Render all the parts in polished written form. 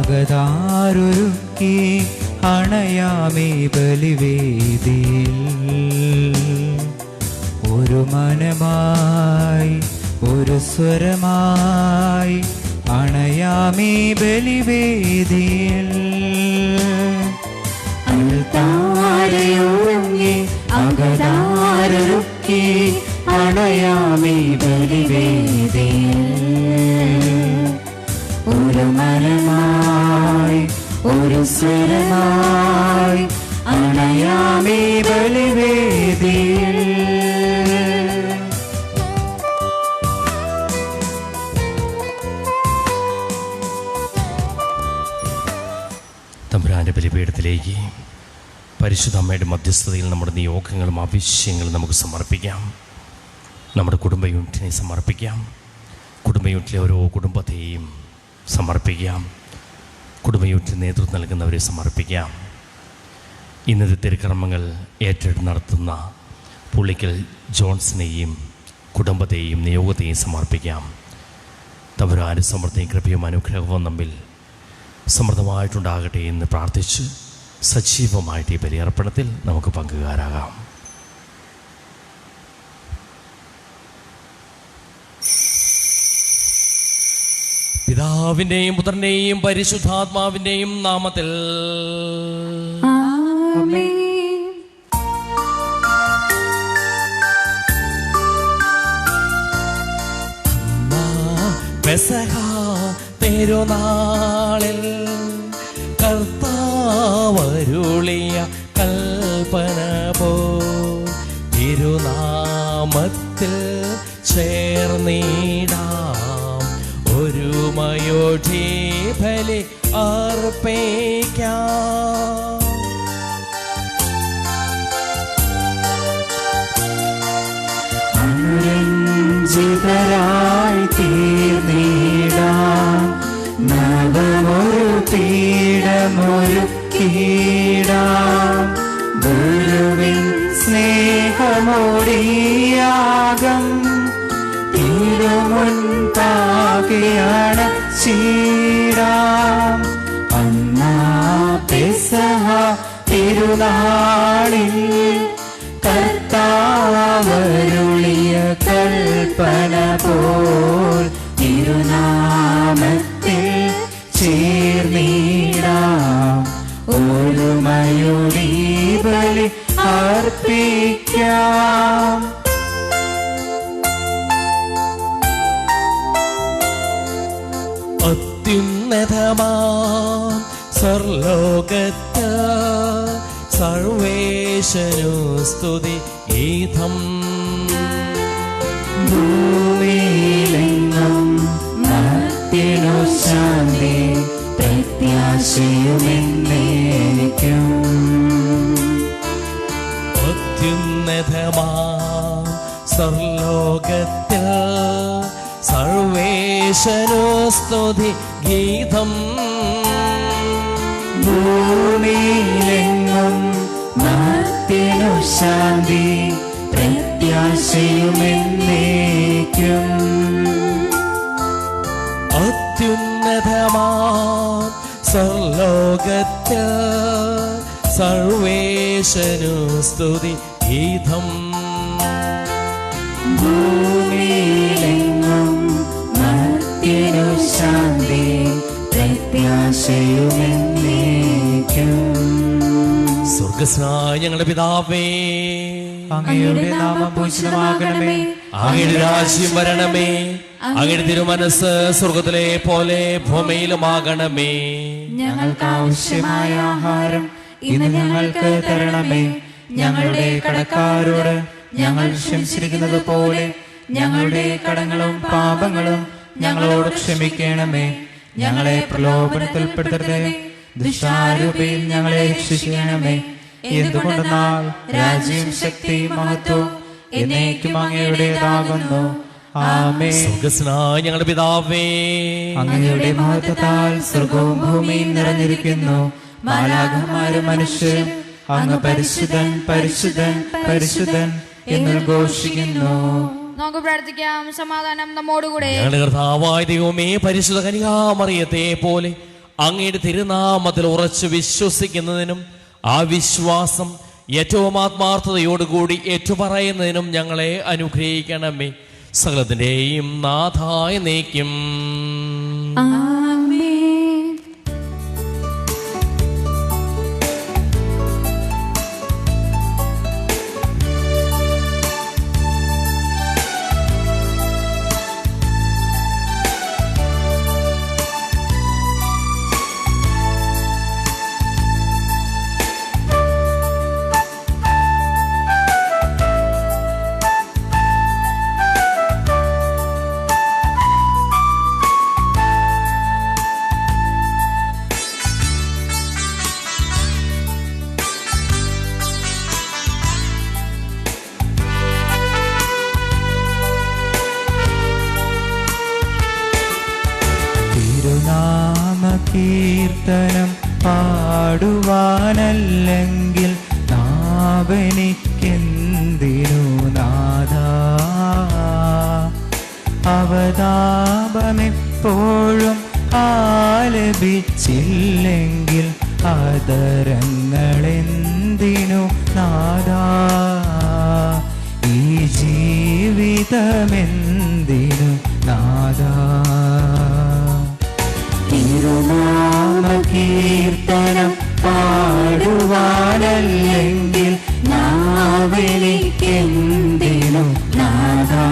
അകതാരൊരുക്കി അണയാമേ ബലിവേദിയിൽ. ഒരു മനമായി ഒരു സ്വരമായി അണയാമേ ബലിവേദിയിൽ. അൾത്താരയൊരുങ്ങി അകതാരൊരുക്കി അണയാമേ ബലിവേദിയിൽ. ഒരു മനമായി ഒരു സ്വരമായി അണയാമേ ബലിവേദിയിൽ. തമ്പുരാന്റെ ബലിപീഠത്തിലേക്ക് പരിശുദ്ധ അമ്മയുടെ മധ്യസ്ഥതയിൽ നമ്മുടെ നിയോഗങ്ങളും ആവശ്യങ്ങളും നമുക്ക് സമർപ്പിക്കാം. നമ്മുടെ കുടുംബ യൂണിറ്റിനെ സമർപ്പിക്കാം. കുടുംബ യൂണിറ്റിലെ ഓരോ കുടുംബത്തെയും സമർപ്പിക്കാം. കുടുംബ യൂണിറ്റിന് നേതൃത്വം നൽകുന്നവരെ സമർപ്പിക്കാം. ഇന്നത്തെ തിരുക്കർമ്മങ്ങൾ ഏറ്റെടുത്ത് നടത്തുന്ന പുള്ളിക്കൽ ജോൺസിനെയും കുടുംബത്തെയും നിയോഗത്തെയും സമർപ്പിക്കാം. തമ്പുരാന്റെ സമൃദ്ധിയും കൃപയും അനുഗ്രഹവും നമ്മിൽ സമൃദ്ധമായിട്ടുണ്ടാകട്ടെ എന്ന് പ്രാർത്ഥിച്ച് സജീവമായിട്ട് ഈ ബലിയർപ്പണത്തിൽ നമുക്ക് പങ്കുകാരാകാം. പിതാവിൻ്റെയും പുത്രൻ്റെയും പരിശുദ്ധാത്മാവിൻ്റെയും നാമത്തിൽ ആമേൻ. പെസഹ തിരുനാളിൽ കർത്താവരുളിയ കൽപ്പന പോ തിരുനാമത്തിൽ ചേർന്നിടാം ഒരുമയോടെ ബലി അർപ്പിക്കാം. അനുരഞ്ജിതരായി തീർന്നിടാം നവമൊരു പീഠമൊരുക്കിടാം. ഗുരുവിൻ സ്നേഹമോടിയാകം തിരുമുൻപാകെയാണ് ചീടാം. അന്നാ പെസഹ തിരുനാളിൽ കർത്താവരുളിയ കൽപ്പന പോൽ തിരുനാമത്തിൽ ചേർന്നിടാം ഒരുമയോടെ ബലി അർപ്പിക്കാം. അത്യുന്നതമാം സർലോകത്ത് സർവേശനു സ്തുതി ഗീതം. ഭൂമിയിലെങ്ങും മർത്യനു ശാന്തി പ്രത്യാശയുമെന്നേക്കും. അത്യുന്നതമാം സർലോകത്തിൽ സർവേശനു സ്തുതി ഗീതം. ഭൂമിയിലെങ്ങും മർത്യനു ശാന്തി പ്രത്യാശയുമെന്നേക്കും. അത്യുന്നതമാം സർലോകത്തിൽ സർവേശനു സ്തുതി ഗീതം. ഭൂമിയിലെങ്ങും മർത്യനു ശാന്തി പ്രത്യാശയുമെന്നേക്കും. സ്വർഗ്ഗസ്നായ ഞങ്ങളുടെ പിതാവേ, അങ്ങയുടെ നാമം പൂജിതമാകണമേ. അങ്ങയുടെ രാജ്യം വരണമേ. അങ്ങയുടെ തിരുമനസ് സ്വർഗ്ഗത്തിലെ പോലെ ഭൂമിയിലുമാകണമേ. ഞങ്ങൾക്ക് ആവശ്യമായ ആഹാരം ഇന്ന് ഞങ്ങൾക്ക് തരണമേ. ഞങ്ങളുടെ കടക്കാരോട് ഞങ്ങൾ ക്ഷമിച്ചിരിക്കുന്നത് പോലെ ഞങ്ങളുടെ കടങ്ങളും പാപങ്ങളും ഞങ്ങളോട് ക്ഷമിക്കണമേ. ഞങ്ങളെ പ്രലോഭനത്തിൽപ്പെടുത്തരുതേ, ദുഷ്ടാരൂപിയിൽ ഞങ്ങളെ രക്ഷിക്കണമേ. എന്തുകൊണ്ടെന്നാൽ രാജ്യം ശക്തിയും മഹത്വവും എന്നേക്കും അങ്ങയുടേതാകുന്നു. ആമേൻ. സ്വർഗ്ഗസ്നായ ഞങ്ങളുടെ പിതാവേ, അങ്ങയുടെ മഹത്വത്താൽ സ്വർഗവും ഭൂമിയും നിറഞ്ഞിരിക്കുന്നു. മാലാഖമാരും മനുഷ്യരും അങ്ങ് പരിശുദ്ധൻ പരിശുദ്ധൻ പരിശുദ്ധൻ എന്നുദ്ഘോഷിക്കുന്നു. നമുക്ക് പ്രാർത്ഥിക്കാം. സമാധാനം നമ്മോടുകൂടെ. ഞങ്ങളുടെ കർത്താവായ ദൈവമേ, പരിശുദ്ധ കന്യകാമറിയത്തെ പോലെ അങ്ങയുടെ തിരുനാമത്തിൽ ഉറച്ചു വിശ്വസിക്കുന്നതിനും ആ വിശ്വാസം ഏറ്റവും ആത്മാർത്ഥതയോടുകൂടി ഏറ്റുപറയുന്നതിനും ഞങ്ങളെ അനുഗ്രഹിക്കണമേ. സകലത്തിന്റെയും നാഥായ നീക്കും. കീർത്തനം പാടുവാനല്ലെങ്കിൽ നാവെനിക്കെന്തിനു നാഥാ, അവതാപമെപ്പോഴും ആലപിച്ചില്ലെങ്കിൽ ആദരങ്ങളെന്തിനു നാഥാ, ഈ ജീവിതമെന്തിനു നാഥാ. തിരുനാമകീർത്തനം പാടുവാനല്ലെങ്കിൽ നാവെനിക്കെന്തിനു നാഥാ,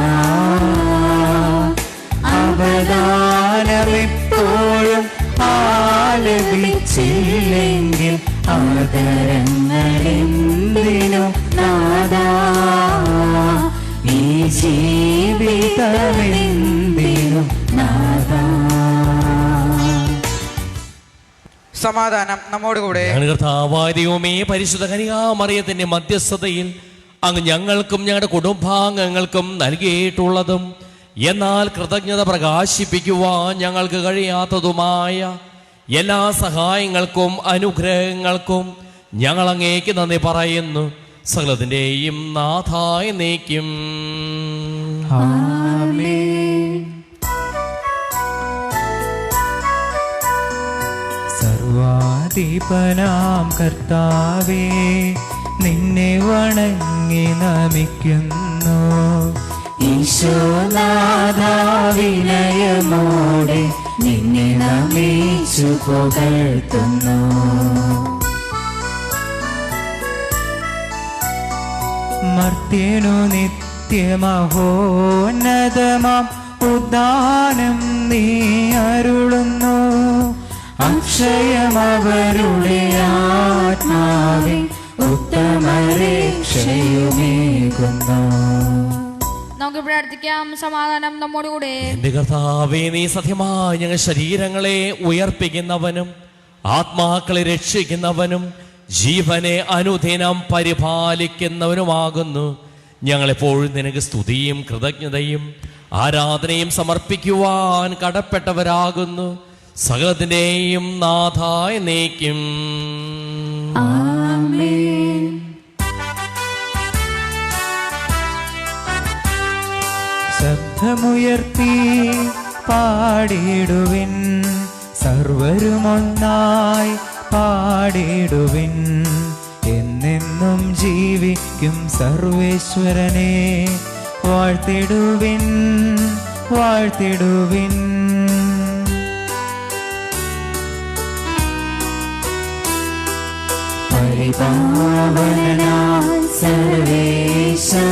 അവദാനമെപ്പോഴും ആലപിച്ചില്ലെങ്കിൽ ആദരങ്ങളെന്തിനു നാഥാ, ഈ ജീവിതമെന്തിനു നാഥാ. സമാധാനം നമ്മോടുകൂടെ. കർത്താവായ ദൈവമേ, പരിശുദ്ധ കന്യകാമറിയത്തിന്റെ മധ്യസ്ഥതയിൽ അങ്ങ് ഞങ്ങൾക്കും ഞങ്ങളുടെ കുടുംബാംഗങ്ങൾക്കും നൽകിയിട്ടുള്ളതും എന്നാൽ കൃതജ്ഞത പ്രകാശിപ്പിക്കുവാൻ ഞങ്ങൾക്ക് കഴിയാത്തതുമായ എല്ലാ സഹായങ്ങൾക്കും അനുഗ്രഹങ്ങൾക്കും ഞങ്ങൾ അങ്ങേക്ക് നന്ദി പറയുന്നു. സകലത്തിന്റെയും നാഥായ നീക്കും. സർവാധിപനാം കർത്താവേ, നിന്നെ വണങ്ങി നമിക്കുന്നു. ഈശോനാഥാ, വിനയമോടെ നിന്നെ നമിച്ചു പുകഴ്ത്തുന്നു. മർത്യനു നിത്യമഹോന്നതമാം ഉദ്ധാനം നീ അരുളുന്നു. അക്ഷയമവരുടെ ആത്മാവിൻ ഉത്തമരക്ഷയുമേകുന്നു. നമുക്ക് പ്രാർത്ഥിക്കാം. സമാധാനം നമ്മോടുകൂടെ. എന്റെ കർത്താവേ, നീ സത്യമായി ഞങ്ങൾ ശരീരങ്ങളെ ഉയർപ്പിക്കുന്നവനും ആത്മാക്കളെ രക്ഷിക്കുന്നവനും ജീവനെ അനുദിനം പരിപാലിക്കുന്നവനുമാകുന്നു. ഞങ്ങളെപ്പോഴും നിനക്ക് സ്തുതിയും കൃതജ്ഞതയും ആരാധനയും സമർപ്പിക്കുവാൻ കടപ്പെട്ടവരാകുന്നു. സകലത്തിന്റെയും നാഥായ നീക്കും. ശബ്ദമുയർത്തി പാടിടുവിൻ, സർവരുമൊന്നായി പാടിടുവിൻ. എന്നെന്നും ജീവിക്കും സർവേശ്വരനെ വാഴ്ത്തിടുവിൻ, വാഴ്ത്തിടുവിൻ. പരിപാവനനാം സർവേശാ,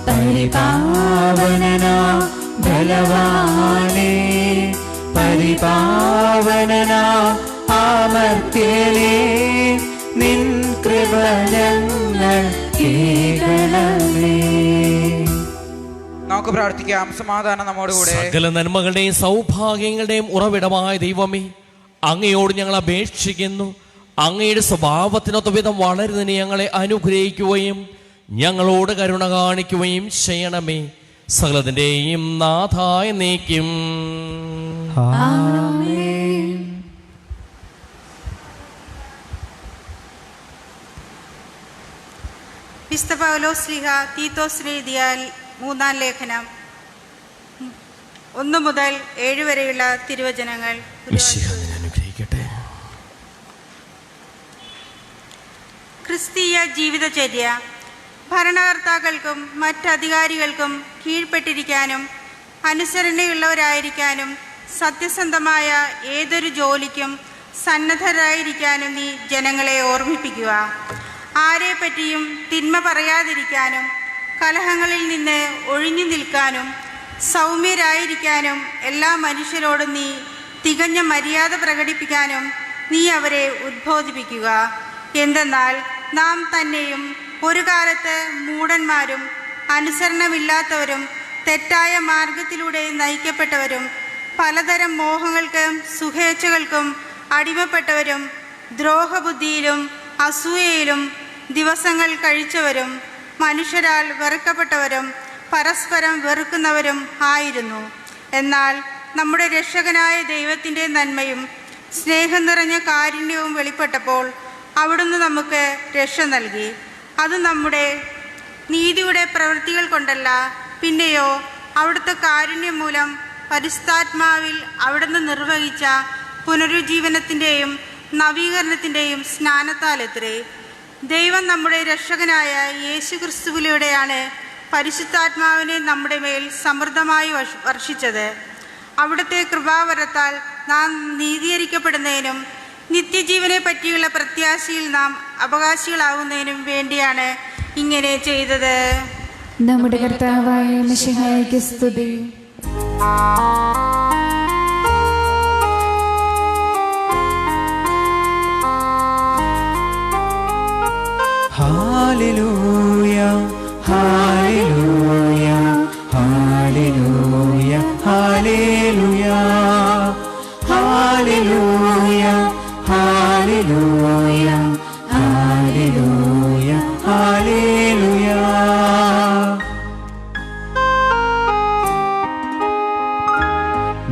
പരിപാവനനാം ബലവാനേ, പരിപാവനനാം അമർത്യനേ, നിൻ കൃപ ഞങ്ങൾ കേൾക്കണമേ. നമുക്ക് പ്രാർത്ഥിക്കാം. സമാധാനം നമ്മോടുകൂടെ. സകല നന്മകളുടെയും സൗഭാഗ്യങ്ങളുടെയും ഉറവിടമായ ദൈവമേ, അങ്ങയോട് ഞങ്ങൾ അപേക്ഷിക്കുന്നു. അങ്ങയുടെ സ്വഭാവത്തിനൊത്ത വിധം വളരുന്നതിന് ഞങ്ങളെ അനുഗ്രഹിക്കുകയും ഞങ്ങളോട് കരുണ കാണിക്കുകയും ചെയ്യണമേ. സകലത്തിന്റെയും നാഥായ നീക്കും. വിശുദ്ധ പൗലോസ് ശ്ലീഹ തീത്തോസിന് എഴുതിയ 3-ാം ലേഖനം 1 മുതൽ 7 വരെയുള്ള തിരുവചനങ്ങൾ. ക്രിസ്തീയ ജീവിതചര്യ. ഭരണകർത്താക്കൾക്കും മറ്റധികാരികൾക്കും കീഴ്പ്പെട്ടിരിക്കാനും അനുസരണയുള്ളവരായിരിക്കാനും സത്യസന്ധമായ ഏതൊരു ജോലിക്കും സന്നദ്ധരായിരിക്കാനും നീ ജനങ്ങളെ ഓർമ്മിപ്പിക്കുക. ആരെപ്പറ്റിയും തിന്മ പറയാതിരിക്കാനും കലഹങ്ങളിൽ നിന്ന് ഒഴിഞ്ഞു നിൽക്കാനും സൗമ്യരായിരിക്കാനും എല്ലാ മനുഷ്യരോടും നീ തികഞ്ഞ മര്യാദ പ്രകടിപ്പിക്കാനും നീ അവരെ ഉദ്ബോധിപ്പിക്കുക. എന്തെന്നാൽ നാം തന്നെയും ഒരു കാലത്ത് മൂഢന്മാരും അനുസരണമില്ലാത്തവരും തെറ്റായ മാർഗത്തിലൂടെ നയിക്കപ്പെട്ടവരും പലതരം മോഹങ്ങൾക്കും സുഖേച്ഛകൾക്കും അടിമപ്പെട്ടവരും ദ്രോഹബുദ്ധിയിലും അസൂയയിലും ദിവസങ്ങൾ കഴിച്ചവരും മനുഷ്യരാൽ വെറുക്കപ്പെട്ടവരും പരസ്പരം വെറുക്കുന്നവരും ആയിരുന്നു. എന്നാൽ നമ്മുടെ രക്ഷകനായ ദൈവത്തിൻ്റെ നന്മയും സ്നേഹം നിറഞ്ഞ കാരുണ്യവും വെളിപ്പെട്ടപ്പോൾ അവിടുന്ന് നമുക്ക് രക്ഷ നൽകി. അത് നമ്മുടെ നീതിയുടെ പ്രവൃത്തികൾ കൊണ്ടല്ല, പിന്നെയോ അവിടുത്തെ കാരുണ്യം മൂലം പരിശുദ്ധാത്മാവിൽ അവിടുന്ന് നിർവഹിച്ച പുനരുജ്ജീവനത്തിൻ്റെയും നവീകരണത്തിൻ്റെയും സ്നാനത്താലത്രേ. ദൈവം നമ്മുടെ രക്ഷകനായ യേശു ക്രിസ്തുവിലൂടെയാണ് പരിശുദ്ധാത്മാവിനെ നമ്മുടെ മേൽ സമൃദ്ധമായി വർഷിച്ചത്. അവിടുത്തെ കൃപാവരത്താൽ നാം നീതീകരിക്കപ്പെടുന്നതിനും നിത്യജീവനെ പറ്റിയുള്ള പ്രത്യാശയിൽ നാം അവകാശികളാവുന്നതിനും വേണ്ടിയാണ് ഇങ്ങനെ ചെയ്തത്. നമ്മുടെ കർത്താവായ മിശിഹായ്ക്ക് സ്തുതി. Hallelujah hallelujah hallelujah hallelujah hallelujah hallelujah hallelujah hallelujah.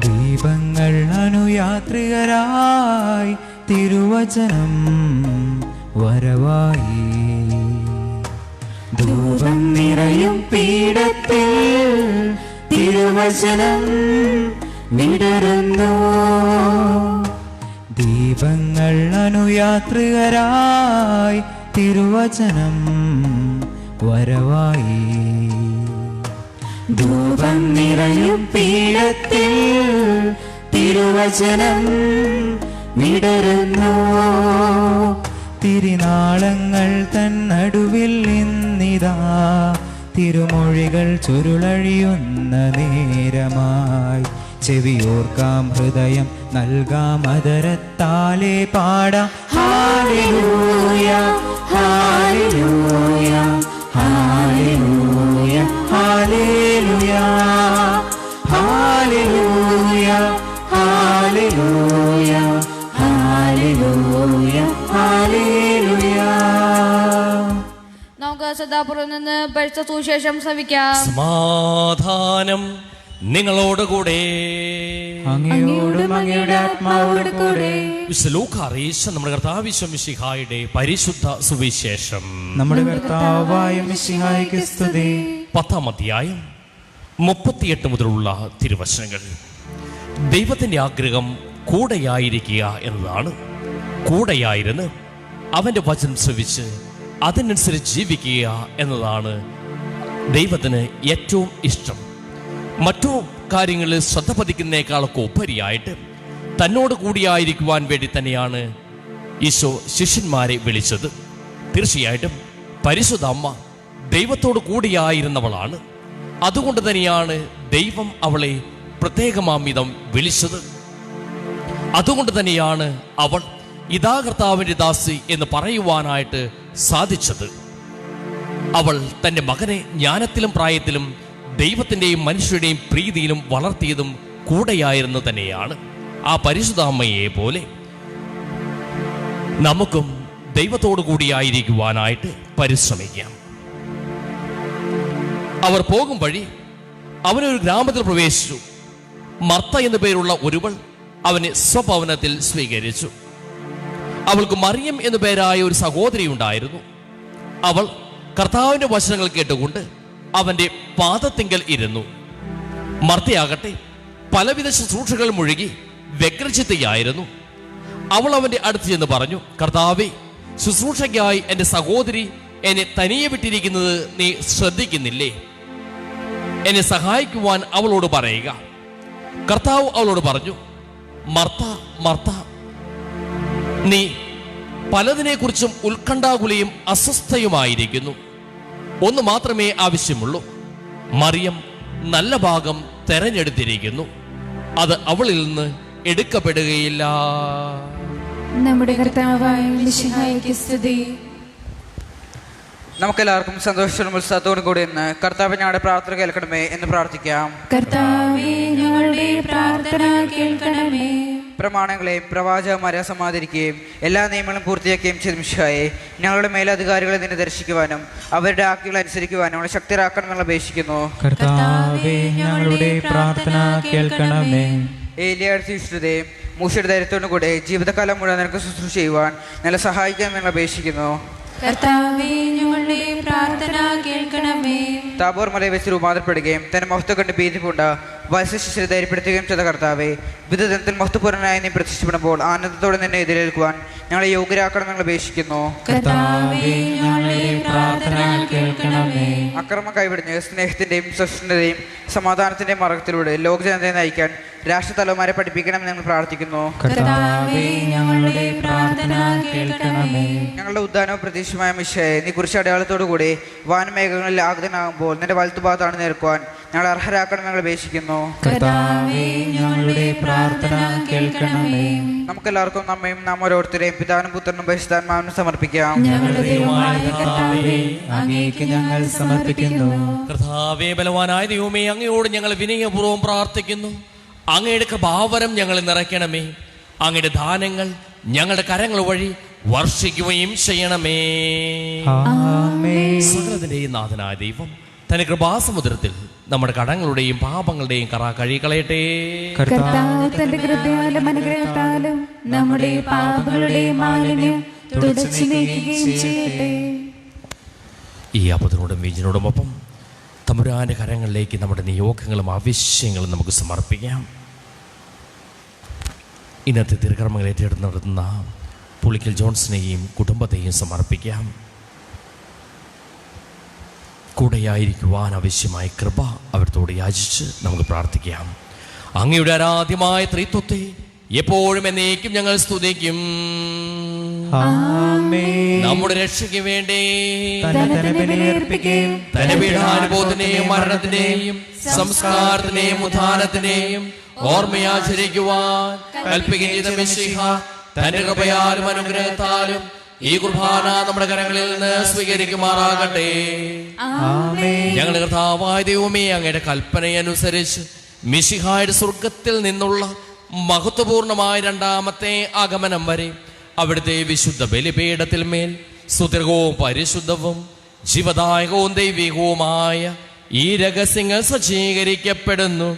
ദീപങ്ങൾ അനുയാത്രികരായി തിരുവചനം വരവായി. ധൂപം നിറയും പീഠത്തിൽ തിരുവചനം വിടരുന്നു. ദീപങ്ങൾ അനുയാത്രികരായി തിരുവചനം വരവായി. ധൂപം നിറയും പീഠത്തിൽ തിരുവചനം വിടരുന്നു. തിരുനാളങ്ങൾ തൻ നടുവിൽ നിന്നിതാ തിരുമൊഴികൾ ചുരുളഴിയുന്ന നേരമായി. ചെവിയോർക്കാം ഹൃദയം നൽകാം അതരത്താലേ പാടാം. Hallelujah hallelujah hallelujah hallelujah hallelujah hallelujah hallelujah hallelujah. നമുക്ക് സദാപുറത്ത് നിന്ന് പരിശുദ്ധ സുവിശേഷം ശ്രവിക്കാം. സമാധാനം നിങ്ങളോടുകൂടെ. അങ്ങയോടും അങ്ങയുടെ ആത്മാവോടും കൂടെ. വിശുദ്ധ ലൂക്കാ അറിയിച്ച നമ്മുടെ കർത്താവ് മിശിഹായുടെ പരിശുദ്ധ സുവിശേഷം. നമ്മുടെ കർത്താവായ മിശിഹായ്ക്ക് സ്തുതി. 10-ാം അധ്യായം 38 മുതലുള്ള തിരുവചനങ്ങൾ. ദൈവത്തിന്റെ ആഗ്രഹം കൂടെയായിരിക്കുക എന്നതാണ്. കൂടെയായിരുന്ന് അവന്റെ വചനം ശ്രവിച്ച് അതിനനുസരിച്ച് ജീവിക്കുക എന്നതാണ് ദൈവത്തിന് ഏറ്റവും ഇഷ്ടം. മറ്റു കാര്യങ്ങളിൽ ശ്രദ്ധ പതിക്കുന്നതിനേക്കാളൊക്കെ ഉപരിയായിട്ട് തന്നോട് കൂടിയായിരിക്കുവാൻ വേണ്ടി തന്നെയാണ് ഈശോ ശിഷ്യന്മാരെ വിളിച്ചത്. തീർച്ചയായിട്ടും പരിശുദ്ധ അമ്മ ദൈവത്തോട് കൂടിയായിരുന്നവളാണ്. അതുകൊണ്ട് തന്നെയാണ് ദൈവം അവളെ പ്രത്യേകമാമിതം വിളിച്ചത്. അതുകൊണ്ട് തന്നെയാണ് അവൾ ഇതാ കർത്താവിൻ്റെ ദാസി എന്ന് പറയുവാനായിട്ട് സാധിച്ചത്. അവൾ തൻ്റെ മകനെ ജ്ഞാനത്തിലും പ്രായത്തിലും ദൈവത്തിൻ്റെയും മനുഷ്യരുടെയും പ്രീതിയിലും വളർത്തിയതും കൂടെയായിരുന്നു തന്നെയാണ്. ആ പരിശുദ്ധ അമ്മയെ പോലെ നമുക്കും ദൈവത്തോടു കൂടിയായിരിക്കുവാനായിട്ട് പരിശ്രമിക്കാം. അവർ പോകും വഴി അവനൊരു ഗ്രാമത്തിൽ പ്രവേശിച്ചു. മർത്ത എന്നു പേരുള്ള ഒരുവൾ അവനെ സ്വഭവനത്തിൽ സ്വീകരിച്ചു. അവൾക്ക് മറിയം എന്നു പേരായ ഒരു സഹോദരി ഉണ്ടായിരുന്നു. അവൾ കർത്താവിൻ്റെ വചനങ്ങൾ കേട്ടുകൊണ്ട് അവൻ്റെ പാദത്തിങ്കൽ ഇരുന്നു. മർത്തയാകട്ടെ പലവിധ ശുശ്രൂഷകൾ മുഴുകി വ്യഗ്രചിത്തയായിരുന്നു. അവൾ അവൻ്റെ അടുത്ത് ചെന്ന് പറഞ്ഞു, കർത്താവേ, ശുശ്രൂഷയ്ക്കായി എൻ്റെ സഹോദരി എന്നെ തനിയെ വിട്ടിരിക്കുന്നത് നീ ശ്രദ്ധിക്കുന്നില്ലേ? എന്നെ സഹായിക്കുവാൻ അവളോട് പറയുക. കർത്താവ് അവളോട് പറഞ്ഞു, മർത്ത മർത്ത, നീ പലതിനെക്കുറിച്ചും ഉത്കണ്ഠാകുലയും അസ്വസ്ഥയുമായിരിക്കുന്നു. ഒന്ന് മാത്രമേ ആവശ്യമുള്ളൂ. മറിയം നല്ല ഭാഗം തെരഞ്ഞെടുത്തിരിക്കുന്നു, അത് അവളിൽ നിന്ന് എടുക്കപ്പെടുകയില്ല. നമ്മുടെ കർത്താവായ മിശിഹായ്ക്ക് സ്തുതി. നമുക്കെല്ലാവർക്കും സന്തോഷത്തോടും ഉത്സാഹത്തോടും കൂടി ഇന്ന് കർത്താവ് ഞങ്ങളുടെ പ്രാർത്ഥന കേൾക്കണമേ എന്ന് പ്രാർത്ഥിക്കാം. കർത്താവേ, ഞങ്ങളുടെ പ്രാർത്ഥന കേൾക്കണമേ. പ്രമാണങ്ങളെയും പ്രവാചകന്മാരെ സമാദരിക്കുകയും എല്ലാ നിയമങ്ങളും പൂർത്തിയാക്കുകയും ചെയ്ത മിശിഹായെ, ഞങ്ങളുടെ മേലധികാരികളെ നിന്നെ ദർശിക്കുവാനും അവരുടെ ആജ്ഞകൾ അനുസരിക്കുവാനും നമ്മളെ ശക്തരാക്കണമെന്ന് അപേക്ഷിക്കുന്നു. കർത്താവേ, ഞങ്ങളുടെ പ്രാർത്ഥന കേൾക്കണമേ. ഏലിയാഴ്ചയുടെ മൂശയുടെ ധൈര്യത്തോടു കൂടെ ജീവിതകാലം മുഴുവൻ നിനക്ക് ശുശ്രൂഷ ചെയ്യുവാൻ ഞങ്ങളെ സഹായിക്കാമെന്ന് അപേക്ഷിക്കുന്നു. കർത്താവേ, ഞങ്ങളുടെ പ്രാർത്ഥന കേൾക്കണമേ. താബോർ മലയിൽ വെച്ച് രൂപാന്തരപ്പെടുകയും തന്നെ മഹത്വം കണ്ട് ഭീതിപൂണ്ട വത്സശിശിരെ ധൈര്യപ്പെടുത്തുകയും ചെയ്ത കർത്താവേ, വിധത്തിൽ മഹത്വപൂർണ്ണനായി നീ പ്രത്യക്ഷപ്പെടുമ്പോൾ ആനന്ദത്തോടെ നിന്നെ എതിരേൽക്കുവാൻ ഞങ്ങളെ യോഗ്യരാക്കണമെന്ന് അപേക്ഷിക്കുന്നു. കർത്താവേ, ഞങ്ങളുടെ പ്രാർത്ഥന കേൾക്കണമേ. അക്രമം കൈവിടിഞ്ഞ് സ്നേഹത്തിന്റെയും സഹിഷ്ണുതയും സമാധാനത്തിന്റെയും മാർഗത്തിലൂടെ ലോകജനതയെ നയിക്കാൻ രാഷ്ട്രതലവന്മാരെ പഠിപ്പിക്കണമെന്ന് ഞങ്ങൾ പ്രാർത്ഥിക്കുന്നു. കർത്താവേ, ഞങ്ങളുടെ പ്രാർത്ഥന കേൾക്കണമേ. ഞങ്ങളുടെ ഉദ്ധാനവും പ്രതീക്ഷമായ മിശിഹായെ, നീ കുരിശ് അടയാളത്തോടുകൂടി വാനമേഘങ്ങളിൽ ആഗതനാകുമ്പോൾ നിന്റെ വലത്തുഭാഗത്താണ് നേർക്കുവാൻ ഞങ്ങൾ അർഹരാക്കണമെന്ന് ഞങ്ങൾ അപേക്ഷിക്കുന്നു. കർത്താവേ, ഞങ്ങളുടെ പ്രാർത്ഥന കേൾക്കണമേ. നമുക്കെല്ലാവർക്കും നമ്മയും നാം ഓരോരുത്തരെയും പിതാവിനും പുത്രനും പരിശുദ്ധാത്മാവിനും സമർപ്പിക്കാം. ഞങ്ങളുടെ ദൈവമായ കർത്താവേ, അങ്ങേക്ക് ഞങ്ങൾ സമർപ്പിക്കുന്നു. കർത്താവേ, ബലവാനായ ദൈവമേ, അങ്ങയോട് ഞങ്ങൾ വിനയപൂർവ്വം പ്രാർത്ഥിക്കുന്നു. അങ്ങയുടെ കൃപാവരം ഞങ്ങളെ നിറയ്ക്കണമേ. അങ്ങയുടെ ദാനങ്ങൾ ഞങ്ങളുടെ കരങ്ങൾ വഴി വർഷിക്കുകയും ചെയ്യണമേ. ആമേൻ. സകലത്തിന്റെയും നാഥനായ ദൈവം തന്റെ കൃപാസമുദ്രത്തിൽ നമ്മുടെ കടങ്ങളുടെയും പാപങ്ങളുടെയും കറ കഴുകിക്കളയട്ടെ. കർത്താവ് തന്റെ കൃപയാലും അനുഗ്രഹത്താലും നമ്മുടെ പാപങ്ങളുടെയും മാലിന്യം തുടച്ചു നീക്കുകയും ചെയ്യട്ടെ. ഈ അപ്പത്തിനോടും വീഞ്ഞിനോടുമൊപ്പം തമ്പുരാന്റെ കരങ്ങളിലേക്ക് നമ്മുടെ നിയോഗങ്ങളും ആവശ്യങ്ങളും നമുക്ക് സമർപ്പിക്കാം. ഇന്നത്തെ തിരുക്കർമ്മങ്ങൾ ഏറ്റെടുത്ത് നടത്തുന്ന പുളിക്കൽ ജോൺസിനെയും കുടുംബത്തെയും സമർപ്പിക്കാം. കൂടെയായിരിക്കുവാൻ ആവശ്യമായ കൃപ അവിടത്തോട് യാചിച്ച് നമുക്ക് പ്രാർത്ഥിക്കാം. അങ്ങയുടെ ആരാധ്യമായ ത്രിത്വത്തെ എപ്പോഴും എന്നേക്കും ഞങ്ങൾ സ്തുതിക്കും. ആമേൻ. നമ്മുടെ രക്ഷയ്ക്ക് വേണ്ടി തന്നെ ബലിയർപ്പിക്കുകയും തന്റെ പീഡാനുഭവത്തിന്റെയും മരണത്തിന്റെയും സംസ്കാരത്തിന്റെയും ഉത്ഥാനത്തിന്റെയും ഓർമ്മയാചരിക്കുവാൻ കൽപ്പിക്കുകയും ചെയ്ത മിശിഹ തന്റെ കൃപയാലും അനുഗ്രഹത്താലും ഈ കുർബാന നമ്മുടെ കരങ്ങളിൽ നിന്ന് സ്വീകരിക്കുമാറാകട്ടെ. ഞങ്ങളുടെ കർത്താവായ ദൈവമേ, അങ്ങയുടെ കൽപ്പനയനുസരിച്ച് മിശിഹായുടെ സ്വർഗത്തിൽ നിന്നുള്ള മഹത്വപൂർണമായ രണ്ടാമത്തെ ആഗമനം വരെ അവിടുത്തെ വിശുദ്ധ ബലിപീഠത്തിൽ മേൽ സുദീർഘവും പരിശുദ്ധവും ജീവദായകവും ദൈവികവുമായ ഈ രഹസ്യങ്ങൾ സജ്ജീകരിക്കപ്പെടുന്നു.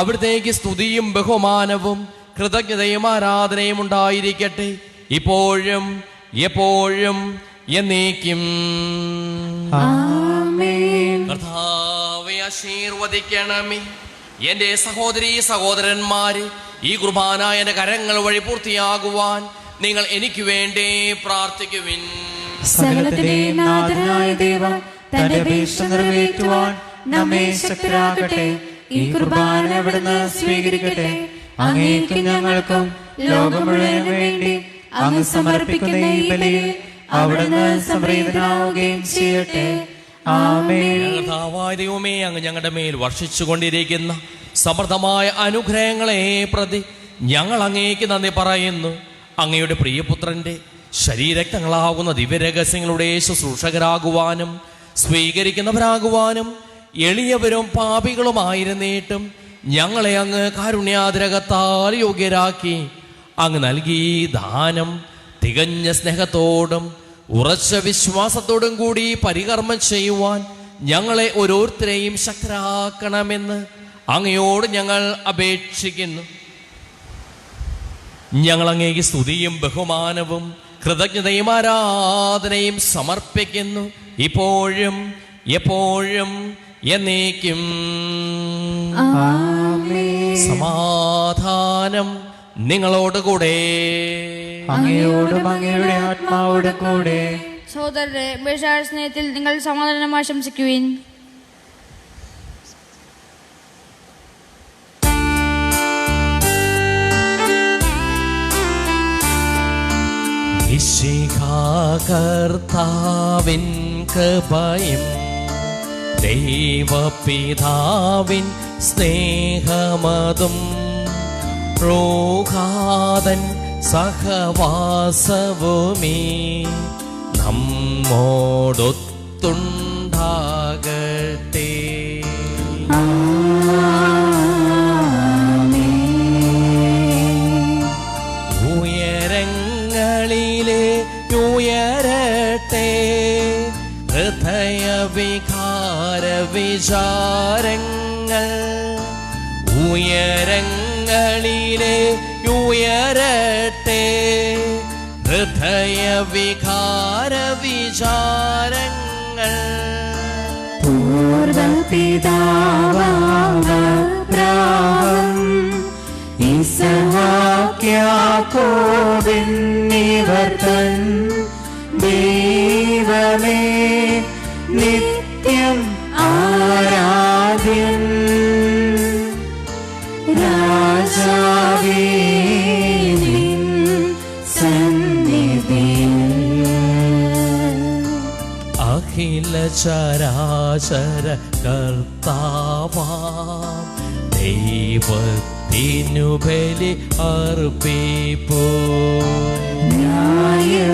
അവിടുത്തേക്ക് സ്തുതിയും ബഹുമാനവും കൃതജ്ഞതയും ആരാധനയും ഉണ്ടായിരിക്കട്ടെ, ഇപ്പോഴും എപ്പോഴും എന്നേക്കും. കർത്താവേ, ആശീർവദിക്കണമേ. എന്റെ സഹോദരീ സഹോദരന്മാരെ, ഈ കുർബാന എന്റെ കരങ്ങൾ വഴി പൂർത്തിയാകുവാൻ നിങ്ങൾ എനിക്ക് വേണ്ടി പ്രാർത്ഥിക്കുവിൻ. സകലത്തിന്റെയും നാഥനായ ദൈവം തന്റെ അപേക്ഷ നിറവേറ്റുവാൻ നമ്മെ ശക്തരാക്കട്ടെ. ഈ കുർബാന അവിടുന്ന് സ്വീകരിക്കട്ടെ. അങ്ങേക്കും ഞങ്ങൾക്കും ലോകം മുഴുവനും വേണ്ടി അങ്ങ് സമർപ്പിക്കുന്ന ഈ ബലിയിൽ അവിടുന്ന് സംപ്രീതനാവുകയും ചെയ്യട്ടെ. ആമേൻ. കർത്താവായ ദൈവമേ, അങ്ങ് ഞങ്ങളുടെ മേൽ വർഷിച്ചുകൊണ്ടിരിക്കുന്ന സമൃദ്ധമായ അനുഗ്രഹങ്ങളെ പ്രതി ഞങ്ങൾ അങ്ങേക്ക് നന്ദി പറയുന്നു. അങ്ങയുടെ പ്രിയപുത്രന്റെ ശരീരക്തങ്ങളാകുന്ന ദിവ്യരഹസ്യങ്ങളുടെ ശുശ്രൂഷകരാകുവാനും സ്വീകരിക്കുന്നവരാകുവാനും എളിയവരും പാപികളുമായിരുന്നിട്ടും ഞങ്ങളെ അങ്ങ് കാരുണ്യാതിരകത്താൽ യോഗ്യരാക്കി. അങ്ങ് നൽകി ദാനം തികഞ്ഞ സ്നേഹത്തോടും ഉറച്ച വിശ്വാസത്തോടും കൂടി പരികർമ്മം ചെയ്യുവാൻ ഞങ്ങളെ ഓരോരുത്തരെയും ശക്തരാക്കണമെന്ന് അങ്ങയോട് ഞങ്ങൾ അപേക്ഷിക്കുന്നു. ഞങ്ങൾ അങ്ങേക്ക് സ്തുതിയും ബഹുമാനവും കൃതജ്ഞതയും ആരാധനയും സമർപ്പിക്കുന്നു, ഇപ്പോഴും എപ്പോഴും എന്നേക്കും. സമാധാനം നിങ്ങളോടുകൂടെ. അങ്ങയോടും അങ്ങയുടെ ആത്മാവോടും കൂടെ. സഹോദരരെ, ബേഷായ സ്നേഹത്തിൽ നിങ്ങൾ സമാധാനം ആശംസിക്കുവിൻ. കർത്താവിൻ കൃപയും ദൈവപിതാവിൻ സ്നേഹമതും റൂഹാദൻ സഹവാസവുമേ നമ്മോടൊത്തുണ്ടാകട്ടെ. ഉയരങ്ങളിലെ ഉയരട്ടെ ഹൃദയവികാര വിചാരങ്ങൾ. ഉയരങ്ങളിലെ ഉയരട്ടെ ഹൃദയവികാര വിചാരങ്ങൾ. പൂർവപിതാവാം യാക്കോബിന്നിവർ തൻ ദൈവമേ നിത്യം ആരാധ്യൻ. രാജാവേ നിൻ സന്നിധിയിൽ അഖില ചരാചര കർത്താവാം ദൈവത്തിനു ബലി അർപ്പിപ്പൂ. ന്യായവുമാണതു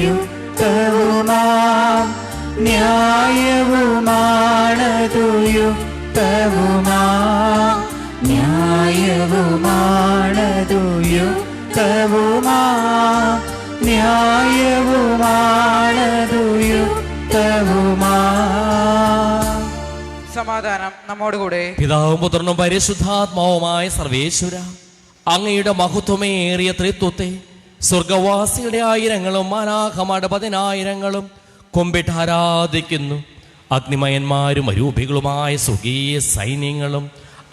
യുക്തവുമാം ന്യായവുമാണതു യുക്തവുമാം ന്യായവുമാണതു യുക്തവുമാം ന്യായവുമാണതു യുക്തവുമാം. സമാധാനം നമ്മോടുകൂടെ. പിതാവും പുത്രനും പരിശുദ്ധാത്മാവുമായ സർവേശ്വര, അങ്ങയുടെ മഹത്വമേറിയ ത്രിത്വത്തെ സ്വർഗവാസികളുടെ ആയിരങ്ങളും മാലാഖമാരുടെ 10,000 കുമ്പിട്ട് ആരാധിക്കുന്നു. അഗ്നിമയന്മാരും അരൂപികളുമായ സ്വർഗീയ സൈന്യങ്ങളും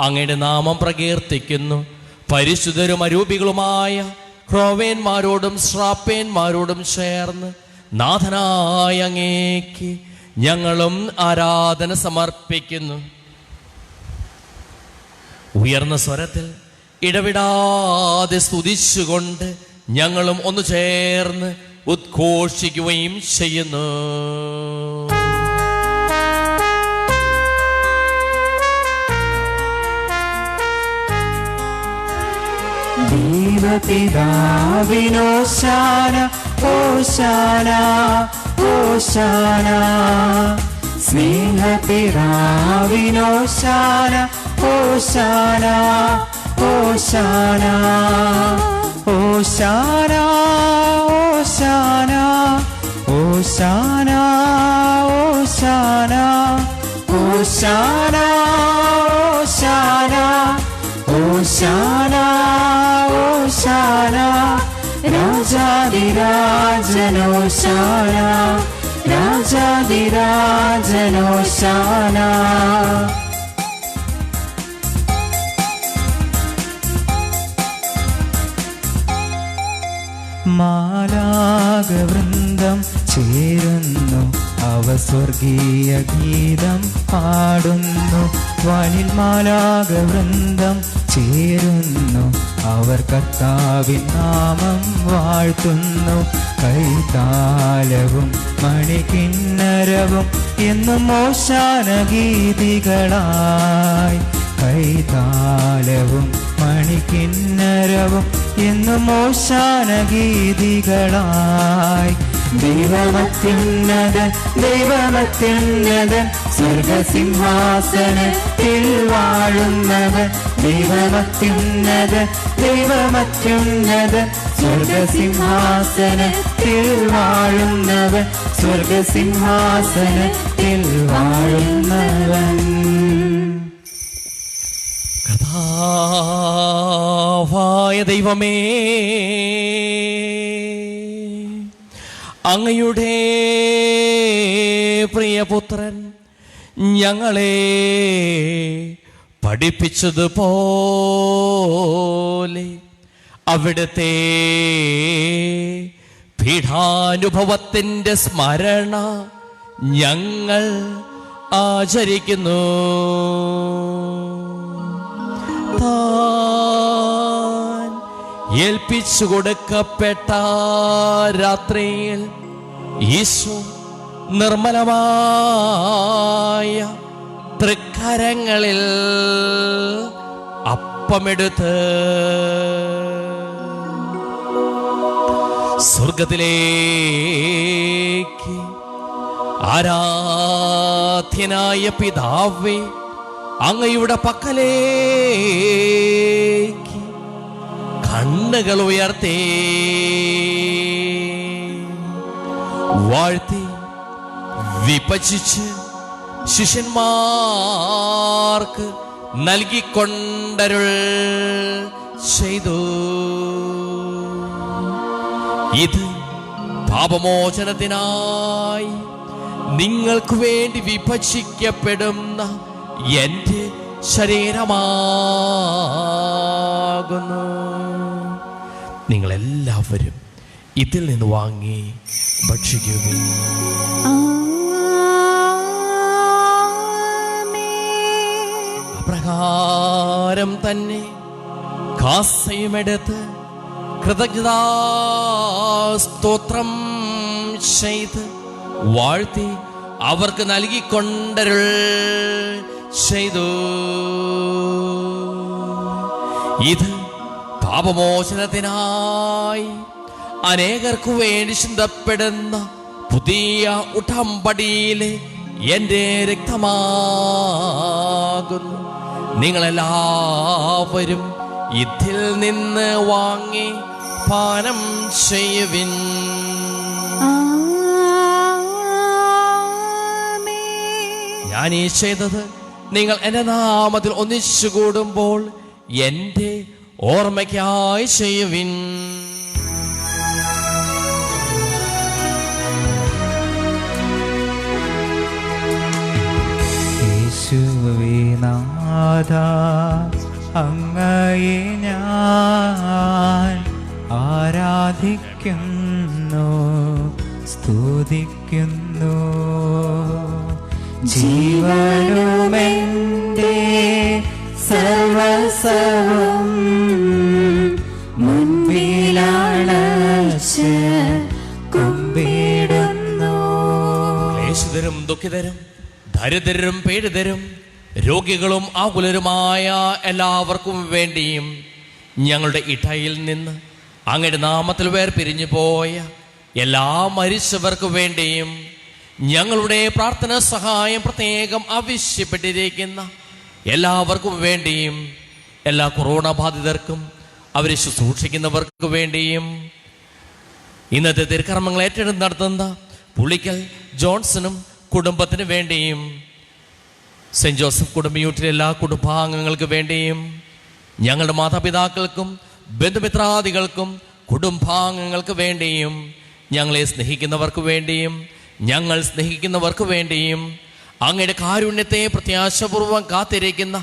അങ്ങയുടെ നാമം പ്രകീർത്തിക്കുന്നു. പരിശുദ്ധരും അരൂപികളുമായ ക്രോവേന്മാരോടും ശ്രാപ്പേന്മാരോടും ചേർന്ന് നാഥനായ അങ്ങേക്ക് ഞങ്ങളും ആരാധന സമർപ്പിക്കുന്നു. ഉയർന്ന സ്വരത്തിൽ ഇടവിടാതെ സ്തുതിച്ചുകൊണ്ട് ഞങ്ങളും ഒന്ന് ചേർന്ന് ഉദ്ഘോഷിക്കുകയും ചെയ്യുന്നു. ദൈവപിതാവിനോശാന ഓശാന ഓശാന സ്നേഹപിതാവിനോശാന ഓശാന ഓശാന ഓശാന ഓശാന ഓശാന ഓശാന ഓശാന ഓശാന ഓശാന രാജാധിരാജനോശാന രാജാധിരാജനോശാന. മാലാകവൃന്ദം ചേരുന്നു, അവ സ്വർഗീയ ഗീതം പാടുന്നു. വാനിൽ മാലാകവൃന്ദം ചേരുന്നു, അവർ കർത്താവിൻ നാമം വാഴ്ത്തുന്നു. കൈതാലവും മണികിന്നരവും എന്നും ഓശാന ഗീതികളായി. കൈതാലവും മണികിന്നരവും എന്നും ഓശാന ഗീതികളായി. ദൈവമത്യുന്നതൻ ദൈവമത്യുന്നതൻ സ്വർഗസിംഹാസനത്തിൽ വാഴുന്നവൻ. ദൈവമത്യുന്നതൻ ദൈവമത്യുന്നതൻ സ്വർഗസിംഹാസനത്തിൽ വാഴുന്നവൻ. സ്വർഗസിംഹാസനത്തിൽ വാഴുന്നവൻ. കർത്താവായ ദൈവമേ, അങ്ങയുടെ പ്രിയപുത്രൻ ഞങ്ങളെ പഠിപ്പിച്ചതുപോലെ അവിടുത്തെ പീഠാനുഭവത്തിന്റെ സ്മരണ ഞങ്ങൾ ആചരിക്കുന്നു. താൻ ഏൽപ്പിച്ചു കൊടുക്കപ്പെട്ട രാത്രിയിൽ യേശു നിർമ്മലമായ തൃക്കരങ്ങളിൽ അപ്പമെടുത്ത് സ്വർഗത്തിലേക്ക് ആരാധ്യനായ പിതാവേ, അങ്ങയുടെ പക്കലേക്ക് കണ്ണുകൾ ഉയർത്തി വാഴ്ത്തി വിഭജിച്ച് ശിഷ്യന്മാർക്ക് നൽകിക്കൊണ്ടരുൾ ചെയ്തു. ഇത് പാപമോചനത്തിനായി നിങ്ങൾക്ക് വേണ്ടി വിഭജിക്കപ്പെടുന്ന എൻ്റെ ശരീരമാകുന്നു. നിങ്ങളെല്ലാവരും ഇതിൽ നിന്ന് വാങ്ങി ഭക്ഷിക്കുകയും അപ്രകാരം തന്നെ കാസയുമെടുത്ത് കൃതജ്ഞതാസ്തോത്രം ചെയ്ത് വാഴ്ത്തി അവർക്ക് നൽകിക്കൊണ്ടരുൾ ചെയ്തു. ഇത് പാപമോചനത്തിനായി അനേകർക്കു വേണ്ടി ചിന്തപ്പെടുന്ന പുതിയ ഉടമ്പടിയിലെ എൻ്റെ രക്തമാകുന്നു. നിങ്ങളെല്ലാവരും ഇതിൽ നിന്ന് വാങ്ങി പാനം ചെയ്യുവിൻ. ഞാൻ ഈ ചെയ്തത് നിങ്ങൾ എൻ്റെ നാമത്തിൽ ഒന്നിച്ചു കൂടുമ്പോൾ എൻ്റെ ഓർമ്മയ്ക്കായി ചെയ്യുവിൻ. യേശുവേ നാഥ, അങ്ങയെ ഞാൻ ആരാധിക്കുന്നു, സ്തുതിക്കുന്നു. ജീവനുമെൻ്റെ സർവസ്വവും മുൻപിലണച്ച് കുമ്പിടുന്നു. ക്ലേശിതരും ദുഃഖിതരും ദരിദ്രരും പീഡിതരും രോഗികളും ആകുലരുമായ എല്ലാവർക്കും വേണ്ടിയും ഞങ്ങളുടെ ഇടയിൽ നിന്ന് അങ്ങയുടെ നാമത്തിൽ വേർപിരിഞ്ഞു പോയ എല്ലാ മരിച്ചവർക്ക് വേണ്ടിയും ഞങ്ങളുടെ പ്രാർത്ഥന സഹായം പ്രത്യേകം ആവശ്യപ്പെട്ടിരിക്കുന്ന എല്ലാവർക്കും വേണ്ടിയും എല്ലാ കൊറോണ ബാധിതർക്കും അവരെ ശുശ്രൂഷിക്കുന്നവർക്ക് വേണ്ടിയും ഇന്നത്തെ തിരുക്കർമ്മങ്ങൾ ഏറ്റെടുത്ത് നടത്തുന്ന പുളിക്കൽ ജോൺസണും കുടുംബത്തിന് വേണ്ടിയും സെന്റ് ജോസഫ് കുടുംബ യൂണിറ്റിലെ എല്ലാ കുടുംബാംഗങ്ങൾക്ക് വേണ്ടിയും ഞങ്ങളുടെ മാതാപിതാക്കൾക്കും ബന്ധുമിത്രാദികൾക്കും കുടുംബാംഗങ്ങൾക്ക് വേണ്ടിയും ഞങ്ങളെ സ്നേഹിക്കുന്നവർക്ക് വേണ്ടിയും ഞങ്ങൾ സ്നേഹിക്കുന്നവർക്ക് വേണ്ടിയും അങ്ങയുടെ കാരുണ്യത്തെ പ്രത്യാശപൂർവ്വം കാത്തിരിക്കുന്ന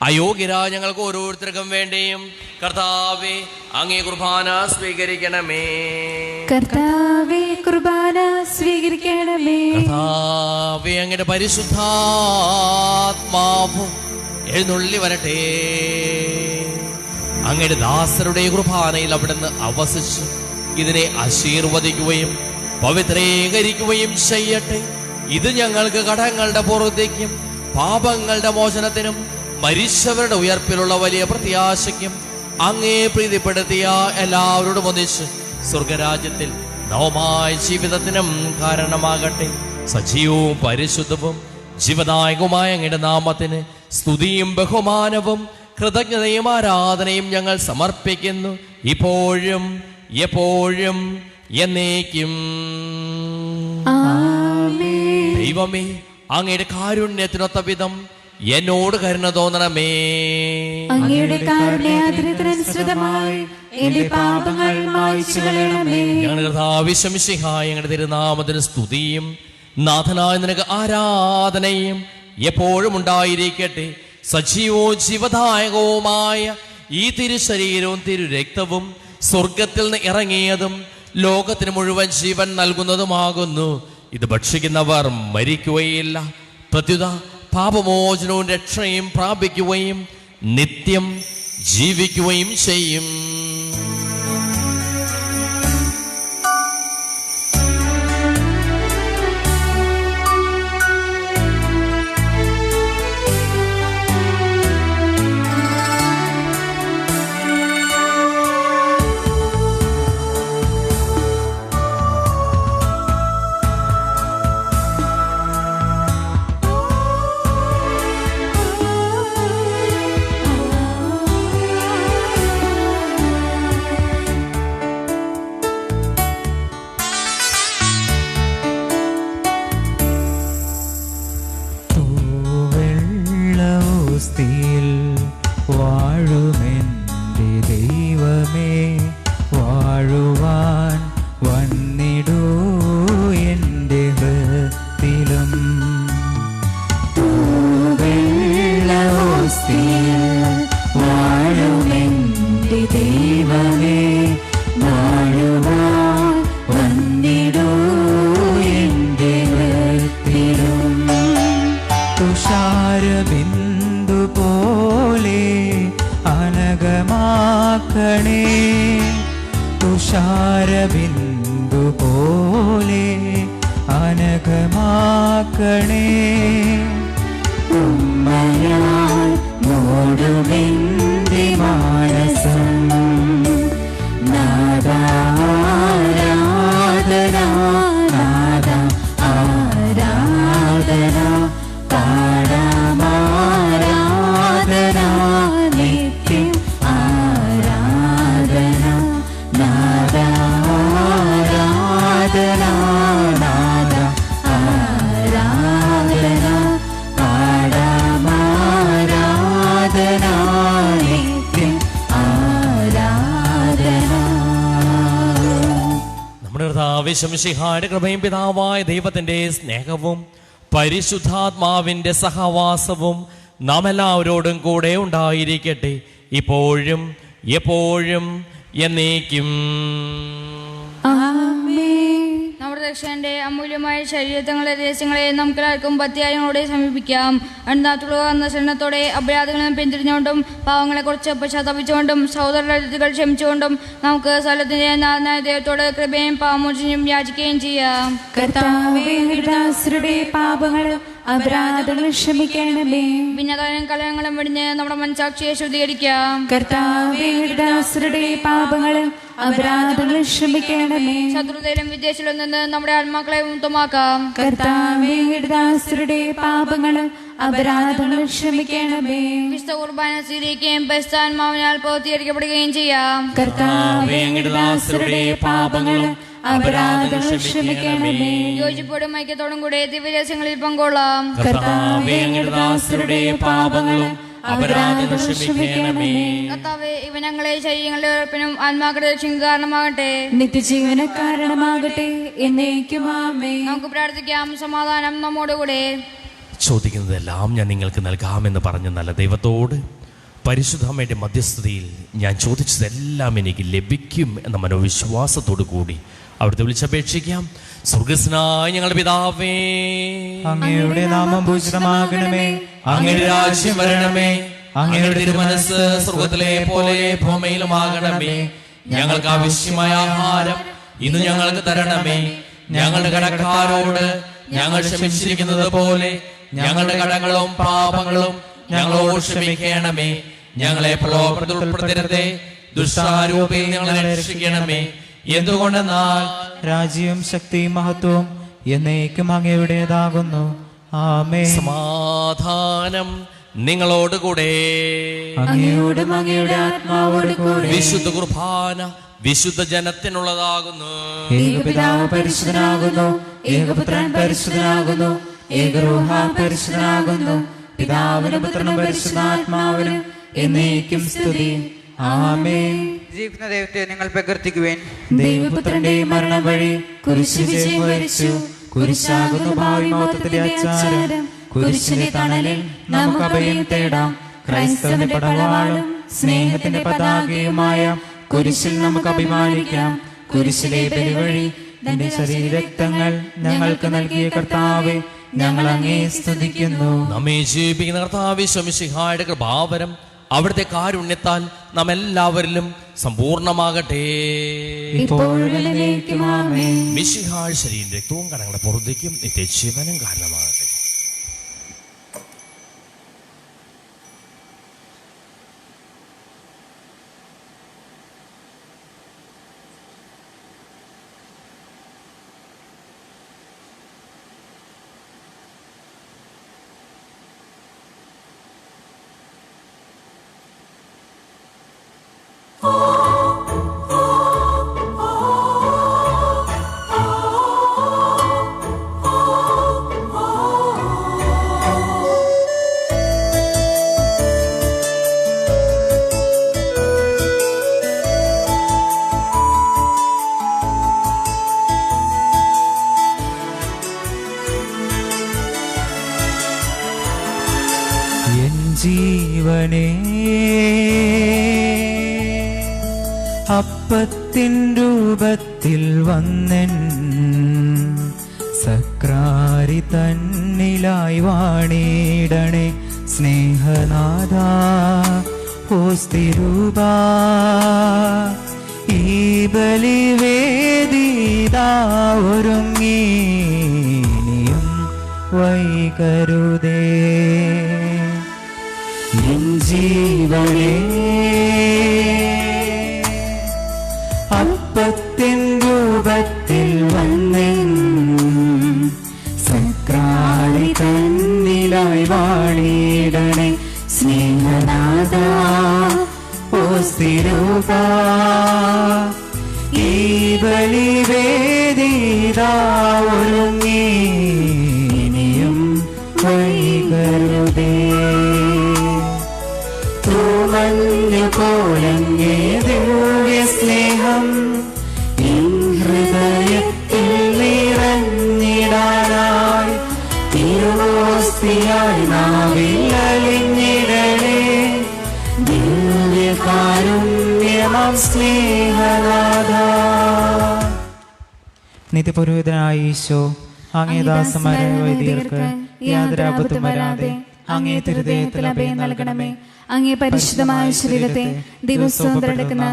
അയോഗ്യരായ ഞങ്ങൾക്ക് ഓരോരുത്തർക്കും വേണ്ടിയും കർത്താവേ അങ്ങേ കുർബാന സ്വീകരിക്കണമേ. കർത്താവേ കുർബാന സ്വീകരിക്കണമേ. കർത്താവേ അങ്ങയുടെ പരിശുദ്ധാത്മാവ് എഴുന്നള്ളി വരട്ടെ. അങ്ങയുടെ ദാസരുടെ കുർബാനയിൽ അവിടുന്ന് അവസിച്ച് ഇതിനെ ആശീർവദിക്കുകയും പവിത്രീകരിക്കുകയും ചെയ്യട്ടെ. ഇത് ഞങ്ങൾക്ക് കടങ്ങളുടെ പൂർത്തിക്കും പാപങ്ങളുടെ മോചനത്തിനും മരിച്ചവരുടെ ഉയർപ്പിലുള്ള വലിയ പ്രത്യാശയ്ക്കും അങ്ങേ പ്രീതിപ്പെടുത്തിയ എല്ലാവരോടും ഒന്നിച്ച് സ്വർഗരാജ്യത്തിൽ നവമായ ജീവിതത്തിനും കാരണമാകട്ടെ. സജീവവും പരിശുദ്ധവും ജീവദായകവുമായ അങ്ങയുടെ നാമത്തിന് സ്തുതിയും ബഹുമാനവും കൃതജ്ഞതയും ആരാധനയും ഞങ്ങൾ സമർപ്പിക്കുന്നു, ഇപ്പോഴും എപ്പോഴും എന്നേക്കും. ദൈവമേ, അങ്ങയുടെ കാരുണ്യത്തിനൊത്ത വിധം എന്നോട് കരുണ തോന്നണമേ. അങ്ങയുടെ കാരുണ്യാതിരനുസൃതമായി എന്റെ പാപങ്ങൾ മായ്ച്ചു കളയണമേ. ഞങ്ങളുടെ കർത്താവിശ്വമിശിഹായ ഞങ്ങളുടെ തിരുനാമത്തിന് സ്തുതിയും നാഥനായ നിനക്ക് ആരാധനയും എപ്പോഴും ഉണ്ടായിരിക്കട്ടെ. സജീവവും ജീവദായകവുമായ ഈ തിരുശരീരവും തിരുരക്തവും സ്വർഗത്തിൽ നിന്ന് ഇറങ്ങിയതും ലോകത്തിന് മുഴുവൻ ജീവൻ നൽകുന്നതുമാകുന്നു. ഇത് ഭക്ഷിക്കുന്നവർ മരിക്കുകയില്ല, പ്രത്യുത പാപമോചനവും രക്ഷയും പ്രാപിക്കുകയും നിത്യം ജീവിക്കുകയും ചെയ്യും. വാഴുമെന്റെ ദൈവമേ, വാഴുവാൻ വന്നിടൂ എൻ്റെ ഹൃത്തിലും. വാഴുമെന്റെ ദൈവമേ, വാഴുവാൻ വന്നിടൂ എൻ്റെ ഹൃത്തിലും. തുഷാരബിന്ദു പോലെ അനഘമാക്കണേ, തുഷാരബിന്ദു പോലെ അനഘമാക്കണേ. ഉമ്മയാൽ മൂടുമെന്റെ മാനസം, നാദാരാധന നാദ ആരാധന, പാടാമാരാധന നിത്യം ആരാധന, നാദാരാധന നാദ ആരാധന, പാടാമാരാധന നിത്യം ആരാധന. നമ്മുടെ കർത്താവേ ശംസിഹായുടെ കൃപയും പിതാവായ ദൈവത്തിന്റെ സ്നേഹവും പരിശുദ്ധാത്മാവിന്റെ സഹവാസവും നാം എല്ലാവരോടും കൂടെ ഉണ്ടായിരിക്കട്ടെ, ഇപ്പോഴും എപ്പോഴും എന്നേക്കും. നമ്മുടെ രക്ഷകന്റെ അമൂല്യമായ ശരീരത്തങ്ങളെ രഹസ്യങ്ങളെ നമുക്കെല്ലാവർക്കും പത്യായങ്ങളോടെ സമീപിക്കാം. അണ്ണാത്തുള്ള ശരണത്തോടെ അപരാധങ്ങളും പിന്തിരിഞ്ഞുകൊണ്ടും പാവങ്ങളെ കുറിച്ച് പശ്ചാത്തപിച്ചുകൊണ്ടും സഹോദരങ്ങൾ ക്ഷമിച്ചുകൊണ്ടും നമുക്ക് സ്ഥലത്തിന്റെ നാഥനായ ദൈവത്തോട് കൃപയും പാവമോചനയും യാചിക്കുകയും ചെയ്യാം. കർത്താവേ, ദാസരുടെ പാപങ്ങളും അപരാധങ്ങളും ക്ഷമിക്കണമേ. ഭിന്നതാനും കലഹങ്ങളും വെടിഞ്ഞ് നമ്മുടെ മനസാക്ഷിയെ ശുദ്ധീകരിക്കാം. കർത്താവേ, ദാസരുടെ പാപങ്ങളും അപരാധങ്ങളും ക്ഷമിക്കണമേ. ശത്രുതയിലും വിദ്വേഷത്തിലും നിന്ന് നമ്മുടെ ആത്മാക്കളെ മുക്തമാക്കാം. കർത്താവേ, ദാസരുടെ പാപങ്ങളും അപരാധങ്ങളും ക്ഷമിക്കണമേ. വിശുദ്ധ കുർബാന സ്വീകരിക്കുകയും പരിശുദ്ധാത്മാവിനാൽ പൂർത്തീകരിക്കപ്പെടുകയും ചെയ്യാം. കർത്താവേ, ദാസരുടെ പാപങ്ങളും അപരാധങ്ങൾ ക്ഷമിക്കണമേ. യോജിപ്പോടും ഐക്യത്തോടും കൂടെ ദിവ്യരഹസ്യങ്ങളിൽ പങ്കൊള്ളാം. കർത്താവേ, ദാസരുടെ പാപങ്ങളും അപരാധങ്ങൾ ക്ഷമിക്കണമേ. കർത്താവേ, ഇവ ഞങ്ങളെ ശരീരങ്ങളുടെ ഉറപ്പിനും ആത്മാക്കളുടെ രക്ഷയ്ക്കും കാരണമാകട്ടെ, നിത്യജീവന കാരണമാകട്ടെ, എന്നേക്കും ആമേൻ. നമുക്ക് പ്രാർത്ഥിക്കാം. സമാധാനം നമ്മോടുകൂടെ. ചോദിക്കുന്നതെല്ലാം ഞാൻ നിങ്ങൾക്ക് നൽകാമെന്ന് പറഞ്ഞ നല്ല ദൈവത്തോട് പരിശുദ്ധമ്മയുടെ മധ്യസ്ഥതയിൽ ഞാൻ ചോദിച്ചതെല്ലാം എനിക്ക് ലഭിക്കും എന്ന മനോവിശ്വാസത്തോടു കൂടി അവിടുത്തെ വിളിച്ചപേക്ഷിക്കാം. സ്വർഗസ്നായ ഞങ്ങളുടെ പിതാവേ, അങ്ങയുടെ നാമം പൂജിതമാകണമേ, അങ്ങയുടെ രാജ്യം വരണമേ, അങ്ങയുടെ തിരുമനസ് സ്വർഗത്തിലെ പോലെ ഭൂമിയിലുമാകണമേ. ഞങ്ങൾക്ക് ആവശ്യമായ ആഹാരം ഇന്ന് ഞങ്ങൾക്ക് തരണമേ. ഞങ്ങളുടെ കടക്കാരോട് ഞങ്ങൾ ക്ഷമിച്ചിരിക്കുന്നത് പോലെ ഞങ്ങളുടെ കടങ്ങളും പാപങ്ങളും ഞങ്ങളോട് ക്ഷമിക്കണമേ. ഞങ്ങളെ പ്രലോഭനത്തിൽ ഉൾപ്പെടുത്തരുതേ, ദുഷ്ടാരൂപിയിൽ ഞങ്ങളെ രക്ഷിക്കണമേ. എന്തുകൊണ്ടെന്നാൽ രാജ്യവും ശക്തിയും മഹത്വവും എന്നേക്കും അങ്ങയുടേതാകുന്നു. ആമേൻ. സമാധാനം നിങ്ങളോടുകൂടെ. അങ്ങയോടും അങ്ങയുടെ ആത്മാവോട് കൂടെ. വിശുദ്ധ കുർബാന വിശുദ്ധ ജനത്തിനുള്ളതാകുന്നു. ഏകപിതാവ് പരിശുദ്ധനാകുന്നു, ഏകപുത്രൻ പരിശുദ്ധനാകുന്നു, ഏകരൂഹ പരിശുദ്ധനാകുന്നു, പിതാവിനും പുത്രനും പരിശുദ്ധാത്മാവിനും എന്നേക്കും സ്തുതി. ആമേൻ. ജീവിക്കുന്ന ദൈവത്തെ നിങ്ങൾ പ്രകീർത്തിക്കുവേൻ. ദൈവപുത്രന്റെ മരണം വഴി കുരിശ് വിജയം വരിച്ചു. കുരിശാകുന്നു ഭാവി മഹത്വത്തിന്റെ ആചാരം. കുരിശിന്റെ തണലിൽ നമുക്ക് അഭയം തേടാം. ക്രൈസ്തവന്റെ പടവാളും സ്നേഹത്തിന്റെ പതാകയുമായ കുരിശിൽ നമുക്ക് അഭിമാനിക്കാം. കുരിശിലെ ബലിവഴി നിന്റെ ശരീരരക്തങ്ങൾ ഞങ്ങൾക്ക് നൽകിയ കർത്താവേ, ഞങ്ങൾ അങ്ങേ സ്തുതിക്കുന്നു. നമ്മെ ജീവിപ്പിക്കുന്ന കർത്താവേ മിശിഹായുടെ കൃപാവരം അവിടുത്തെ കാരുണ്യത്താൽ നാം എല്ലാവരിലും സമ്പൂർണമാകട്ടെ. മിശിഹായുടെ ശരീരം രക്തവും കടങ്ങളുടെ പുറത്തേക്കും നിത്യജീവനും കാരണമാകട്ടെ. ജീവനേ അപ്പത്തിൻ രൂപത്തിൽ വന്നെൻ സക്രാരി തന്നിലായി വാണിടണേ സ്നേഹനാഥ ഓസ്തിരൂപ ഈ ബലിവേദിതാ ഒരുങ്ങി ഇനിയും വൈകരുതേ. ജീവനേ അപ്പത്തിൻ രൂപത്തിൽ വന്നെൻ സക്രാരി തന്നിലായി വാണിടണേ സ്നേഹനാഥ ഓസ്തിരൂപ ഈ ബലിവേദിതാ ഒരുങ്ങി ഇനിയും വൈകരുതേ. പോലങ്ങേ ദിവ്യ സ്നേഹം ഹൃദയത്തിൽ നിറഞ്ഞിടാനായി തിരുവോസ്തിയായി നാവിൽ അലിഞ്ഞിടണേ ദിവ്യകാരുണ്യമാം സ്നേഹനാഥ. നിത്യപുരോഹിതനായ ഈശോ അങ്ങേ ദാസന്മാരായ വൈദികർക്ക് യാതൊരു ആപത്തും വരാതെ അങ്ങേ ഹൃദയത്തിൽ അഭയം നൽകണമേ. അങ്ങേ പരിശുദ്ധമായ ശരീരത്തെ ദിവസവും തിരഞ്ഞെടുക്കുന്ന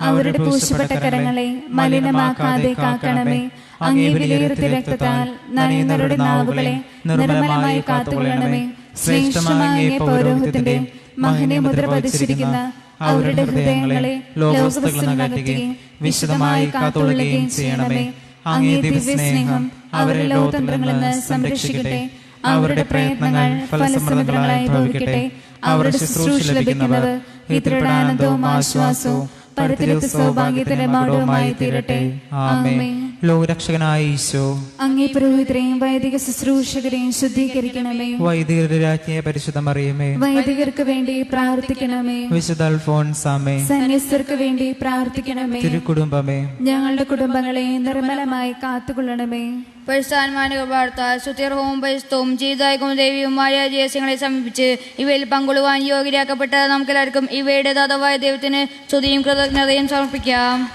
അവരുടെ പൂശപ്പെട്ട കരങ്ങളെ മലിനമാക്കാതെ കാക്കണമേ. അങ്ങേ വിലയിരുത്തിയ രക്തത്താൽ നനയുന്നവരുടെ നാവുകളെ നിർമ്മലമായി കാത്തുകൊള്ളണമേ. ശ്രേഷ്ഠമായ പൗരോഹിത്യത്തിന്റെ മഹനെ മുദ്ര പതിച്ചിരിക്കുന്ന അവരുടെ ഹൃദയങ്ങളെ ലോകവസ്തുക്കളകറ്റുകയും വിശദമായി കാത്തുകൊള്ളുകയും ചെയ്യണമേ. അങ്ങേ ദിവ്യസ്നേഹം അവരുടെ ലോകതന്ത്രങ്ങളിൽ നിന്ന് സംരക്ഷിക്കട്ടെ. അവരുടെ പ്രയത്നങ്ങൾ ഫലസമൃദ്ധങ്ങളായി ഭവിക്കട്ടെ. അവരുടെ ശുശ്രൂഷ ലഭിക്കുന്നവർ ഇത്രയുടെ ആനന്ദവും ആശ്വാസവും പരത്തിലുള്ള സൗഭാഗ്യത്തിന്റെ മകുടവുമായി തീരട്ടെ. ആമേൻ. ലോകരക്ഷകനായ ഈശോ അങ്ങേ പുരോഹിതരെയും വൈദിക ശുശ്രൂഷകരെയും ശുദ്ധീകരിക്കണമേ. വൈദികരുടെ രാജ്ഞിയെ പരിശുദ്ധ മറിയമേ, വൈദികർക്ക് വേണ്ടി പ്രാർത്ഥിക്കണമേ. വിശുദ്ധ അൽഫോൻസാമേ, സന്യസ്തർക്ക് വേണ്ടി പ്രാർത്ഥിക്കണമേ. തിരുക്കുടുംബമേ, ഞങ്ങളുടെ കുടുംബങ്ങളെ നിർമ്മലമായി കാത്തുകൊള്ളണമേ. പരിസ്ഥാനമാനുകൾ വാർത്താൽ സുത്യർഹവും പരിസ്ഥവും ജീതായകവും ദേവിയുമായ രഹസ്യങ്ങളെ സമീപിച്ച് ഇവയിൽ പങ്കുകൊള്ളുവാൻ യോഗ്യരാക്കപ്പെട്ട നമുക്കെല്ലാവർക്കും ഇവയുടെ ദാതാവായ ദൈവത്തിന് സ്തുതിയും കൃതജ്ഞതയും സമർപ്പിക്കാം.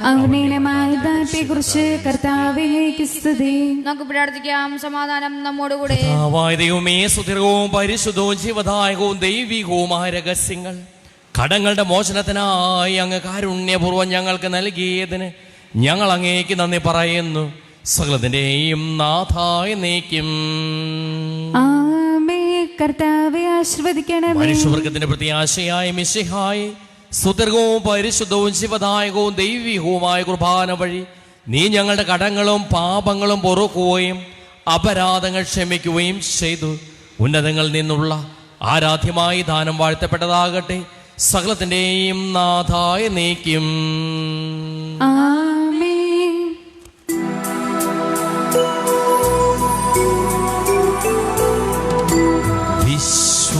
കുറിച്ച് കർത്താവേക്ക് സ്തുതി. നമുക്ക് പ്രാർത്ഥിക്കാം. സമാധാനം നമ്മോടുകൂടെ. ദൈവമേ, സുത്യർഹവും പരിശുദ്ധവും ജീവദായകവും ദൈവികവുമായ രഹസ്യങ്ങൾ കടങ്ങളുടെ മോചനത്തിനായി അങ്ങ് കാരുണ്യപൂർവ്വം ഞങ്ങൾക്ക് നൽകിയതിന് ഞങ്ങൾ അങ്ങേക്ക് നന്ദി പറയുന്നു. സകലത്തിന്റെയും നാഥായ നീക്കും. കർത്താവേ ആശീർവദിക്കണമേ. മനുഷ്യവർഗത്തിന്റെ പ്രത്യാശയായ മിശിഹായെ, സുദീർഘവും പരിശുദ്ധവും ജീവദായകവും ദൈവികവുമായ കുർബാന വഴി നീ ഞങ്ങളുടെ കടങ്ങളും പാപങ്ങളും പൊറുക്കുകയും അപരാധങ്ങൾ ക്ഷമിക്കുകയും ചെയ്തു. ഉന്നതങ്ങളിൽ നിന്നുള്ള ആരാധ്യമായി ദാനം വാഴ്ത്തപ്പെട്ടതാകട്ടെ. സകലത്തിന്റെയും നാഥായ നീക്കും.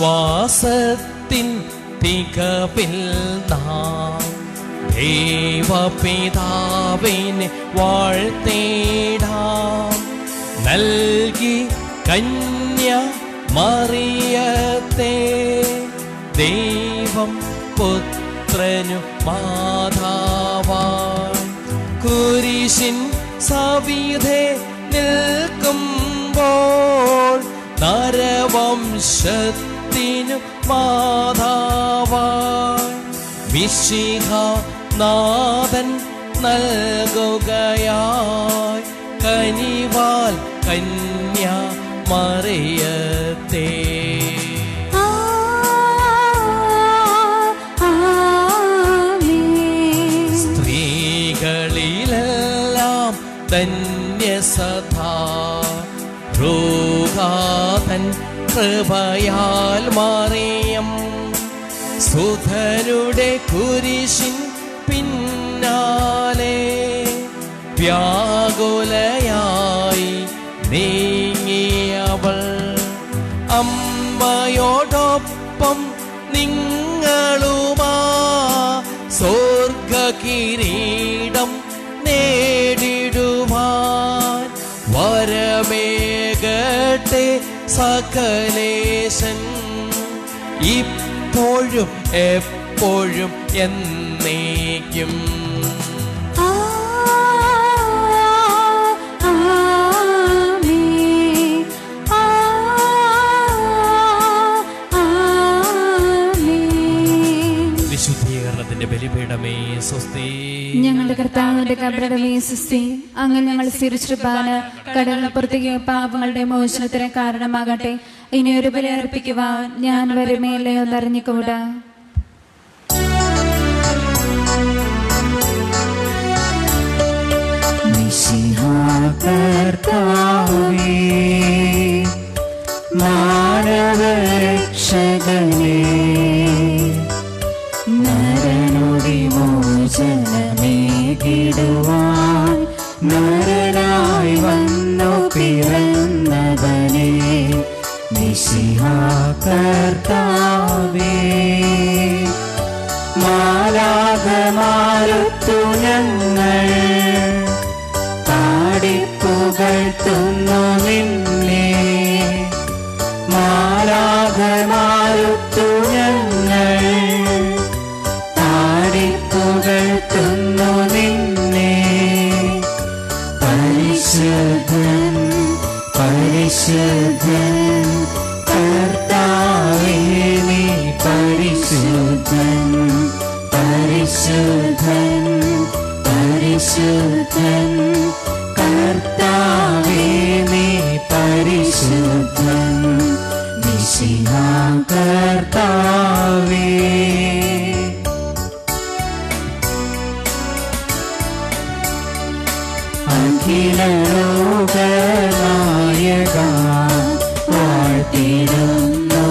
വിശ്വാസത്തിൻ തികവിൽ നാം ദൈവപിതാവിനെ വാഴ്ത്തേടാം. നൽകി കന്യ മറിയത്തെ ദൈവം പുത്രനു മാതാ കുരിശിൻ സവിധേ നിൽക്കുമ്പോൾ നരവംശത്തിനു മാതാവാൻ മിശിഹ നാഥൻ നൽകുകയായി കനിവാൽ കന്യ മറിയത്തെ. സ്ത്രീകളിലെല്ലാം ധന്യസദാ രോഗാതൻ കൃപയാൽ മറിയം സുധനുടെ കുരിശിൻ പിന്നാലെ വ്യാകുലയായി നീങ്ങിയവൾ അമ്മയോടൊപ്പം നിങ്ങളുമാ സ്വർഗകിരീടം നേടിടുവാൻ വരമേകട്ടെ സകലേശൻ ഇപ്പോഴും എപ്പോഴും എന്നേക്കും. വിശുദ്ധീകരണത്തിന്റെ ബലിപീഠമേ സ്വസ്തി. ഞങ്ങളുടെ കർത്താവിന്റെ കബറിടമേ സ്വസ്തി. അങ്ങ് ഞങ്ങൾ സ്വീകരിച്ചിരുപ്പാൻ കടലിനപ്പുറത്തേക്ക് പാപങ്ങളുടെ മോചനത്തിന് കാരണമാകട്ടെ. ഇനി ഒരു ബലി അർപ്പിക്കുവാൻ ഞാൻ വരുമേലയോ എന്നറിഞ്ഞുകൂടാ. മാനവരക്ഷകനേ നരനുവിമോചനമേകിടുവാൻ നരനായി വന്നു പിറന്നവനേ മിശിഹാ കർത്താവേ. മാലാഖമാരുത്തു ഞങ്ങൾ പാടിപ്പുകഴ്ത്തുന്നു നിന്നെ. മാലാഖമാരുത്തു ഞങ്ങൾ പാടിപ്പുകഴ്ത്തുന്നു നിന്നെ. പരിശുദ്ധൻ പരിശുദ്ധൻ കർത്താവേ നീ പരിശുദ്ധൻ. പരിശുദ്ധൻ പരിശുദ്ധൻ കർത്താവേ നീ പരിശുദ്ധൻ. മിശിഹാ കർത്താവേ. അഖില ലോകനായക വാഴ്ത്തിടുന്നു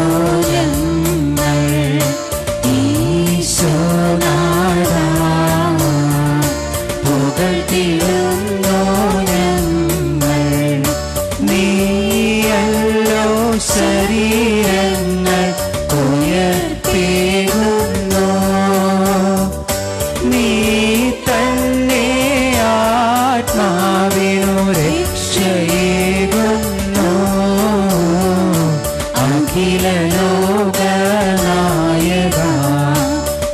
ഞങ്ങൾ ഈശോനാഥ. പുകഴ്ത്തിടുന്നു ഞങ്ങൾ നീയല്ലോ ശരീരങ്ങൾ ഉയർത്തിടുന്നു. നീ തന്നെ ആത്മാവിനു രക്ഷയേകുന്നു. അഖില ലോകനായക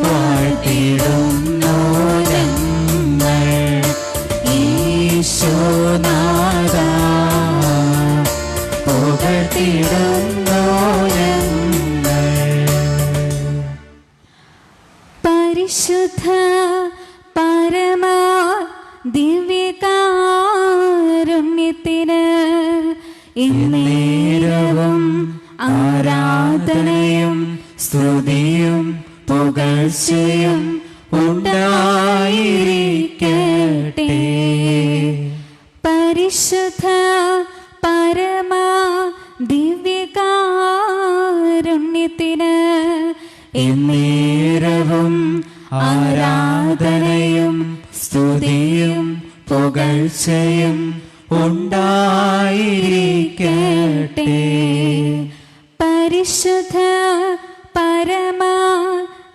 വാഴ്ത്തിടുന്നു ഞങ്ങൾ ഈശോനാഥ. പുകഴ്ത്തിടുന്നു ഞങ്ങൾ. പരിശുദ്ധ പരമാ ദിവ്യകാരുണ്യത്തിന് എന്നേരവും ആരാധനയും സ്തുതിയും പുകഴ്ചയും ഉണ്ടായിരിക്കട്ടെ. പരിശുദ്ധ പരമാ ദിവ്യകാരുണ്യത്തിന് എന്നേരവും ആരാധനയും സ്തുതിയും പുകഴ്ചയും ഉണ്ടായിരിക്കട്ടെ. പരിശുദ്ധ പരമാ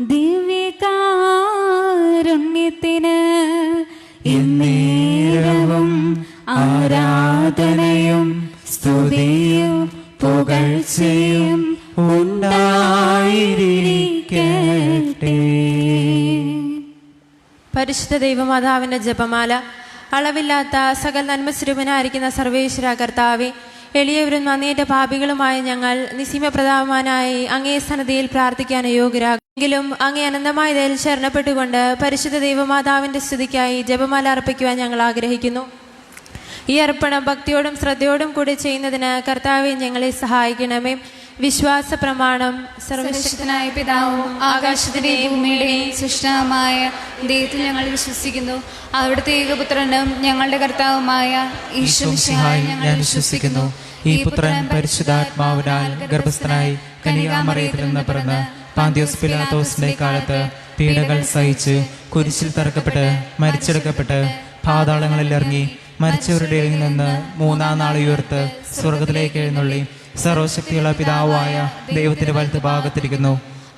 ദിവ്യകാരുണ്യത്തിന് എന്നേരവും ആരാധനയും സ്തുതിയും പുകഴ്ചയും ഉണ്ടായിരിക്കട്ടെ. പരിശുദ്ധ ദൈവമാതാവിൻ്റെ ജപമാല. അളവില്ലാത്ത സകല നന്മസ്വരൂപനായിരിക്കുന്ന സർവേശ്വര കർത്താവെ, എളിയവരും നന്ദിയേറ്റ പാപികളുമായ ഞങ്ങൾ നിസ്സീമപ്രതാപമാനായി അങ്ങേ സന്നിധിയിൽ പ്രാർത്ഥിക്കാൻ യോഗ്യരാകുമെങ്കിലും അങ്ങേ അനന്തമായ ദയയിൽ ശരണപ്പെട്ടുകൊണ്ട് പരിശുദ്ധ ദൈവമാതാവിൻ്റെ സ്തുതിക്കായി ജപമാല അർപ്പിക്കുവാൻ ഞങ്ങൾ ആഗ്രഹിക്കുന്നു. ഈ അർപ്പണം ഭക്തിയോടും ശ്രദ്ധയോടും കൂടി ചെയ്യുന്നതിന് കർത്താവെ ഞങ്ങളെ സഹായിക്കണമേ. വിശ്വാസ പ്രമാണം. സർവശക്തനായ പിതാവും ആകാശത്തിന്റെയും ഭൂമിയുടെയും സൃഷ്ടാവുമായ ദൈവത്തിൽ ഞങ്ങൾ വിശ്വസിക്കുന്നു. അവിടുത്തെ ഏകപുത്രനും ഞങ്ങളുടെ കർത്താവുമായ ഈശോ മിശിഹായിൽ ഞങ്ങൾ വിശ്വസിക്കുന്നു. ഈ പുത്രൻ പരിശുദ്ധാത്മാവിനാൽ ഗർഭസ്ഥനായി കന്യകാമറിയത്തിൽ നിന്ന് പിറന്ന് പാന്തിയോസ് പിലാത്തോസിന്റെ കാലത്ത് പീഡകൾ സഹിച്ച് കുരിശിൽ തറക്കപ്പെട്ട് മരിച്ചെടുക്കപ്പെട്ട് പാതാളങ്ങളിൽ ഇറങ്ങി മരിച്ചവരുടെ ഇടയിൽ നിന്ന് മൂന്നാം നാൾ ഉയർത്ത് സ്വർഗത്തിലേക്ക് എഴുന്നള്ളി സർവശക്തിയുള്ള പിതാവായ ദൈവത്തിന്റെ വലത്ത് ഭാഗത്തിരിക്കുന്നു.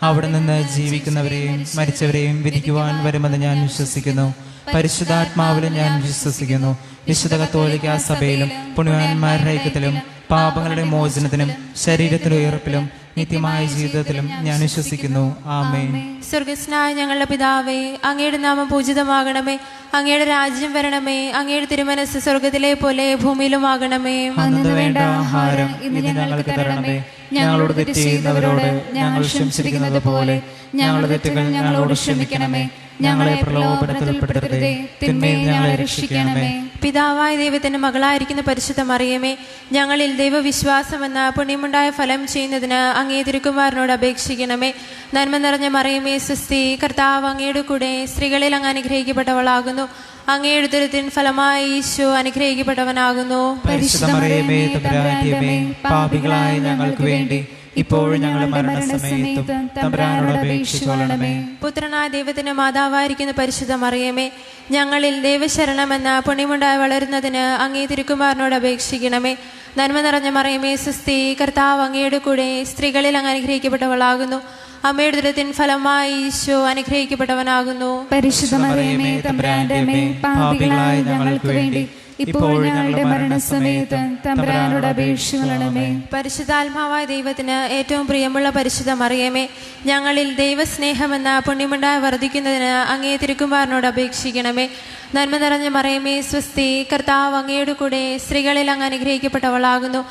അവിടെ നിന്ന് ജീവിക്കുന്നവരെയും മരിച്ചവരെയും വിധിക്കുവാൻ വരുമെന്ന് ഞാൻ വിശ്വസിക്കുന്നു. പരിശുദ്ധാത്മാവിലും ഞാൻ വിശ്വസിക്കുന്നു. വിശുദ്ധ കത്തോലിക്കാ സഭയിലും പുണ്യവാന്മാരുടെ ഐക്യത്തിലും പാപങ്ങളുടെ മോചനത്തിനും ശരീരത്തിലും ഉയർപ്പിലും നിത്യമായ ജീവിതത്തിലും ഞാൻ വിശ്വസിക്കുന്നു. ആമേൻ. സ്വർഗസ്നായ ഞങ്ങളുടെ പിതാവേ, അങ്ങയുടെ നാമം പൂജിതമാകണമേ. അങ്ങയുടെ രാജ്യം വരണമേ. അങ്ങയുടെ തിരുമനസ് സ്വർഗത്തിലെ പോലെ ഭൂമിയിലുമാകണമേ. അന്നു വേണ്ട ആഹാരം ഇന്ന് ഞങ്ങൾക്ക് തരണമേ. ഞങ്ങളോട് തെറ്റ് ചെയ്യുന്നവരോട് ഞങ്ങൾ ക്ഷമിച്ചിരിക്കുന്നത് പോലെ ഞങ്ങളുടെ തെറ്റുകൾ ഞങ്ങളോട് ക്ഷമിക്കണമേ. ഞങ്ങളെ പ്രലോഭനത്തിൽ ഉൾപ്പെടുത്തരുതേ, തിന്മയിൽ ഞങ്ങളെ രക്ഷിക്കണമേ. പിതാവായ ദൈവത്തിന്റെ മകളായിരിക്കുന്ന പരിശുദ്ധ മറിയമേ, ഞങ്ങളിൽ ദൈവവിശ്വാസമെന്ന പുണ്യമുണ്ടായ ഫലം ചെയ്യുന്നതിന് അങ്ങേ തിരുക്കുമാരനോട് അപേക്ഷിക്കണമേ. നന്മ നിറഞ്ഞ മറിയമേ സ്വസ്തി, കർത്താവ് അങ്ങയുടെ കൂടെ സ്ത്രീകളിൽ അങ്ങ് അനുഗ്രഹിക്കപ്പെട്ടവളാകുന്നു. അങ്ങയുടെ ഉദരത്തിൻ ഫലമായി ഈശോ അനുഗ്രഹിക്കപ്പെട്ടവനാകുന്നു. പരിശുദ്ധ മറിയമേ തമ്പുരാന്റെ അമ്മേ, പാപികളായ ഞങ്ങൾക്ക് വേണ്ടി ഇപ്പോഴും ഞങ്ങളുടെ മരണസമയത്തും തമ്പുരാനോട് അപേക്ഷിച്ചുകൊള്ളണമേ. പുത്രനായ ദൈവത്തിന്റെ മാതാവായിരിക്കുന്ന പരിശുദ്ധ മറിയമേ, ഞങ്ങളിൽ ദൈവശരണമെന്ന പുണ്യമുണ്ടായി വളരുന്നതിന് അങ്ങേ തിരുക്കുമാരനോട് അപേക്ഷിക്കണമേ. നന്മ നിറഞ്ഞ മറിയമേ സ്വസ്തി, കർത്താവ് അങ്ങയുടെ കൂടെ സ്ത്രീകളിൽ അങ്ങ് അനുഗ്രഹിക്കപ്പെട്ടവളാകുന്നു. അമ്മയുടെ ഉദരത്തിൻ ഫലമായി ഈശോ അനുഗ്രഹിക്കപ്പെട്ടവനാകുന്നു. പരിശുദ്ധ മറിയമേ തമ്പുരാന്റെ അമ്മേ, പാപികളായ ഞങ്ങൾക്ക് വേണ്ടി ഇപ്പോഴും ഞങ്ങളുടെ മരണസമയത്ത് തമ്പുരാനോട് അപേക്ഷിച്ചുകൊള്ളണമേ. പരിശുദ്ധാത്മാവായ ദൈവത്തിന് ഏറ്റവും പ്രിയമുള്ള പരിശുദ്ധ മറിയമേ, ഞങ്ങളിൽ ദൈവസ്നേഹമെന്ന പുണ്യമുണ്ടായി വർദ്ധിക്കുന്നതിന് അങ്ങേ തിരുക്കുമാരനോട് അപേക്ഷിക്കണമേ. നന്മ നിറഞ്ഞ മറിയമേ സ്വസ്തി, കർത്താവ് അങ്ങയുടെ കൂടെ സ്ത്രീകളിൽ അങ്ങ് അനുഗ്രഹിക്കപ്പെട്ടവളാകുന്നു.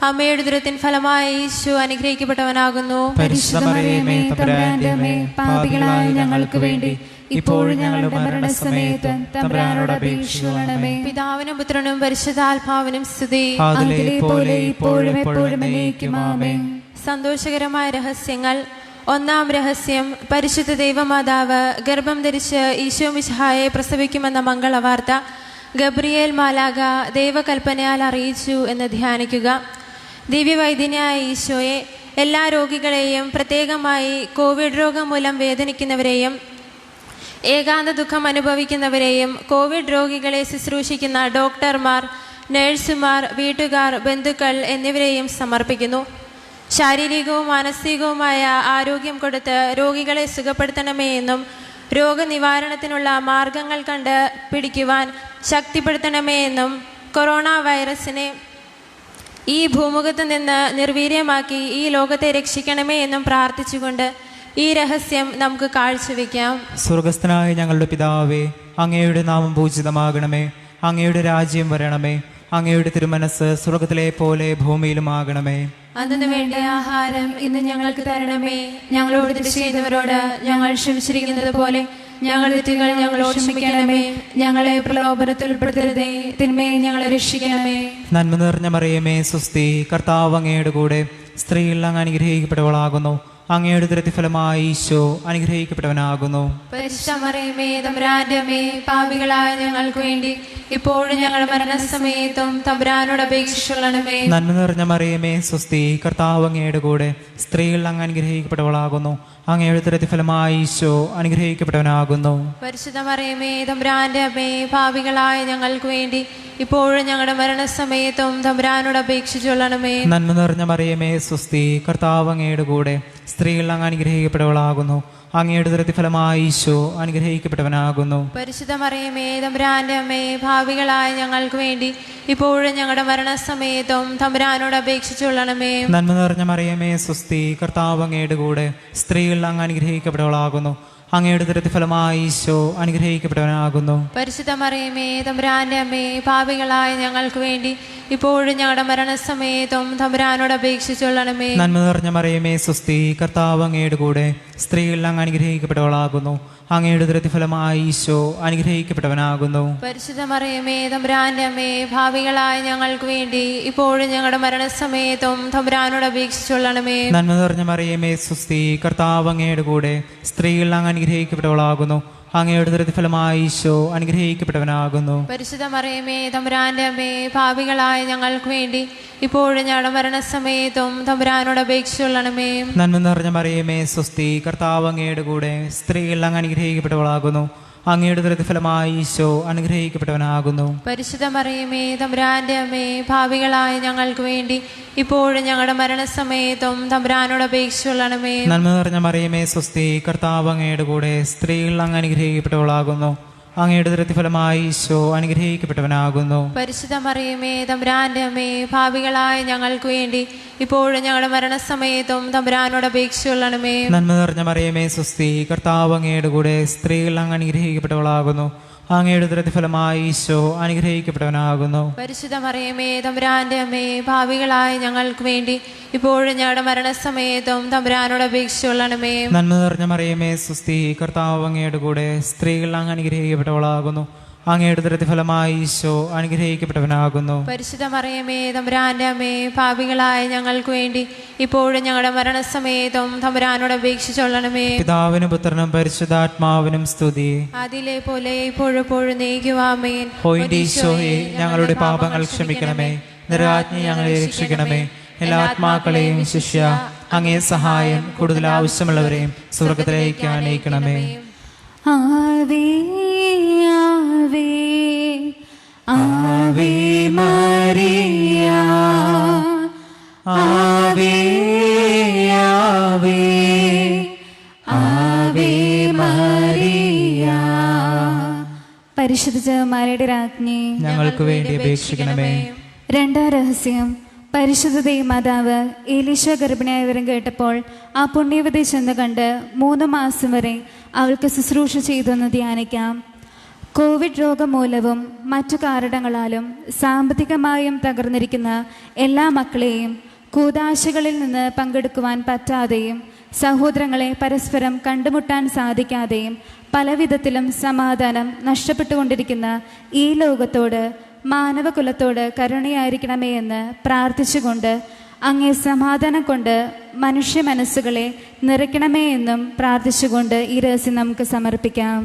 അമ്മയുടെ ഉദരത്തിൻ ഫലമായി ഈശോ അനുഗ്രഹിക്കപ്പെട്ടവനാകുന്നു. പരിശുദ്ധ മറിയമേ തമ്പുരാന്റെ അമ്മേ, പാപികളായ ഞങ്ങൾക്ക് വേണ്ടി ഇപ്പോഴും ഞങ്ങളുടെ മരണസമയത്ത് തമ്പുരാനോട് അപേക്ഷിച്ചുകൊള്ളണമേ. പിതാവിനും പുത്രനും പരിശുദ്ധാത്മാവിനും സ്തുതി. അതിലെ പോലെ ഇപ്പോഴും എപ്പോഴും എന്നേക്കും ആമേൻ. സന്തോഷകരമായ രഹസ്യങ്ങൾ. ഒന്നാം രഹസ്യം, പരിശുദ്ധ ദൈവമാതാവ് ഗർഭം ധരിച്ച് ഈശോ മിശിഹായെ പ്രസവിക്കുമെന്ന മംഗളവാർത്ത ഗബ്രിയേൽ മാലാഖ ദൈവകൽപ്പനയാൽ അറിയിച്ചു എന്ന് ധ്യാനിക്കുക. ദിവ്യവൈദ്യനായ ഈശോയെ, എല്ലാ രോഗികളെയും, പ്രത്യേകമായി കോവിഡ് രോഗം മൂലം വേദനിക്കുന്നവരെയും ഏകാന്ത ദുഃഖം അനുഭവിക്കുന്നവരെയും കോവിഡ് രോഗികളെ ശുശ്രൂഷിക്കുന്ന ഡോക്ടർമാർ, നഴ്സുമാർ, വീട്ടുകാർ, ബന്ധുക്കൾ എന്നിവരെയും സമർപ്പിക്കുന്നു. ശാരീരികവും മാനസികവുമായ ആരോഗ്യം കൊടുത്ത് രോഗികളെ സുഖപ്പെടുത്തണമേ എന്നും രോഗനിവാരണത്തിനുള്ള മാർഗങ്ങൾ കണ്ട് പിടിക്കുവാൻ ശക്തിപ്പെടുത്തണമേ എന്നും കൊറോണ വൈറസിനെ ഈ ഭൂമുഖത്ത് നിന്ന് നിർവീര്യമാക്കി ഈ ലോകത്തെ രക്ഷിക്കണമേ എന്നും പ്രാർത്ഥിച്ചുകൊണ്ട് ഈ രഹസ്യം നമുക്ക് കാഴ്ചവെക്കാം. സ്വർഗസ്ഥനായ ഞങ്ങളുടെ പിതാവേ, അങ്ങയുടെ നാമം പൂജിതമാകണമേ. അങ്ങയുടെ രാജ്യം വരണമേ. അങ്ങയുടെ തിരുമനസ് സ്വർഗത്തിലെ പോലെ ഭൂമിയിലുമാകണമേ. അന്നു വേണ്ട ആഹാരം ഇന്ന് ഞങ്ങൾക്ക് തരണമേ. ഞങ്ങളോട് തെറ്റ് ചെയ്തവരോട് ഞങ്ങൾ ക്ഷമിച്ചിരിക്കുന്നത് പോലെ ഞങ്ങളുടെ തെറ്റുകൾ ഞങ്ങളോട് ക്ഷമിക്കണമേ. ഞങ്ങളെ പ്രലോഭനത്തിൽ ഉൾപ്പെടുത്തരുതേ, തിന്മയെ ഞങ്ങളെ രക്ഷിക്കണമേ. നന്മ നിറഞ്ഞ മറിയമേ സ്വസ്തി, കർത്താവ് അങ്ങയുടെ കൂടെ സ്ത്രീകൾ അങ്ങ് അനുഗ്രഹിക്കപ്പെട്ടവളാകുന്നു. അങ്ങയുടെ പ്രതിഫലമായി ഈശോ അനുഗ്രഹിക്കപ്പെട്ടവനാകുന്നു. പരിശുദ്ധ മറിയമേ തമ്പുരാന്റെ അമ്മേ, പാപികളായ ഞങ്ങൾക്ക് വേണ്ടി ഇപ്പോഴും ഞങ്ങളുടെ മരണസമയത്തും തമ്പുരാനോട് അപേക്ഷിച്ചുകൊള്ളണമേ. നന്മ നിറഞ്ഞ മറിയമേ സ്വസ്തി, കർത്താവ് അങ്ങയുടെ കൂടെ സ്ത്രീകൾ അങ്ങ് അനുഗ്രഹിക്കപ്പെട്ടവളാകുന്നു. അങ്ങയുടെ പ്രതിഫലമായി ഈശോ അനുഗ്രഹിക്കപ്പെട്ടവനാകുന്നു. പരിശുദ്ധ മറിയമേ തമ്പുരാന്റെ അമ്മേ, പാപികളായ ഞങ്ങൾക്ക് വേണ്ടി ഇപ്പോഴും ഞങ്ങളുടെ മരണസമയത്തും തമ്പുരാനോട് അപേക്ഷിച്ചുകൊള്ളണമേ. നന്മ നിറഞ്ഞ മറിയമേ സ്വസ്തി, കർത്താവ് അങ്ങയുടെ കൂടെ സ്ത്രീകൾ അങ്ങ് അനുഗ്രഹിക്കപ്പെട്ടവളാകുന്നു. അങ്ങയുടെ പ്രതിഫലമായി ഈശോ അനുഗ്രഹിക്കപ്പെട്ടവനാകുന്നു. പരിശുദ്ധ മറിയമേ തമ്പുരാന്റെ അമ്മേ, ഭാവികളായ ഞങ്ങൾക്ക് വേണ്ടി ഇപ്പോഴും ഞങ്ങളുടെ മരണസമയത്തും തമ്പുരാനോട് അപേക്ഷിച്ചുകൊള്ളണമേ. നന്മ നിറഞ്ഞ മറിയമേ സ്വസ്തി, കർത്താവ് അങ്ങയുടെ കൂടെ സ്ത്രീകൾ അങ്ങ് അനുഗ്രഹിക്കപ്പെട്ടവളാകുന്നു. അങ്ങയുടെ ദുരിതഫലമായി ഈശോ അനുഗ്രഹിക്കപ്പെട്ടവനാകുന്നു. പരിശുദ്ധ മറിയമേ തമ്പുരാന്റെ അമ്മേ, പാപികളായ ഞങ്ങൾക്ക് വേണ്ടി ഇപ്പോഴും ഞങ്ങളുടെ മരണസമയത്തും തമ്പുരാനോട് അപേക്ഷിച്ചുകൊള്ളണമേ. നന്മ നിറഞ്ഞ മറിയമേ സ്വസ്തി, കർത്താവ് അങ്ങയുടെ കൂടെ സ്ത്രീകളിൽ അങ്ങ് അനുഗ്രഹിക്കപ്പെട്ടവളാകുന്നു. അങ്ങയുടെ ദുരിതഫലമായി ഈശോ അനുഗ്രഹിക്കപ്പെട്ടവനാകുന്നു. പരിശുദ്ധ മറിയമേ തമ്പുരാന്റെ അമ്മേ, പാപികളായ ഞങ്ങൾക്ക് വേണ്ടി ഇപ്പോഴും ഞങ്ങളുടെ മരണസമയത്തും തമ്പുരാനോട് അപേക്ഷിച്ചുകൊള്ളണമേ. നന്മ നിറഞ്ഞ മറിയമേ സ്വസ്തി, കർത്താവ് അങ്ങയുടെ കൂടെ സ്ത്രീകളിൽ അങ്ങ് അനുഗ്രഹിക്കപ്പെട്ടവളാകുന്നു. അങ്ങയുടെ ദുരിതഫലമായി ഈശോ അനുഗ്രഹിക്കപ്പെട്ടവനാകുന്നു. പരിശുദ്ധ മറിയമേ തമ്പുരാന്റെ അമ്മേ, പാപികളായ ഞങ്ങൾക്ക് വേണ്ടി ഇപ്പോഴും ഞങ്ങളുടെ മരണസമയത്തും തമ്പുരാനോട് അപേക്ഷിച്ചുകൊള്ളണമേ. നന്മ നിറഞ്ഞ മറിയമേ സ്വസ്തി, കർത്താവ് അങ്ങയുടെ കൂടെ സ്ത്രീകളിൽ അങ്ങ് അനുഗ്രഹിക്കപ്പെട്ടവളാകുന്നു. അങ്ങയുടെ ദുരിതഫലമായി ഈശോ അനുഗ്രഹിക്കപ്പെട്ടവനാകുന്നു. പരിശുദ്ധ മറിയമേ തമ്പുരാന്റെ അമ്മേ, പാപികളായ ഞങ്ങൾക്ക് വേണ്ടി ഇപ്പോഴും ഞങ്ങളുടെ മരണസമയത്തും തമ്പുരാനോട് അപേക്ഷിച്ചുകൊള്ളണമേ. നന്മ നിറഞ്ഞ മറിയമേ സ്വസ്തി, കർത്താവ് അങ്ങയുടെ കൂടെ സ്ത്രീകളിൽ അങ്ങ് അനുഗ്രഹിക്കപ്പെട്ടവളാകുന്നു. അങ്ങയുടെ ദുരിതഫലമായി ഈശോ അനുഗ്രഹിക്കപ്പെട്ടവനാകുന്നു. പരിശുദ്ധ മറിയമേ തമ്പുരാന്റെ അമ്മേ, പാപികളായ ഞങ്ങൾക്ക് വേണ്ടി ഇപ്പോഴും ഞങ്ങളുടെ മരണസമയത്തും തമ്പുരാനോട് അപേക്ഷിച്ചുകൊള്ളണമേ. നന്മ നിറഞ്ഞ മറിയമേ സ്വസ്തി, കർത്താവ് അങ്ങയുടെ കൂടെ സ്ത്രീകളിൽ അങ്ങ് അനുഗ്രഹിക്കപ്പെട്ടവളാകുന്നു. അങ്ങയുടെ ദുരിതഫലമായി ഈശോ അനുഗ്രഹിക്കപ്പെട്ടവനാകുന്നു. പരിശുദ്ധ മറിയമേ തമ്പുരാന്റെ അമ്മേ, പാപികളായ ഞങ്ങൾക്ക് വേണ്ടി ഇപ്പോഴും ഞങ്ങളുടെ മരണസമയത്തും തമ്പുരാനോട് അപേക്ഷിച്ചുകൊള്ളണമേ. നന്മ നിറഞ്ഞ മറിയമേ സ്വസ്തി, കർത്താവ് അങ്ങയുടെ കൂടെ സ്ത്രീകളിൽ അങ്ങ് അനുഗ്രഹിക്കപ്പെട്ടവളാകുന്നു. അങ്ങയുടെ ദുരിതഫലമായി ഈശോ അനുഗ്രഹിക്കപ്പെട്ടവനാകുന്നു. പരിശുദ്ധ മറിയമേ തമ്പുരാന്റെ അമ്മേ, പാപികളായ ഞങ്ങൾക്ക് വേണ്ടി ഇപ്പോഴും ഞങ്ങളുടെ മരണസമയത്തും തമ്പുരാനോട് അപേക്ഷിച്ചുകൊള്ളണമേ. പിതാവിനും പുത്രനും പരിശുദ്ധാത്മാവിനും സ്തുതി. അതിലെ പോലെ ഇപ്പോഴെപ്പോഴും നീക്കുവാമേൻ. ഓ ഈശോയെ, ഞങ്ങളുടെ പാപങ്ങൾ ക്ഷമിക്കണമേ. നിരാജ്ഞ ഞങ്ങളെ രക്ഷിക്കണമേ. എല്ലാ ആത്മാക്കളെയും ശിഷ്യ അങ്ങേ സഹായം കൂടുതൽ ആവശ്യമുള്ളവരെയും സ്വർഗ്ഗത്തിലേക്ക് അനയിക്കണമേ. ആവേ ആവേ ആവേ മരിയ, ആവേ ആവേ ആവേ മരിയ. പരിശുദ്ധ ജപമാലയുടെ രാജ്ഞി, ഞങ്ങൾക്ക് വേണ്ടി അപേക്ഷിക്കണമേ. രണ്ടാം രഹസ്യം. പരിശുദ്ധ ദേവമാതാവ് എലീശ ഗർഭിണിയായ വിവരം കേട്ടപ്പോൾ ആ പുണ്യവതി ചെന്ന് കണ്ട് 3 മാസം വരെ അവൾക്ക് ശുശ്രൂഷ ചെയ്തെന്ന് ധ്യാനിക്കാം. കോവിഡ് രോഗം മൂലവും മറ്റു കാരണങ്ങളാലും സാമ്പത്തികമായും തകർന്നിരിക്കുന്ന എല്ലാ മക്കളെയും കൂദാശകളിൽ നിന്ന് പങ്കെടുക്കുവാൻ പറ്റാതെയും സഹോദരങ്ങളെ പരസ്പരം കണ്ടുമുട്ടാൻ സാധിക്കാതെയും പലവിധത്തിലും സമാധാനം നഷ്ടപ്പെട്ടുകൊണ്ടിരിക്കുന്ന ഈ ലോകത്തോട്, മാനവകുലത്തോട് കരുണയായിരിക്കണമേ എന്ന് പ്രാർത്ഥിച്ചുകൊണ്ട് അങ്ങേ സമാധാനം കൊണ്ട് മനുഷ്യ മനസ്സുകളെ നിറയ്ക്കണമേ എന്നും പ്രാർത്ഥിച്ചുകൊണ്ട് ഈ രഹസ്യം നമുക്ക് സമർപ്പിക്കാം.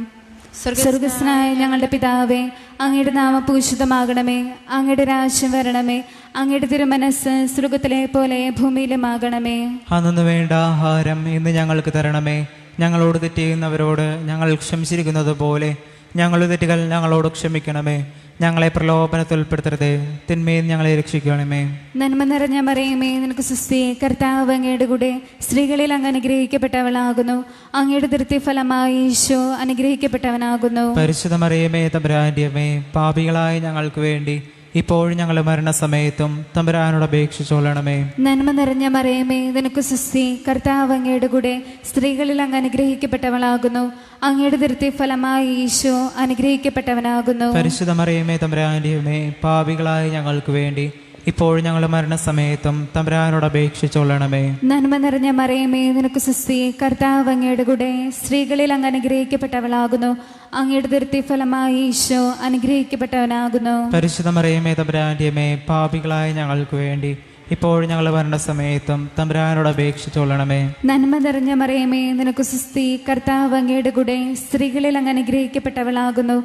സ്വർഗസ്നായ ഞങ്ങളുടെ പിതാവേ, അങ്ങയുടെ നാമം പൂജിതമാകണമേ. അങ്ങയുടെ രാജ്യം വരണമേ. അങ്ങയുടെ തിരുമനസ് സ്വർഗത്തിലെ പോലെ ഭൂമിയിലുമാകണമേ. അന്നു വേണ്ട ആഹാരം ഇന്ന് ഞങ്ങൾക്ക് തരണമേ. ഞങ്ങളോട് തെറ്റ് ചെയ്യുന്നവരോട് ഞങ്ങൾ ക്ഷമിച്ചിരിക്കുന്നത് പോലെ ഞങ്ങളുടെ തെറ്റുകൾ ഞങ്ങളോട് ക്ഷമിക്കണമേ. ഞങ്ങളെ പ്രലോഭനത്തിൽ ഉൾപ്പെടുത്തരുതേ, തിന്മയിൽ ഞങ്ങളെ രക്ഷിക്കണമേ. നന്മ നിറഞ്ഞ മറിയമേ, നിനക്ക് സുസ്തി, കർത്താവ് അങ്ങയുടെ കൂടെ സ്ത്രീകളിൽ അങ്ങ് അനുഗ്രഹിക്കപ്പെട്ടവളാകുന്നു. അങ്ങയുടെ ദുരിതഫലമായി ഈശോ അനുഗ്രഹിക്കപ്പെട്ടവനാകുന്നു. പരിശുദ്ധ മറിയമേ തമ്പുരാന്റെ അമ്മേ, പാപികളായ ഞങ്ങൾക്ക് വേണ്ടി ഇപ്പോഴും ഞങ്ങളുടെ മരണസമയത്തും തമ്പുരാനോട് അപേക്ഷിച്ചോളണമേ. നന്മ നിറഞ്ഞ മറിയമേ, നിനക്ക് സുസ്തി, കർത്താവ് അങ്ങയുടെ കൂടെ സ്ത്രീകളിൽ അങ്ങ് അനുഗ്രഹിക്കപ്പെട്ടവളാകുന്നു. അങ്ങയുടെ ദുരിതഫലമായി ഈശോ അനുഗ്രഹിക്കപ്പെട്ടവനാകുന്നു. പരിശുദ്ധ മറിയമേ തമ്പുരാന്റെ അമ്മേ, പാപികളായ ഞങ്ങൾക്ക് വേണ്ടി ഇപ്പോഴും ഞങ്ങളുടെ മരണസമയത്തും തമ്പുരാനോട് അപേക്ഷിച്ചോളണമേ. നന്മ നിറഞ്ഞ മറിയമേ, നിനക്ക് സുസ്തി, കർത്താവ് അങ്ങയുടെ കൂടെ സ്ത്രീകളിൽ അങ്ങ് അനുഗ്രഹിക്കപ്പെട്ടവളാകുന്നു. അങ്ങയുടെ ദുരിതഫലമായി ഈശോ അനുഗ്രഹിക്കപ്പെട്ടവനാകുന്നു. പരിശുദ്ധ മറിയമേ തമ്പുരാന്റെ അമ്മേ, പാപികളായ ഞങ്ങൾക്ക് വേണ്ടി ഇപ്പോഴും ഞങ്ങളുടെ മരണസമയത്തും തമ്പുരാനോട് അപേക്ഷിച്ചോളണമേ. നന്മ നിറഞ്ഞ മറിയമേ, നിനക്ക് സുസ്തി, കർത്താവ് അങ്ങയുടെ കൂടെ സ്ത്രീകളിൽ അങ്ങ് അനുഗ്രഹിക്കപ്പെട്ടവളാകുന്നു.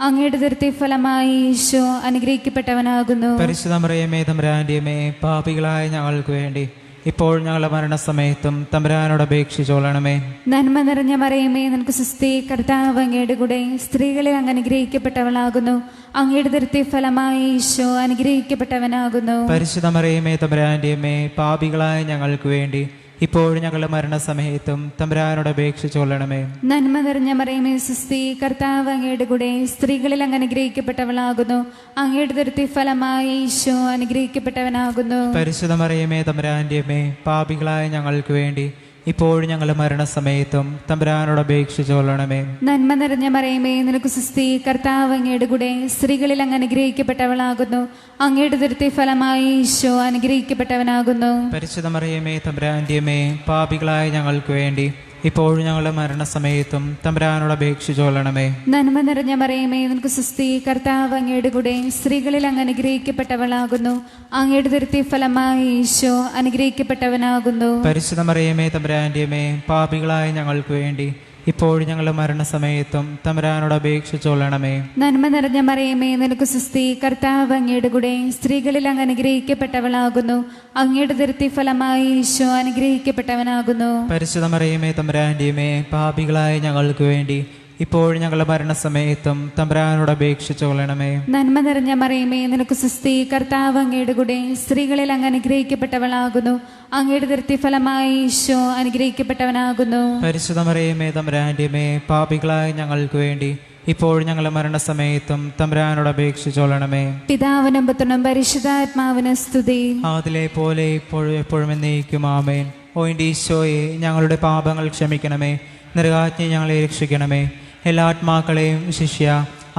അങ്ങയുടെ ദുരിതഫലമായി ഈശോ അനുഗ്രഹിക്കപ്പെട്ടവനാകുന്നു. പരിശുദ്ധ മറിയമേ തമ്പുരാന്റെ അമ്മേ, പാപികളായ ഞങ്ങൾക്ക് വേണ്ടി ഇപ്പോൾ ഞങ്ങളുടെ മരണസമയത്തും തമ്പുരാനോട് അപേക്ഷിച്ചോളണമേ. നന്മ നിറഞ്ഞ മറിയമേ, നിനക്ക് സുസ്തി, കർത്താവ് അങ്ങയുടെ കൂടെ സ്ത്രീകളിൽ അങ്ങ് അനുഗ്രഹിക്കപ്പെട്ടവളാകുന്നു. അങ്ങയുടെ ദുരിതഫലമായി ഈശോ അനുഗ്രഹിക്കപ്പെട്ടവനാകുന്നു. പരിശുദ്ധ മറിയമേ തമ്പുരാന്റെ അമ്മേ, പാപികളായ ഞങ്ങൾക്ക് വേണ്ടി ഇപ്പോഴും ഞങ്ങളുടെ മരണസമയത്തും തമ്പുരാനോട് അപേക്ഷിച്ചോളണമേ. നന്മ നിറഞ്ഞ മറിയമേ, സുസ്തി, കർത്താവ് അങ്ങയുടെ കൂടെ സ്ത്രീകളിൽ അങ്ങ് അനുഗ്രഹിക്കപ്പെട്ടവളാകുന്നു. അങ്ങയുടെ ദുരിതഫലമായി ഈശോ അനുഗ്രഹിക്കപ്പെട്ടവനാകുന്നു. പരിശുദ്ധ മറിയമേ തമ്പുരാന്റെ അമ്മേ, പാപികളായ ഞങ്ങൾക്ക് വേണ്ടി ഇപ്പോഴും ഞങ്ങളുടെ മരണസമയത്തും തമ്പുരാനോട് അപേക്ഷിച്ചുകൊള്ളണമേ. നന്മ നിറഞ്ഞ മറിയമേ, നിനക്ക് സുസ്തി, കർത്താവ് അങ്ങയുടെ കൂടെ, സ്ത്രീകളിൽ അങ്ങ് അനുഗ്രഹിക്കപ്പെട്ടവളാകുന്നു. അങ്ങയുടെ ദുരിതത്തിൻ ഫലമായി ഈശോ അനുഗ്രഹിക്കപ്പെട്ടവനാകുന്നു. പരിശുദ്ധ മറിയമേ, തമ്പുരാന്റെ അമ്മേ, പാപികളായ ഞങ്ങൾക്ക് വേണ്ടി ഇപ്പോഴും ഞങ്ങളുടെ മരണസമയത്തും തമ്പുരാനോട് അപേക്ഷിച്ചുകൊള്ളണമേ. നന്മ നിറഞ്ഞ മറിയമേ, നിനക്ക് സുസ്തി, കർത്താവ് അങ്ങയുടെ കൂടെ, സ്ത്രീകളിൽ അങ്ങ് അനുഗ്രഹിക്കപ്പെട്ടവളാകുന്നു. അങ്ങയുടെ ദുരിതത്തിൻ ഫലമായി ഈശോ അനുഗ്രഹിക്കപ്പെട്ടവനാകുന്നു. പരിശുദ്ധ മറിയമേ, തമ്പുരാന്റെ അമ്മേ, പാപികളായ ഞങ്ങൾക്ക് വേണ്ടി ഇപ്പോഴും ഞങ്ങളുടെ മരണസമയത്തും തമ്പുരാനോട് അപേക്ഷിച്ചുകൊള്ളണമേ. നന്മ നിറഞ്ഞ മറിയമേ, നിനക്ക് സുസ്തി, കർത്താവ് അങ്ങയുടെ കൂടെ, സ്ത്രീകളിൽ അങ്ങ് അനുഗ്രഹിക്കപ്പെട്ടവളാകുന്നു. അങ്ങയുടെ ദുരിതത്തിൻ ഫലമായി ഈശോ അനുഗ്രഹിക്കപ്പെട്ടവനാകുന്നു. പരിശുദ്ധ മറിയമേ, തമ്പുരാന്റെ അമ്മേ, പാപികളായ ഞങ്ങൾക്ക് വേണ്ടി ഇപ്പോഴും ഞങ്ങളുടെ മരണസമയത്തും തമ്പുരാനോട് അപേക്ഷിച്ചുകൊള്ളണമേ. നന്മ നിറഞ്ഞ മറിയമേ, നിനക്ക് സുസ്തി, കർത്താവ് അങ്ങയുടെ കൂടെ, സ്ത്രീകളിൽ അങ്ങ് അനുഗ്രഹിക്കപ്പെട്ടവളാകുന്നു. അങ്ങയുടെ ദുരിതത്തിൻ ഫലമായി ഈശോ അനുഗ്രഹിക്കപ്പെട്ടവനാകുന്നു. പരിശുദ്ധ മറിയമേ, തമ്പുരാന്റെ അമ്മേ, പാപികളായ ഞങ്ങൾക്ക് വേണ്ടി ഇപ്പോഴും ഞങ്ങളുടെ മരണസമയത്തും തമ്പുരാനോട് അപേക്ഷിച്ചുകൊള്ളണമേ. പിതാവിനും പുത്രനും പരിശുദ്ധാത്മാവിനും സ്തുതി. ആദിലെ പോലെ ഇപ്പോഴും എപ്പോഴും എന്നേക്കും ആമേൻ. ഓ എൻ്റെ ഈശോയെ, ഞങ്ങളുടെ പാപങ്ങൾ ക്ഷമിക്കണമേ. നരകാജ്ഞയെ ഞങ്ങളെ രക്ഷിക്കണമേ. എല്ലാ ആത്മാക്കളെയും ശിഷ്യ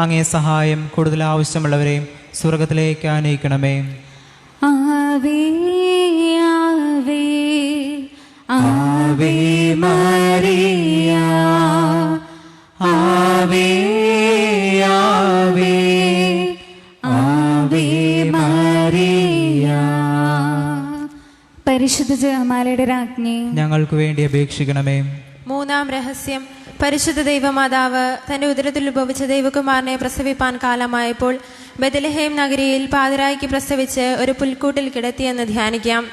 അങ്ങേ സഹായം കൂടുതൽ ആവശ്യമുള്ളവരെയും സ്വർഗത്തിലേക്ക് ആനയിക്കണമേ. ആവേ ആവേ ആവേ മരിയ, ആവേ ആവേ ആവേ മരിയ. പരിശുദ്ധ ജപമാലയുടെ രാജ്ഞി ഞങ്ങൾക്ക് വേണ്ടി അപേക്ഷിക്കണമേ. മൂന്നാം രഹസ്യം. പരിശുദ്ധ ദൈവമാതാവ് തന്റെ ഉദരത്തിൽ ഉത്ഭവിച്ച ദൈവകുമാരനെ പ്രസവിപ്പാൻ കാലമായപ്പോൾ ബെത്ലഹേം നഗരിയിൽ പാതിരായ്ക്ക് പ്രസവിച്ച് ഒരു പുൽക്കൂട്ടിൽ കിടത്തിയെന്ന് ധ്യാനിക്കാം.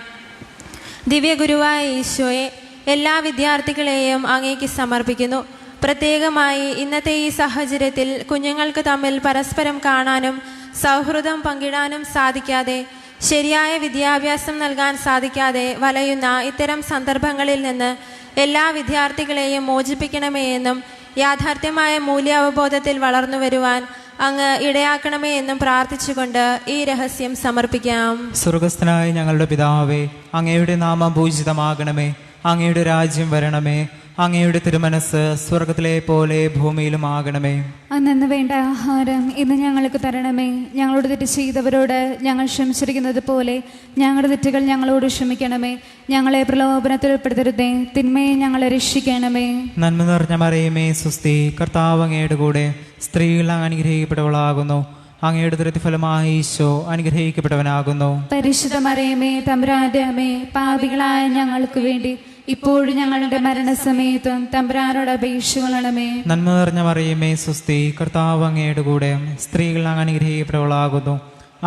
ദിവ്യഗുരുവായ ഈശോയെ, എല്ലാ വിദ്യാർത്ഥികളെയും അങ്ങേക്ക് സമർപ്പിക്കുന്നു. പ്രത്യേകമായി ഇന്നത്തെ ഈ സാഹചര്യത്തിൽ കുഞ്ഞുങ്ങൾക്ക് തമ്മിൽ പരസ്പരം കാണാനും സൗഹൃദം പങ്കിടാനും സാധിക്കാതെ, ശരിയായ വിദ്യാഭ്യാസം നൽകാൻ സാധിക്കാതെ വലയുന്ന ഇത്തരം സന്ദർഭങ്ങളിൽ നിന്ന് എല്ലാ വിദ്യാർത്ഥികളെയും മോചിപ്പിക്കണമേ എന്നും യാഥാർത്ഥ്യമായ മൂല്യാവബോധത്തിൽ വളർന്നു വരുവാൻ അങ്ങ് ഇടയാക്കണമേ എന്നും പ്രാർത്ഥിച്ചുകൊണ്ട് ഈ രഹസ്യം സമർപ്പിക്കാം. സ്വർഗസ്ഥനായ ഞങ്ങളുടെ പിതാവേ, അങ്ങയുടെ നാമം പൂജിതമാകണമേ. അങ്ങയുടെ രാജ്യം വരണമേ. അങ്ങയുടെ തിരുമനസ് സ്വർഗത്തിലെ പോലെ ഭൂമിയിലും ആകണമേ. അന്നു വേണ്ട ആഹാരം ഇന്ന് ഞങ്ങൾക്ക് തരണമേ. ഞങ്ങളോട് തെറ്റ് ചെയ്തവരോട് ഞങ്ങൾ ക്ഷമിച്ചിരിക്കുന്നത് പോലെ ഞങ്ങളുടെ തെറ്റുകൾ ഞങ്ങളോട് ക്ഷമിക്കണമേ. ഞങ്ങളെ പ്രലോഭനത്തിൽ ഉൾപ്പെടുത്തരുതേ, തിന്മയെ ഞങ്ങളെ രക്ഷിക്കണമേ. നന്മ നിറഞ്ഞ മറിയമേ, സുസ്തി, കർത്താവ് അങ്ങയുടെ കൂടെ, സ്ത്രീകൾ അങ്ങ് അനുഗ്രഹിക്കപ്പെട്ടവളാകുന്നു. അങ്ങയുടെ പ്രതിഫലമായി ഈശോ അനുഗ്രഹിക്കപ്പെട്ടവനാകുന്നു. പരിശുദ്ധ മറിയമേ, തമ്പുരാന്റെ അമ്മേ, പാപികളായ ഞങ്ങൾക്ക് വേണ്ടി ഇപ്പോഴും ഞങ്ങളുടെ മരണസമയത്തും തമ്പുരാനോട് അപേക്ഷിച്ചുകൊള്ളണമേ. നന്മ നിറഞ്ഞ മറിയമേ, സുസ്തി, കർത്താവ് അങ്ങയുടെ കൂടെ, സ്ത്രീകൾ അങ്ങ് അനുഗ്രഹിക്കപ്പെട്ടവളാകുന്നു.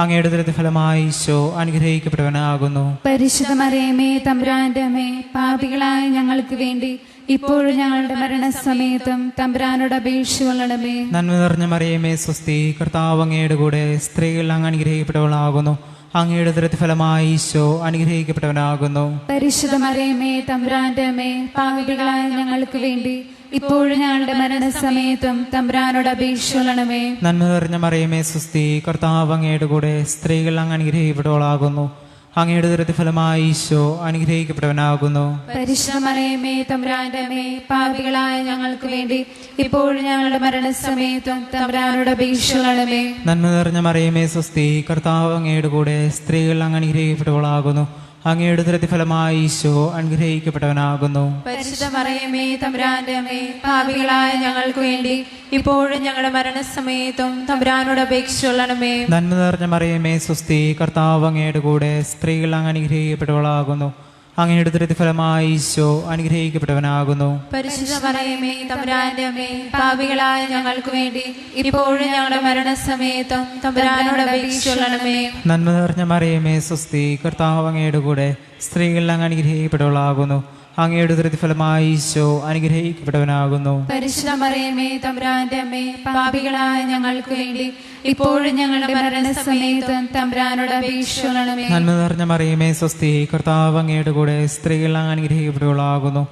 അങ്ങയുടെ പ്രതിഫലമായി ഈശോ അനുഗ്രഹിക്കപ്പെട്ടവനാകുന്നു. പരിശുദ്ധ മറിയമേ, തമ്പുരാന്റെ അമ്മേ, പാപികളായ ഞങ്ങൾക്ക് വേണ്ടി ഇപ്പോഴും ഞങ്ങളുടെ മരണസമയത്തും തമ്പുരാനോട് അപേക്ഷിച്ചുകൊള്ളണമേ. നന്മ നിറഞ്ഞ മറിയമേ, സുസ്തി, കർത്താവ് അങ്ങയുടെ കൂടെ, സ്ത്രീകൾ അങ്ങ് അനുഗ്രഹിക്കപ്പെട്ടവളാകുന്നു. അങ്ങയുടെ പ്രതിഫലമായി ഈശോ അനുഗ്രഹിക്കപ്പെട്ടവനാകുന്നു. പരിശുദ്ധ മറിയമേ, തമ്പുരാന്റെ അമ്മേ, പാപികളായ ഞങ്ങൾക്ക് വേണ്ടി ഇപ്പോഴും ഞങ്ങളുടെ മരണസമയത്തും തമ്പുരാനോട് അപേക്ഷിച്ചുകൊള്ളണമേ. നന്മ നിറഞ്ഞ മറിയമേ, സുസ്തി, കർത്താവ് അങ്ങയുടെ കൂടെ, സ്ത്രീകൾ അങ്ങ് അനുഗ്രഹിക്കപ്പെട്ടവളാകുന്നു. അങ്ങയുടെ പ്രതിഫലമായി ഈശോ അനുഗ്രഹിക്കപ്പെട്ടവനാകുന്നു. പരിശുദ്ധ മറിയമേ, തമ്പുരാന്റെ അമ്മേ, പാപികളായ ഞങ്ങൾക്ക് വേണ്ടി ഇപ്പോഴും ഞങ്ങളുടെ മരണസമയത്തും തമ്പുരാനോട് അപേക്ഷിച്ചുകൊള്ളണമേ. നന്മ നിറഞ്ഞ മറിയമേ, സുസ്തി, കർത്താവ് അങ്ങയുടെ കൂടെ, സ്ത്രീകൾ അങ്ങ് അനുഗ്രഹിക്കപ്പെട്ടവളാകുന്നു. അങ്ങയുടെ പ്രതിഫലമായി ഈശോ അനുഗ്രഹിക്കപ്പെട്ടവനാകുന്നു. പരിശുദ്ധ മറിയമേ, തമ്പുരാന്റെ അമ്മേ, പാപികളായ ഞങ്ങൾക്ക് വേണ്ടി ഇപ്പോഴും ഞങ്ങളുടെ മരണസമയത്തും തമ്പുരാനോട് അപേക്ഷിച്ചുകൊള്ളണമേ. നന്മ നിറഞ്ഞ മറിയമേ, സുസ്തി, കർത്താവ് അങ്ങയുടെ കൂടെ, സ്ത്രീകൾ അങ്ങ് അനുഗ്രഹിക്കപ്പെട്ടവളാകുന്നു. അങ്ങയുടെ പ്രതിഫലമായി ഈശോ അനുഗ്രഹിക്കപ്പെട്ടവനാകുന്നു. പരിശുദ്ധ മറിയമേ, തമ്പുരാന്റെ അമ്മേ, പാപികളായ ഞങ്ങൾക്ക് വേണ്ടി ഇപ്പോഴും ഞങ്ങളുടെ മരണസമയത്തും തമ്പുരാനോട് അപേക്ഷിച്ചുകൊള്ളണമേ. നന്മ നിറഞ്ഞ മറിയമേ, സുസ്തി, കർത്താവ് അങ്ങയുടെ കൂടെ, സ്ത്രീകൾ അങ്ങ് അനുഗ്രഹിക്കപ്പെട്ടവളാകുന്നു. അങ്ങയുടെ പ്രതിഫലമായി ഈശോ അനുഗ്രഹിക്കപ്പെട്ടവനാകുന്നു. പരിശുദ്ധ മറിയമേ, തമ്പുരാന്റെ അമ്മേ, പാപികളായ ഞങ്ങൾക്ക് വേണ്ടി ഇപ്പോഴും ഞങ്ങളുടെ മരണസമയത്തും തമ്പുരാനോട് അപേക്ഷിച്ചുകൊള്ളണമേ. നന്മ നിറഞ്ഞ മറിയമേ, സ്വസ്തി, കർത്താവ് അങ്ങയുടെ കൂടെ, സ്ത്രീകൾ അങ്ങ് അനുഗ്രഹിക്കപ്പെട്ടവളാകുന്നു.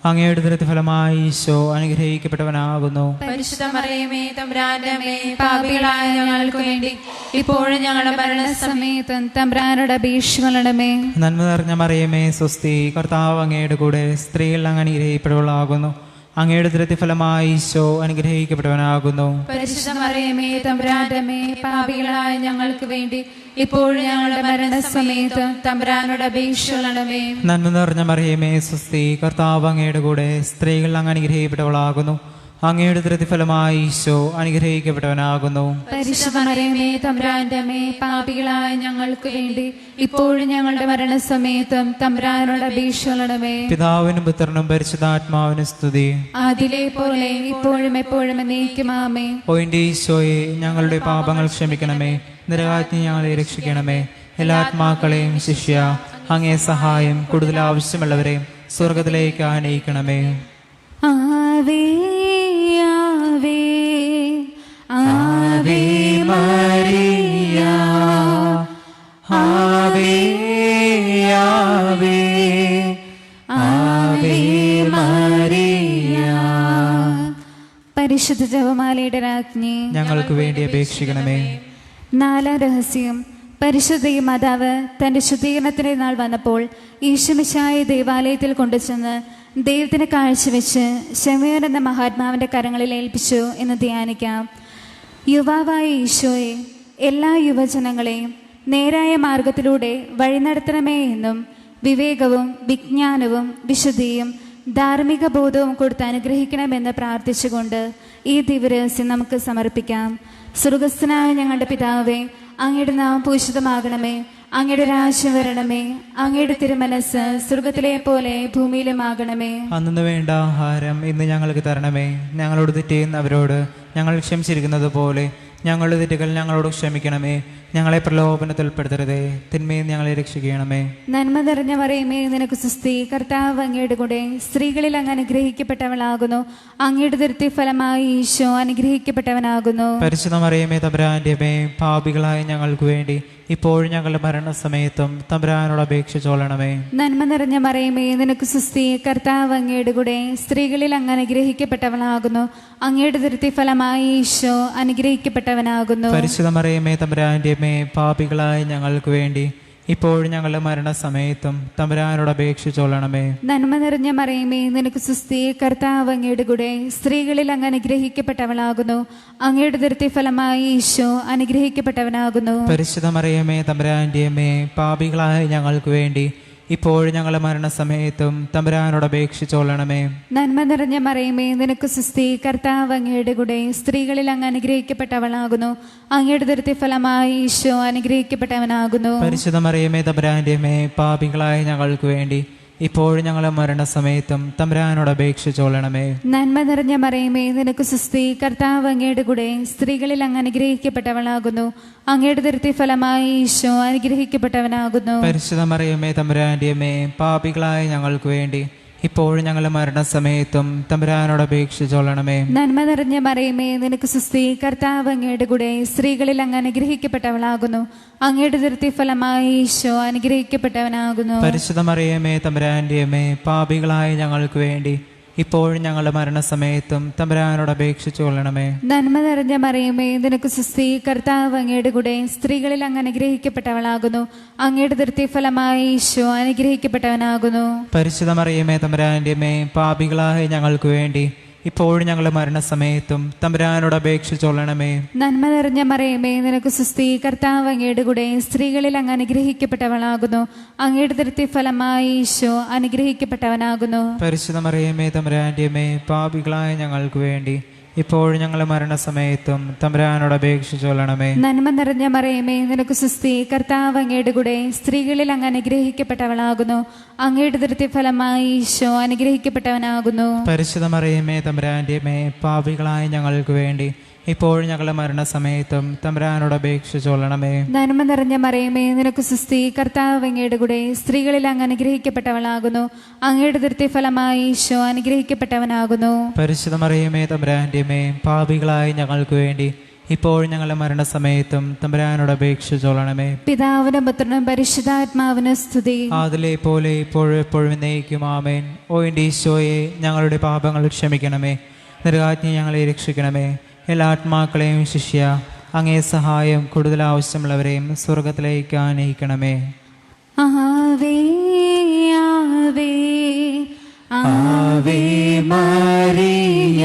അങ്ങയുടെ ഉദരത്തിൻ ഫലമായി ഈശോ അനുഗ്രഹിക്കപ്പെട്ടവനാകുന്നു. പരിശുദ്ധ മറിയമേ തമ്പുരാന്റെ അമ്മേ, പാപികളായ ഞങ്ങൾക്ക് വേണ്ടി ഇപ്പോഴും ഞങ്ങളുടെ മരണസമയത്തും തമ്പുരാനോട് അപേക്ഷിക്കണമേ. നന്മ നിറഞ്ഞ മറിയമേ സ്വസ്തി, കർത്താവ് അങ്ങയുടെ കൂടെ, സ്ത്രീകൾ അങ്ങ് അനുഗ്രഹിക്കപ്പെട്ടവളാകുന്നു. അങ്ങയുടെ ഉദരത്തിൻ ഫലമായി ഈശോ അനുഗ്രഹിക്കപ്പെട്ടവനാകുന്നു. പരിശുദ്ധ മറിയമേ തമ്പുരാന്റെ അമ്മേ, പാപികളായ ഞങ്ങൾക്ക് വേണ്ടി ഇപ്പോഴും ഞങ്ങളുടെ മരണസമയത്തും തമ്പുരാനോട് അപേക്ഷിക്കണമേ. നന്മ നിറഞ്ഞ മറിയമേ സ്വസ്തി, കർത്താവ് അങ്ങയുടെ കൂടെ, സ്ത്രീകൾ അങ്ങ് അനുഗ്രഹിക്കപ്പെട്ടവളാകുന്നു. അങ്ങയുടെ ഉദരത്തിൻ ഫലമായി ഈശോ അനുഗ്രഹിക്കപ്പെട്ടവനാകുന്നു. പരിശുദ്ധ മറിയമേ തമ്പുരാന്റെ അമ്മേ, പാപികളായ ഞങ്ങൾക്ക് വേണ്ടി ഇപ്പോഴും ഞങ്ങളുടെ മരണസമയത്തും തമ്പുരാനോട് അപേക്ഷിക്കണമേ. പിതാവിനും പുത്രനും പരിശുദ്ധാത്മാവിനും സ്തുതി. അതിലെ പോലെ ഇപ്പോഴും എപ്പോഴും എന്നേക്കും ആമേൻ. ഓ എൻ്റെ ഈശോയെ, ഞങ്ങളുടെ പാപങ്ങൾ ക്ഷമിക്കണമേ, നരകാഗ്നി ഞങ്ങളെ രക്ഷിക്കണമേ. എല്ലാ ആത്മാക്കളെയും ശിഷ്യ അങ്ങേ സഹായം കൂടുതൽ ആവശ്യമുള്ളവരെയും സ്വർഗത്തിലേക്ക് ആനയിക്കണമേ. ആവേ ആവേ ആവേ മരിയ, ആവേ ആവേ ആവേ മരിയ. പരിശുദ്ധ ജപമാലയുടെ രാജ്ഞി ഞങ്ങൾക്ക് വേണ്ടി അപേക്ഷിക്കണമേ. നാലാം രഹസ്യം. പരിശുദ്ധ മാതാവ് തന്റെ ശുദ്ധീകരണത്തിന്റെ നാൾ വന്നപ്പോൾ ഈശോമിശിഹായെ ദേവാലയത്തിൽ കൊണ്ടുചെന്ന് ദൈവത്തിന് കാഴ്ചവെച്ച് ശമയോൻ എന്ന മഹാത്മാവിന്റെ കരങ്ങളിൽ ഏൽപ്പിച്ചു എന്ന് ധ്യാനിക്കാം. യുവാവായ ഈശോയെ, എല്ലാ യുവജനങ്ങളെയും നേരായ മാർഗത്തിലൂടെ വഴി നടത്തണമേ എന്നും വിവേകവും വിജ്ഞാനവും വിശുദ്ധിയും ധാർമ്മിക ബോധവും കൊടുത്ത് അനുഗ്രഹിക്കണമെന്ന് പ്രാർത്ഥിച്ചുകൊണ്ട് ഈ ദിവരഹസ്യം നമുക്ക് സമർപ്പിക്കാം. സ്വർഗസ്ഥനായ ഞങ്ങളുടെ പിതാവേ, അങ്ങയുടെ നാമം പൂജിതമാകണമേ, അങ്ങയുടെ രാജ്യം വരണമേ, അങ്ങയുടെ തിരുമനസ് സ്വർഗത്തിലെ പോലെ ഭൂമിയിലുമാകണമേ. അന്നു വേണ്ട ആഹാരം ഇന്ന് ഞങ്ങൾക്ക് തരണമേ. ഞങ്ങളോട് തെറ്റ് ചെയ്യുന്നവരോട് ഞങ്ങൾ ക്ഷമിച്ചിരിക്കുന്നത് പോലെ ഞങ്ങളുടെ തെറ്റുകൾ ഞങ്ങളോട് ക്ഷമിക്കണമേ. ഞങ്ങളെ പ്രലോഭനത്തിൽ ഉൾപ്പെടുത്തരുതേ, തിന്മയിൽ ഞങ്ങളെ രക്ഷിക്കണമേ. നന്മ നിറഞ്ഞ മറിയമേ, നിനക്ക് സുസ്തി, കർത്താവ് അങ്ങയുടെ കൂടെ, സ്ത്രീകളിൽ അങ്ങ് അനുഗ്രഹിക്കപ്പെട്ടവളാകുന്നു. അങ്ങയുടെ ഉദരത്തിൻ ഫലമായി ഈശോ അനുഗ്രഹിക്കപ്പെട്ടവനാകുന്നു. പരിശുദ്ധ മറിയമേ തമ്പുരാന്റെ അമ്മേ, പാപികളായ ഞങ്ങൾക്ക് വേണ്ടി ഇപ്പോഴും ഞങ്ങളുടെ മരണസമയത്തും തമ്പുരാനോട് അപേക്ഷിച്ചോളണമേ. നന്മ നിറഞ്ഞ മറിയമേ, നിനക്ക് സുസ്തി, കർത്താവ് അങ്ങയുടെ കൂടെ, സ്ത്രീകളിൽ അങ്ങ് അനുഗ്രഹിക്കപ്പെട്ടവളാകുന്നു. അങ്ങയുടെ ഉദരത്തിൻ ഫലമായി ഈശോ അനുഗ്രഹിക്കപ്പെട്ടവനാകുന്നു. പരിശുദ്ധ മറിയമേ തമ്പുരാന്റെ അമ്മേ, പാപികളായ ഞങ്ങൾക്ക് വേണ്ടി ഇപ്പോഴും ഞങ്ങളുടെ മരണസമയത്തും തമ്പുരാനോട് അപേക്ഷിച്ചോളണമേ. നന്മ നിറഞ്ഞ മറിയമേ, നിനക്ക് സുസ്തി, കർത്താവ് അങ്ങയുടെ കൂടെ, സ്ത്രീകളിൽ അങ്ങ് അനുഗ്രഹിക്കപ്പെട്ടവളാകുന്നു. അങ്ങയുടെ ഉദരത്തിൻ ഫലമായി ഈശോ അനുഗ്രഹിക്കപ്പെട്ടവനാകുന്നു. പരിശുദ്ധ മറിയമേ തമ്പുരാന്റെ അമ്മേ, പാപികളായ ഞങ്ങൾക്ക് വേണ്ടി ഇപ്പോഴും ഞങ്ങളുടെ മരണസമയത്തും തമ്പുരാനോട് അപേക്ഷിച്ചോളണമേ. നന്മ നിറഞ്ഞ മറിയമേ, നിനക്ക് സുസ്തി, കർത്താവ് അങ്ങയുടെ കൂടെ, സ്ത്രീകളിൽ അങ്ങ് അനുഗ്രഹിക്കപ്പെട്ടവളാകുന്നു. അങ്ങയുടെ ഉദരത്തിൻ ഫലമായി ഈശോ അനുഗ്രഹിക്കപ്പെട്ടവനാകുന്നു. പരിശുദ്ധ മറിയമേ തമ്പുരാന്റെ അമ്മേ, പാപികളായ ഞങ്ങൾക്ക് വേണ്ടി ഇപ്പോഴും ഞങ്ങളുടെ മരണസമയത്തും തമ്പുരാനോട് അപേക്ഷിച്ചോളണമേ. നന്മ നിറഞ്ഞ മറിയമേ, നിനക്ക് സുസ്തി, കർത്താവ് അങ്ങയുടെ കൂടെ, സ്ത്രീകളിൽ അങ്ങ് അനുഗ്രഹിക്കപ്പെട്ടവളാകുന്നു. അങ്ങയുടെ ഉദരത്തിൻ ഫലമായി ഈശോ അനുഗ്രഹിക്കപ്പെട്ടവനാകുന്നു. പരിശുദ്ധ മറിയമേ തമ്പുരാന്റെ അമ്മേ, പാപികളായ ഞങ്ങൾക്ക് വേണ്ടി ഇപ്പോഴും ഞങ്ങളുടെ മരണസമയത്തും തമ്പുരാനോട് അപേക്ഷിച്ചോളണമേ. നന്മ നിറഞ്ഞ മറിയമേ, നിനക്ക് സുസ്തി, കർത്താവ് അങ്ങയുടെ കൂടെ, സ്ത്രീകളിൽ അങ്ങ് അനുഗ്രഹിക്കപ്പെട്ടവളാകുന്നു. അങ്ങയുടെ ഉദരത്തിൻ ഫലമായി ഈശോ അനുഗ്രഹിക്കപ്പെട്ടവനാകുന്നു. പരിശുദ്ധ മറിയമേ തമ്പുരാന്റെ അമ്മേ, പാപികളായ ഞങ്ങൾക്ക് വേണ്ടി ഇപ്പോഴും ഞങ്ങളുടെ മരണസമയത്തും തമ്പുരാനോട് അപേക്ഷിച്ചുകൊള്ളണമേ. നന്മ നിറഞ്ഞ മറിയമേ, നിനക്ക് സുസ്തി, കർത്താവ് അങ്ങയുടെ കൂടെ, സ്ത്രീകളിൽ അങ്ങ് അനുഗ്രഹിക്കപ്പെട്ടവളാകുന്നു. അങ്ങയുടെ ഉദരത്തിൻ ഫലമായി ഈശോ അനുഗ്രഹിക്കപ്പെട്ടവനാകുന്നു. പരിശുദ്ധ മറിയമേ തമ്പുരാന്റെ അമ്മേ, പാപികളായ ഞങ്ങൾക്ക് വേണ്ടി ഇപ്പോഴും ഞങ്ങളുടെ മരണസമയത്തും തമ്പുരാനോട് അപേക്ഷിച്ചോളണമേ. നന്മ നിറഞ്ഞ മറിയമേ, നിനക്ക് സുസ്തി, കർത്താവ് അങ്ങയുടെ കൂടെ, സ്ത്രീകളിൽ അങ്ങ് അനുഗ്രഹിക്കപ്പെട്ടവളാകുന്നു. അങ്ങയുടെ ഉദരത്തിൻ ഫലമായി ഈശോ അനുഗ്രഹിക്കപ്പെട്ടവനാകുന്നു. പരിശുദ്ധ മറിയമേ തമ്പുരാന്റെ അമ്മേ, പാപികളായ ഞങ്ങൾക്ക് വേണ്ടി ഇപ്പോഴും ഞങ്ങളുടെ മരണസമയത്തും തമ്പുരാനോട് അപേക്ഷിച്ചോളണമേ. നന്മ നിറഞ്ഞ മറിയമേ, നിനക്ക് സുസ്തി, കർത്താവ് അങ്ങയുടെ കൂടെ, സ്ത്രീകളിൽ അങ്ങ് അനുഗ്രഹിക്കപ്പെട്ടവളാകുന്നു. അങ്ങയുടെ ഉദരത്തിൻ ഫലമായി ഈശോ അനുഗ്രഹിക്കപ്പെട്ടവനാകുന്നു. പരിശുദ്ധ മറിയമേ തമ്പുരാന്റെ അമ്മേ, പാപികളായ ഞങ്ങൾക്ക് വേണ്ടി ഇപ്പോഴും ഞങ്ങളുടെ മരണസമയത്തും തമ്പുരാനോട് അപേക്ഷിച്ചോളണമേ. നന്മ നിറഞ്ഞ മറിയമേ, നിനക്ക് സുസ്തി, കർത്താവ് അങ്ങയുടെ കൂടെ, സ്ത്രീകളിൽ അങ്ങ് അനുഗ്രഹിക്കപ്പെട്ടവളാകുന്നു. അങ്ങയുടെ ഉദരത്തിൻ ഫലമായി ഈശോ അനുഗ്രഹിക്കപ്പെട്ടവനാകുന്നു. പരിശുദ്ധ മറിയമേ തമ്പുരാന്റെ അമ്മേ, പാപികളായ ഞങ്ങൾക്ക് വേണ്ടി ഇപ്പോൾ ഞങ്ങളുടെ മരണസമയത്തും തമ്പുരാനോട് അപേക്ഷിച്ചോളണമേ. പിതാവിനും പുത്രനും പരിശുദ്ധാത്മാവിന് സ്തുതി. അതിലെ പോലെ ഇപ്പോഴും എപ്പോഴും എന്നേക്കും ആമേൻ. ഓ എൻ്റെ ഈശോയെ, ഞങ്ങളുടെ പാപങ്ങൾ ക്ഷമിക്കണമേ, നരകാജ്ഞ ഞങ്ങളെ രക്ഷിക്കണമേ. എല്ലാ ആത്മാക്കളെയും ശിഷ്യ അങ്ങേ സഹായം കൂടുതൽ ആവശ്യമുള്ളവരെയും സ്വർഗത്തിലേക്ക് ആനയിക്കണമേ. ആവേ ആവേ ആവേ മരിയ,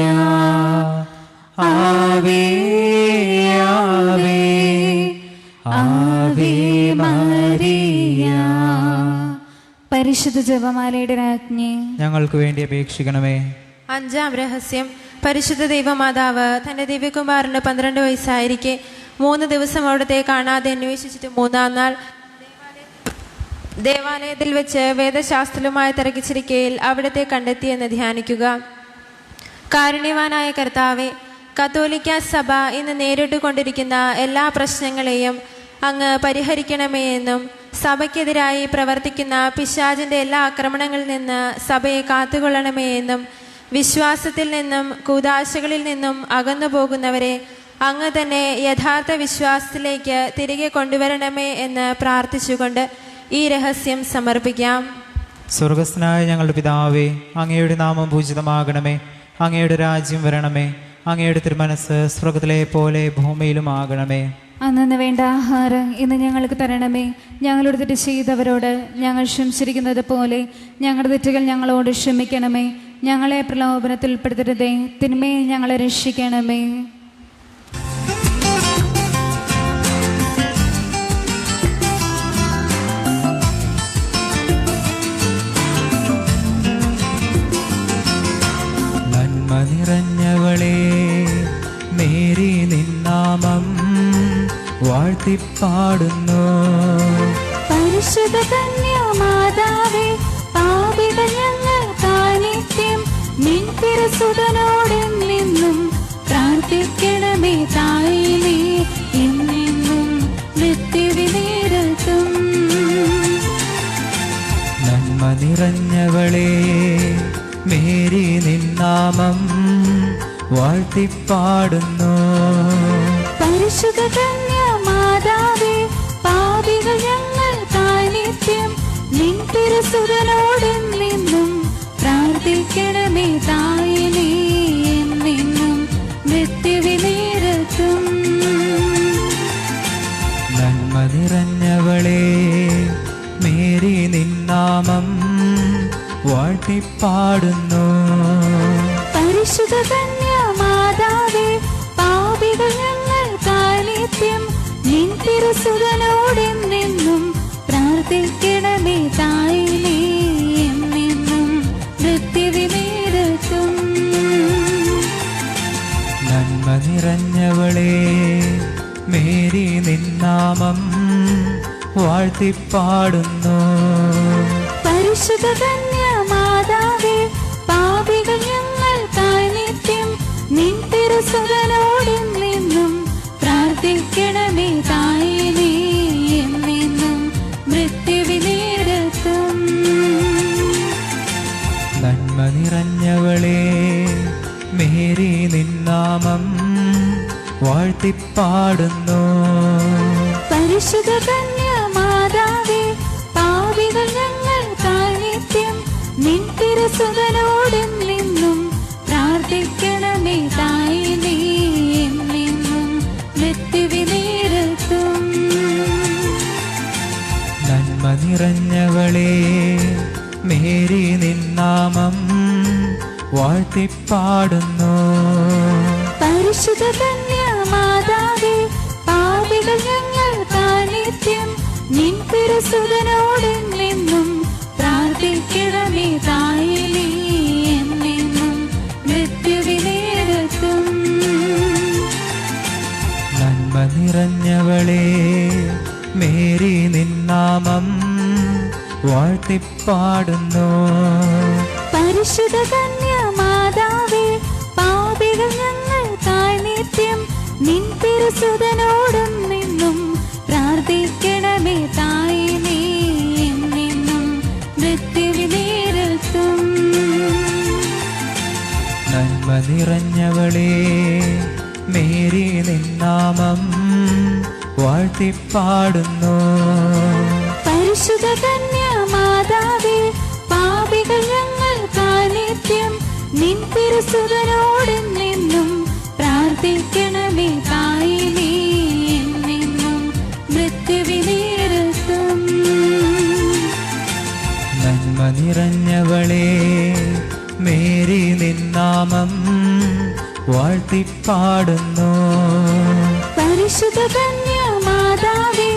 ആവേ ആവേ ആവേ മരിയ. പരിശുദ്ധ ജപമാലയുടെ രാജ്ഞി ഞങ്ങൾക്ക് വേണ്ടി അപേക്ഷിക്കണമേ. അഞ്ചാം രഹസ്യം. പരിശുദ്ധ ദൈവമാതാവ് തൻ്റെ ദിവ്യകുമാരന് 12 വയസ്സായിരിക്കെ 3 ദിവസം അവിടുത്തെ കാണാതെ അന്വേഷിച്ചിട്ട് 3-ാം നാൾ ദേവാലയത്തിൽ വെച്ച് വേദശാസ്ത്രവുമായി തിരക്കിച്ചിരിക്കയിൽ അവിടുത്തെ കണ്ടെത്തിയെന്ന് ധ്യാനിക്കുക. കാരുണ്യവാനായ കർത്താവെ, കത്തോലിക്ക സഭ ഇന്ന് നേരിട്ടുകൊണ്ടിരിക്കുന്ന എല്ലാ പ്രശ്നങ്ങളെയും അങ്ങ് പരിഹരിക്കണമേ എന്നും സഭയ്ക്കെതിരായി പ്രവർത്തിക്കുന്ന പിശാചിൻ്റെ എല്ലാ ആക്രമണങ്ങളിൽ നിന്ന് സഭയെ കാത്തുകൊള്ളണമേ എന്നും വിശ്വാസത്തിൽ നിന്നും കൂദാശകളിൽ നിന്നും അകന്നു പോകുന്നവരെ അങ്ങ് തന്നെ യഥാർത്ഥ വിശ്വാസത്തിലേക്ക് തിരികെ കൊണ്ടുവരണമേ എന്ന് പ്രാർത്ഥിച്ചുകൊണ്ട് ഈ രഹസ്യം സമർപ്പിക്കാം. സ്വർഗസ്ഥനായ ഞങ്ങളുടെ പിതാവേ, അങ്ങയുടെ നാമം പൂജിതമാകണമേ, അങ്ങയുടെ രാജ്യം വരണമേ, അങ്ങയുടെ തിരുമനസ് സ്വർഗത്തിലെ പോലെ ഭൂമിയിലും ആകണമേ. അന്നു വേണ്ട ആഹാരം ഇന്ന് ഞങ്ങൾക്ക് തരണമേ. ഞങ്ങളോട് തെറ്റ് ചെയ്തവരോട് ഞങ്ങൾ ക്ഷമിച്ചിരിക്കുന്നത് പോലെ ഞങ്ങളുടെ തെറ്റുകൾ ഞങ്ങളോട് ക്ഷമിക്കണമേ. ഞങ്ങളെ പ്രലോഭനത്തിൽ ഉൾപ്പെടുത്തരുതേ, തിന്മയിൽ ഞങ്ങളെ രക്ഷിക്കണമേ. നന്മ നിറഞ്ഞവളേ, മേരി നിന്നാമം വാഴ്ത്തിപ്പാടുന്നു. പരിശുദ്ധ കന്യാമാതാവേ, പാപികൾ ഞങ്ങൾക്കായി നിത്യം നിൻ തിരുസുതനോടെന്നും പ്രാർത്ഥിക്കണമേ. തായിലേ എന്നെന്നും മൃത്യുവിനേരത്തും. നന്മ നിറഞ്ഞവളേ, മേരി നിന്നാമം വാഴ്ത്തിപ്പാടുന്നു. പരിശുദ്ധ കന്യാമാതാവേ, പാപികൾ ഞങ്ങൾക്കായി നിത്യം നിൻ തിരുസുതനോടെന്നും പ്രാർത്ഥിക്കണമേ. തായിലേ എന്നെന്നും മൃത്യുവിനേരത്തും. നന്മ നിറഞ്ഞവളേ, മേരി നിന്നാമം വാഴ്ത്തിപ്പാടുന്നു. പരിശുദ്ധ കന്യാമാതാവേ, പാപികൾ ഞങ്ങൾക്കായി നിത്യം നിൻ തിരുസുതനോടെന്നും പ്രാർത്ഥിക്കണമേ. തായിലേ എന്നെന്നും മൃത്യുവിനേരത്തും. നന്മ നിറഞ്ഞവളേ, മേരി നിന്നാമം വാഴ്ത്തിപ്പാടുന്നു. പരിശുദ്ധ കന്യാമാതാവേ, പാപികൾ ഞങ്ങൾക്കായി നിത്യം നിൻ തിരുസുതനോടെന്നും പ്രാർത്ഥിക്കണമേ. തായിലേ എന്നെന്നും മൃത്യുവിനേരത്തും. നന്മ നിറഞ്ഞവളേ, മേരി നിന്നാമം വാഴ്ത്തിപ്പാടുന്നു. പരിശുദ്ധ കന്യാമാതാവേ, പാപികൾ ഞങ്ങൾക്കായി നിത്യം നിൻ തിരുസുതനോടെന്നും പ്രാർത്ഥിക്കണമേ. തായിലേ എന്നെന്നും മൃത്യുവിനേരത്തും. നന്മ നിറഞ്ഞവളേ, മേരി നിന്നാമം വാഴ്ത്തിപ്പാടുന്നു. പരിശുദ്ധ കന്യാമാതാവേ, പാപികൾ ഞങ്ങൾക്കായി നിത്യം നിൻ തിരുസുതനോടെന്നും പ്രാർത്ഥിക്കണമേ. തായിലേ എന്നെന്നും മൃത്യുവിനേരത്തും. നന്മ നിറഞ്ഞവളേ, മേരി നിന്നാമം വാഴ്ത്തിപ്പാടുന്നു. പരിശുദ്ധ കന്യാമാതാവേ, പാപികൾ ഞങ്ങൾക്കായി നിത്യം നിൻ തിരുസുതനോടെന്നും പ്രാർത്ഥിക്കണമേ. തായിലേ എന്നെന്നും മൃത്യുവിനേരത്തും. നന്മ നിറഞ്ഞവളേ, മേരി നിന്നാമം വാഴ്ത്തിപ്പാടുന്നു. പരിശുദ്ധ കന്യാമാതാവേ, പാപികൾ ഞങ്ങൾക്കായി നിത്യം നിൻ തിരുസുതനോടെന്നും പ്രാർത്ഥിക്കണമേ. തായി നീ എന്നെന്നും മൃത്യുവിനിരത്തും. നന്മ നിറഞ്ഞവളേ, മേരി നിന്നാമം വാഴ്ത്തിപ്പാടുന്നു. പരിശുദ്ധ കന്യാമാതാവേ,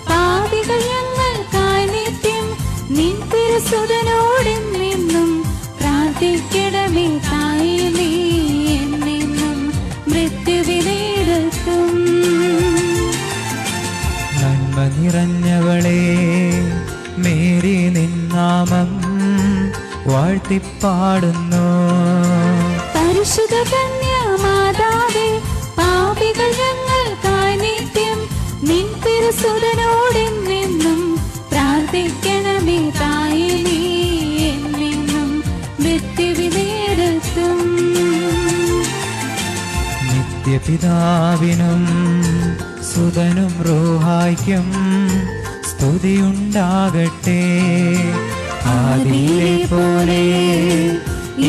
പാപികൾ ഞങ്ങൾക്കായി നിത്യം നിൻ തിരുസുതനോടെന്നും പ്രാർത്ഥിക്കണമേ. തായി നീ എന്നെന്നും മൃത്യുവിനിരത്തും. നന്മ നിറഞ്ഞവളേ, മേരി നിന്നാമം വാഴ്ത്തിപ്പാടുന്നു. പരിശുദ്ധ കന്യാമാതാവേ, പാപികൾ ഞങ്ങൾക്കായി നിത്യം നിൻ തിരുസുതനോടെന്നും പ്രാർത്ഥിക്കണമേ. തായി നീ എന്നെന്നും മൃത്യുവിനിരത്തും. നിത്യപിതാവിനും സുതനും റൂഹായ്ക്കും സ്തുതിയുണ്ടാകട്ടെ. ആദിയിലെ പോലെ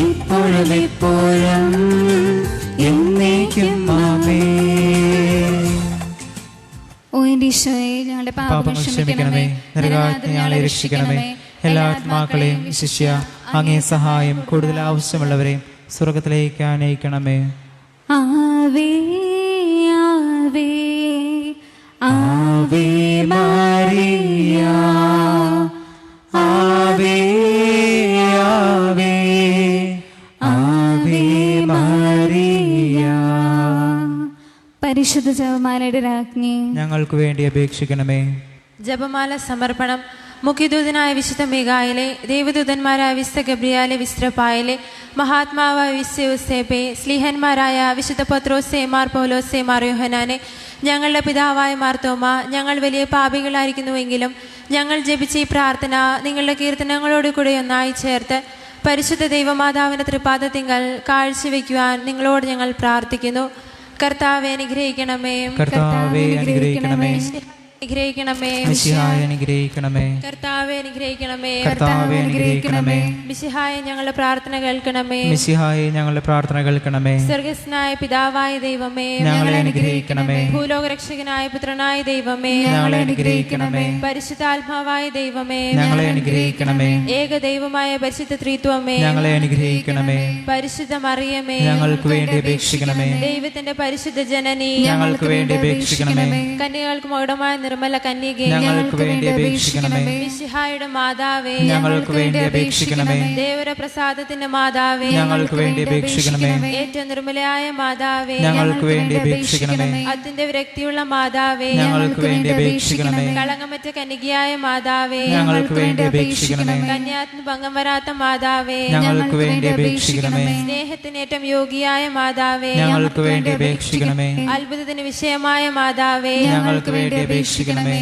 ഇപ്പോഴും എപ്പോഴും എന്നേക്കും ആമേൻ. ഓ എൻ്റെ ഈശോയെ, ഞങ്ങളുടെ പാപങ്ങൾ ക്ഷമിക്കണമേ. നരകാഗ്നി ഞങ്ങളെ രക്ഷിക്കണമേ. എല്ലാ ആത്മാക്കളെയും വിശിഷ്യ അങ്ങേ സഹായം കൂടുതൽ ആവശ്യമുള്ളവരെയും സ്വർഗത്തിലേക്ക് ആനയിക്കണമേ. ആവേ ആവേ ആവേ മരിയ, ആവേ ആവേ ആവേ മരിയ. പരിശുദ്ധ ജപമാലയുടെ രാജ്ഞി, ഞങ്ങൾക്ക് വേണ്ടി അപേക്ഷിക്കണമേ. ജപമാല സമർപ്പണം. മുഖ്യദൂതനായ വിശുദ്ധ മീഖായേലേ, ദേവദൂതന്മാരായ വിശുദ്ധ ഗബ്രിയേലേ, വിശുദ്ധ പായലേ, മഹാത്മാവായ വിശുദ്ധ യോസേപ്പേ, സ്ലീഹന്മാരായ വിശുദ്ധ പത്രോസേ, മാർ പൗലോസേ, മാർ യോഹന്നാനെ, ഞങ്ങളുടെ പിതാവായ മാർത്തോമ, ഞങ്ങൾ വലിയ പാപികളായിരിക്കുന്നുവെങ്കിലും ഞങ്ങൾ ജപിച്ച ഈ പ്രാർത്ഥന നിങ്ങളുടെ കീർത്തനങ്ങളോട് കൂടെ ഒന്നായി ചേർത്ത് പരിശുദ്ധ ദൈവമാതാവിൻ്റെ തൃപാദത്തിങ്കൽ കാഴ്ചവെക്കുവാൻ നിങ്ങളോട് ഞങ്ങൾ പ്രാർത്ഥിക്കുന്നു. കർത്താവെ അനുഗ്രഹിക്കണമേ. കർത്താവേ അനുഗ്രഹിക്കണമേ. അനുഗ്രഹിക്കണമേ. മിശിഹായെ അനുഗ്രഹിക്കണമേ. കർത്താവെ അനുഗ്രഹിക്കണമേ. കർത്താവേ അനുഗ്രഹിക്കണമേ. മിശിഹായെ ഞങ്ങളുടെ പ്രാർത്ഥന കേൾക്കണമേ. മിശിഹായെ ഞങ്ങളുടെ പ്രാർത്ഥന കേൾക്കണമേ. സ്വർഗസ്നായ പിതാവായ ദൈവമേ, ഞങ്ങളെ അനുഗ്രഹിക്കണമേ. ഭൂലോകരക്ഷകനായ പുത്രനായ ദൈവമേ, ഞങ്ങളെ അനുഗ്രഹിക്കണമേ. പരിശുദ്ധാത്മാവായ ദൈവമേ, ഞങ്ങളെ അനുഗ്രഹിക്കണമേ. ഏകദൈവമായ പരിശുദ്ധ ത്രിത്വമേ, ഞങ്ങളെ അനുഗ്രഹിക്കണമേ. പരിശുദ്ധ മറിയമേ, ഞങ്ങൾക്ക് വേണ്ടി അപേക്ഷിക്കണമേ. ദൈവത്തിന്റെ പരിശുദ്ധ ജനനി, ഞങ്ങൾക്ക് വേണ്ടി അപേക്ഷിക്കണമേ. കന്യകൾക്ക് മകുടമായ നിർമ്മല കന്യകേ, ഞങ്ങൾക്ക് വേണ്ടി അപേക്ഷിക്കണമേ. മിശിഹായുടെ മാതാവേ, ഞങ്ങൾക്ക് വേണ്ടി അപേക്ഷിക്കണമേ. ദേവരപ്രസാദത്തിന്റെ മാതാവേ, ഞങ്ങൾക്ക് വേണ്ടി അപേക്ഷിക്കണമേ. ഏറ്റവും നിർമ്മലയായ മാതാവേ, ഞങ്ങൾക്ക് വേണ്ടി അപേക്ഷിക്കണമേ. അത്യന്ത വിരക്തിയുള്ള മാതാവേ, ഞങ്ങൾക്ക് വേണ്ടി അപേക്ഷിക്കണമേ. കളങ്കമറ്റ കന്യകയായ മാതാവേ, ഞങ്ങൾക്ക് വേണ്ടി അപേക്ഷിക്കണമേ. കന്യാത്തിന് ഭംഗം വരാത്ത മാതാവേ, ഞങ്ങൾക്ക് വേണ്ടി അപേക്ഷിക്കണമേ. സ്നേഹത്തിനേറ്റം യോഗിയായ മാതാവേ, ഞങ്ങൾക്ക് വേണ്ടി അപേക്ഷിക്കണമേ. അത്ഭുതത്തിന് വിഷയമായ മാതാവേ, ഞങ്ങൾക്ക് വേണ്ടി അപേക്ഷിക്കണമേ.